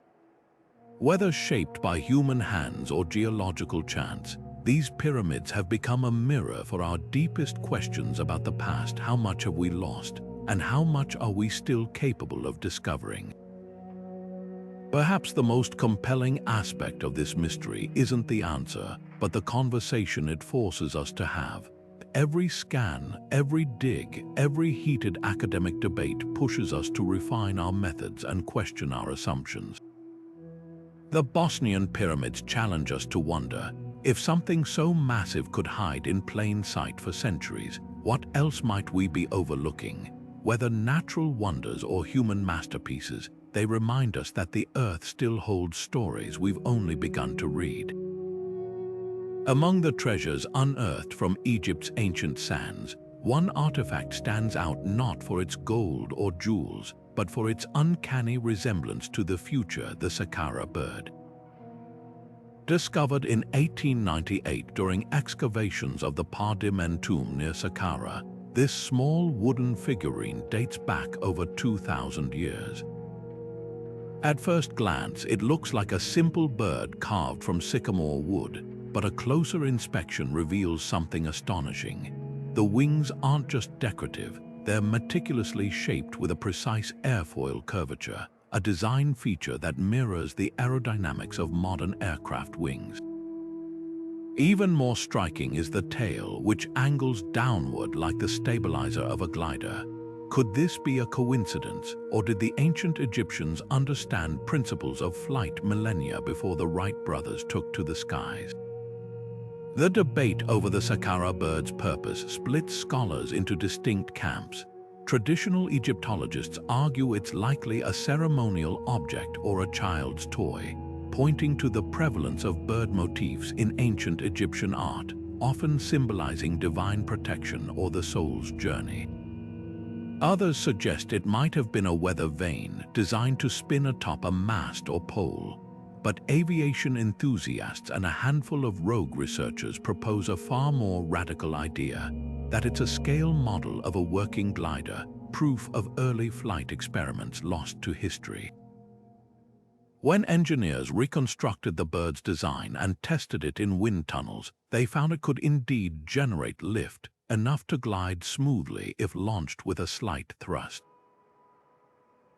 Whether shaped by human hands or geological chance, these pyramids have become a mirror for our deepest questions about the past. How much have we lost, and how much are we still capable of discovering? Perhaps the most compelling aspect of this mystery isn't the answer, but the conversation it forces us to have. Every scan, every dig, every heated academic debate pushes us to refine our methods and question our assumptions. The Bosnian pyramids challenge us to wonder, if something so massive could hide in plain sight for centuries, what else might we be overlooking? Whether natural wonders or human masterpieces, they remind us that the Earth still holds stories we've only begun to read. Among the treasures unearthed from Egypt's ancient sands, one artifact stands out not for its gold or jewels, but for its uncanny resemblance to the future, the Saqqara bird. Discovered in 1898 during excavations of the Pardimen tomb near Saqqara, this small wooden figurine dates back over 2,000 years. At first glance, it looks like a simple bird carved from sycamore wood, but a closer inspection reveals something astonishing. The wings aren't just decorative, they're meticulously shaped with a precise airfoil curvature, a design feature that mirrors the aerodynamics of modern aircraft wings. Even more striking is the tail, which angles downward like the stabilizer of a glider. Could this be a coincidence, or did the ancient Egyptians understand principles of flight millennia before the Wright brothers took to the skies? The debate over the Saqqara bird's purpose splits scholars into distinct camps. Traditional Egyptologists argue it's likely a ceremonial object or a child's toy, pointing to the prevalence of bird motifs in ancient Egyptian art, often symbolizing divine protection or the soul's journey. Others suggest it might have been a weather vane designed to spin atop a mast or pole. But aviation enthusiasts and a handful of rogue researchers propose a far more radical idea, that it's a scale model of a working glider, proof of early flight experiments lost to history. When engineers reconstructed the bird's design and tested it in wind tunnels, they found it could indeed generate lift, enough to glide smoothly if launched with a slight thrust.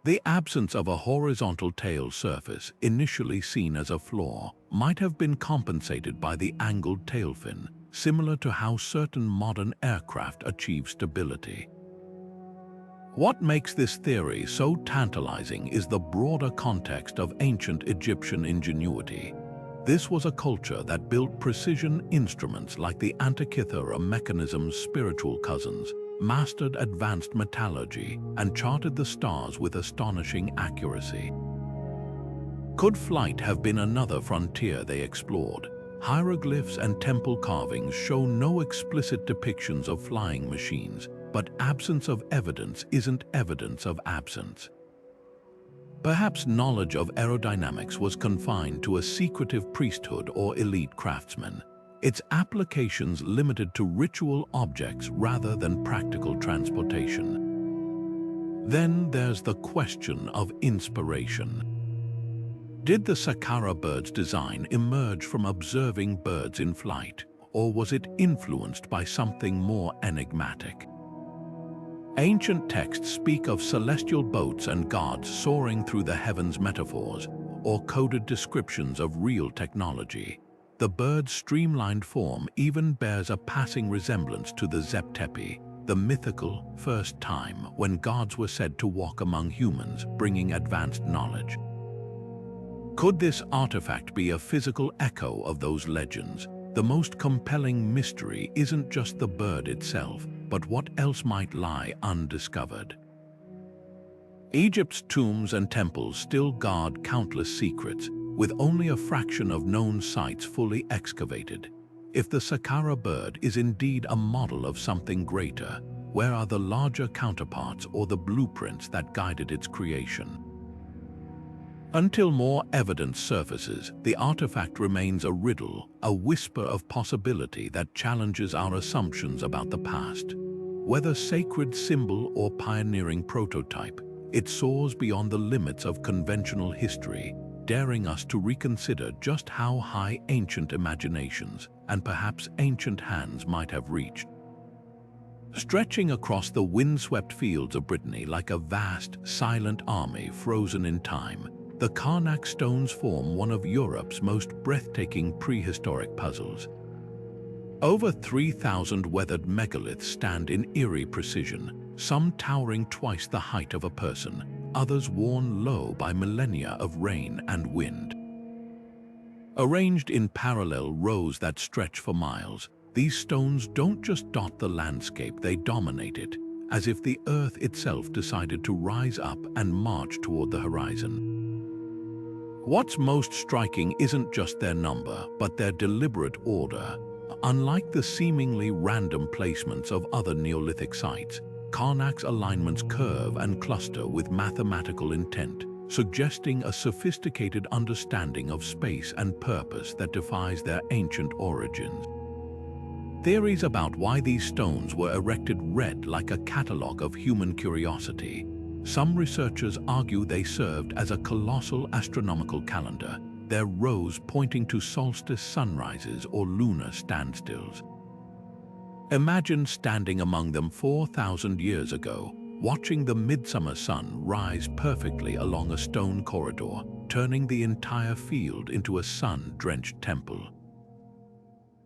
The absence of a horizontal tail surface, initially seen as a flaw, might have been compensated by the angled tail fin, similar to how certain modern aircraft achieve stability. What makes this theory so tantalizing is the broader context of ancient Egyptian ingenuity. This was a culture that built precision instruments like the Antikythera Mechanism's spiritual cousins, mastered advanced metallurgy, and charted the stars with astonishing accuracy. Could flight have been another frontier they explored? Hieroglyphs and temple carvings show no explicit depictions of flying machines, but absence of evidence isn't evidence of absence. Perhaps knowledge of aerodynamics was confined to a secretive priesthood or elite craftsmen, its applications limited to ritual objects rather than practical transportation. Then there's the question of inspiration. Did the Saqqara bird's design emerge from observing birds in flight, or was it influenced by something more enigmatic? Ancient texts speak of celestial boats and gods soaring through the heavens metaphors, or coded descriptions of real technology. The bird's streamlined form even bears a passing resemblance to the Zep Tepi, the mythical first time when gods were said to walk among humans, bringing advanced knowledge. Could this artifact be a physical echo of those legends? The most compelling mystery isn't just the bird itself, but what else might lie undiscovered. Egypt's tombs and temples still guard countless secrets, with only a fraction of known sites fully excavated. If the Saqqara bird is indeed a model of something greater, where are the larger counterparts or the blueprints that guided its creation? Until more evidence surfaces, the artifact remains a riddle, a whisper of possibility that challenges our assumptions about the past. Whether sacred symbol or pioneering prototype, it soars beyond the limits of conventional history, daring us to reconsider just how high ancient imaginations and perhaps ancient hands might have reached. Stretching across the windswept fields of Brittany like a vast, silent army frozen in time, the Karnak stones form one of Europe's most breathtaking prehistoric puzzles. Over 3,000 weathered megaliths stand in eerie precision, some towering twice the height of a person, others worn low by millennia of rain and wind. Arranged in parallel rows that stretch for miles, these stones don't just dot the landscape, they dominate it, as if the earth itself decided to rise up and march toward the horizon. What's most striking isn't just their number, but their deliberate order. Unlike the seemingly random placements of other Neolithic sites, Karnak's alignments curve and cluster with mathematical intent, suggesting a sophisticated understanding of space and purpose that defies their ancient origins. Theories about why these stones were erected read like a catalogue of human curiosity. Some researchers argue they served as a colossal astronomical calendar, their rows pointing to solstice sunrises or lunar standstills. Imagine standing among them 4,000 years ago, watching the midsummer sun rise perfectly along a stone corridor, turning the entire field into a sun-drenched temple.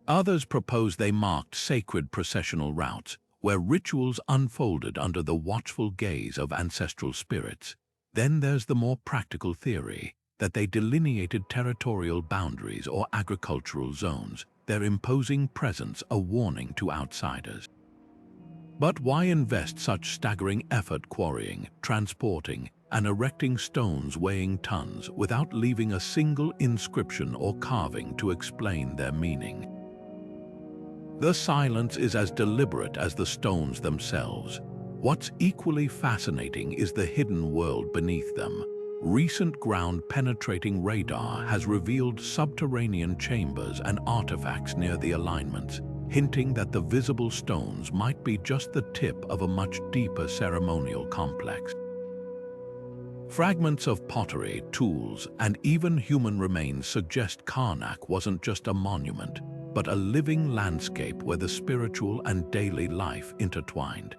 Others propose they marked sacred processional routes, where rituals unfolded under the watchful gaze of ancestral spirits. Then there's the more practical theory that they delineated territorial boundaries or agricultural zones, their imposing presence a warning to outsiders. But why invest such staggering effort quarrying, transporting, and erecting stones weighing tons without leaving a single inscription or carving to explain their meaning? The silence is as deliberate as the stones themselves. What's equally fascinating is the hidden world beneath them. Recent ground-penetrating radar has revealed subterranean chambers and artifacts near the alignments, hinting that the visible stones might be just the tip of a much deeper ceremonial complex. Fragments of pottery, tools, and even human remains suggest Karnak wasn't just a monument, but a living landscape where the spiritual and daily life intertwined.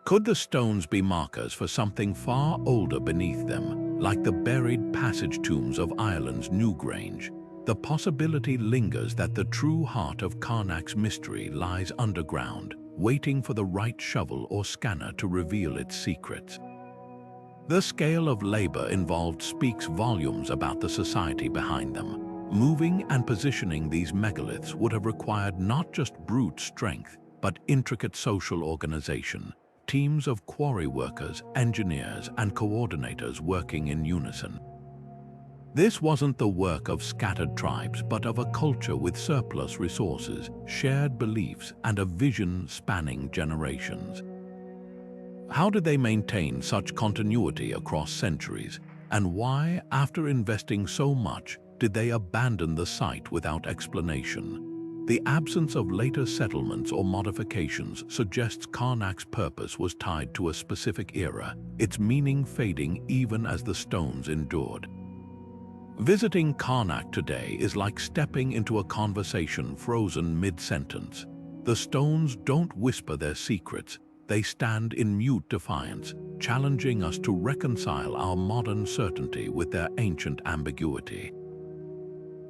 Could the stones be markers for something far older beneath them, like the buried passage tombs of Ireland's Newgrange? The possibility lingers that the true heart of Karnak's mystery lies underground, waiting for the right shovel or scanner to reveal its secrets. The scale of labor involved speaks volumes about the society behind them. Moving and positioning these megaliths would have required not just brute strength, but intricate social organization, teams of quarry workers, engineers, and coordinators working in unison. This wasn't the work of scattered tribes, but of a culture with surplus resources, shared beliefs, and a vision spanning generations. How did they maintain such continuity across centuries? And why, after investing so much, did they abandon the site without explanation? The absence of later settlements or modifications suggests Karnak's purpose was tied to a specific era, its meaning fading even as the stones endured. Visiting Karnak today is like stepping into a conversation frozen mid-sentence. The stones don't whisper their secrets, they stand in mute defiance, challenging us to reconcile our modern certainty with their ancient ambiguity.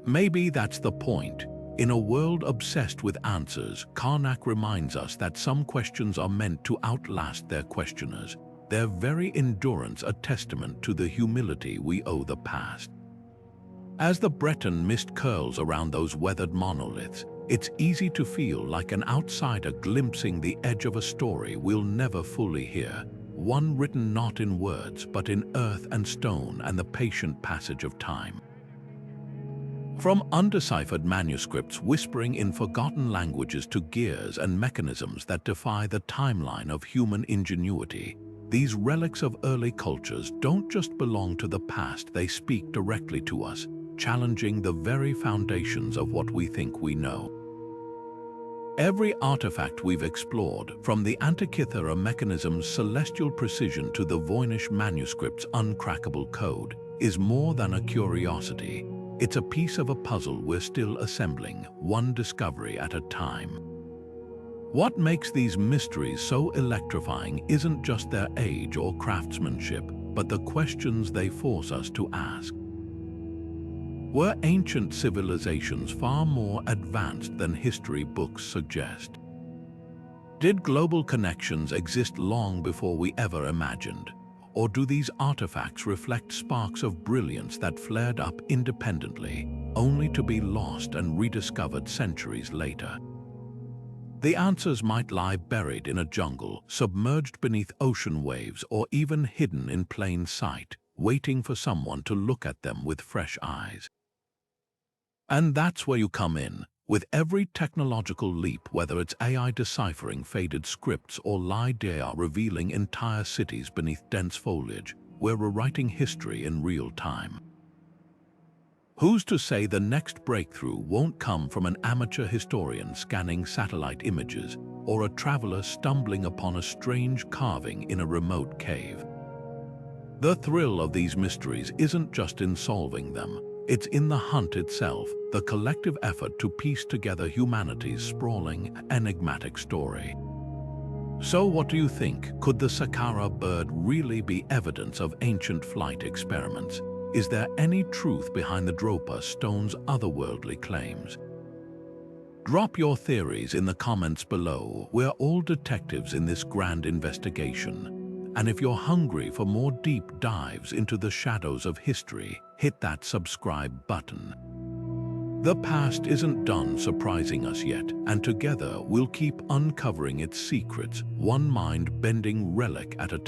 Maybe that's the point. In a world obsessed with answers, Karnak reminds us that some questions are meant to outlast their questioners, their very endurance a testament to the humility we owe the past. As the Breton mist curls around those weathered monoliths, it's easy to feel like an outsider glimpsing the edge of a story we'll never fully hear, one written not in words but in earth and stone and the patient passage of time. From undeciphered manuscripts whispering in forgotten languages to gears and mechanisms that defy the timeline of human ingenuity, these relics of early cultures don't just belong to the past, they speak directly to us, challenging the very foundations of what we think we know. Every artifact we've explored, from the Antikythera Mechanism's celestial precision to the Voynich Manuscript's uncrackable code, is more than a curiosity. It's a piece of a puzzle we're still assembling, one discovery at a time. What makes these mysteries so electrifying isn't just their age or craftsmanship, but the questions they force us to ask. Were ancient civilizations far more advanced than history books suggest? Did global connections exist long before we ever imagined? Or do these artifacts reflect sparks of brilliance that flared up independently, only to be lost and rediscovered centuries later? The answers might lie buried in a jungle, submerged beneath ocean waves, or even hidden in plain sight, waiting for someone to look at them with fresh eyes. And that's where you come in. With every technological leap, whether it's AI deciphering faded scripts or LiDAR revealing entire cities beneath dense foliage, we're rewriting history in real time. Who's to say the next breakthrough won't come from an amateur historian scanning satellite images or a traveler stumbling upon a strange carving in a remote cave? The thrill of these mysteries isn't just in solving them. It's in the hunt itself, the collective effort to piece together humanity's sprawling, enigmatic story. So what do you think? Could the Saqqara bird really be evidence of ancient flight experiments? Is there any truth behind the Dropa stone's otherworldly claims? Drop your theories in the comments below. We're all detectives in this grand investigation. And if you're hungry for more deep dives into the shadows of history, hit that subscribe button. The past isn't done surprising us yet, and together we'll keep uncovering its secrets, one mind-bending relic at a time.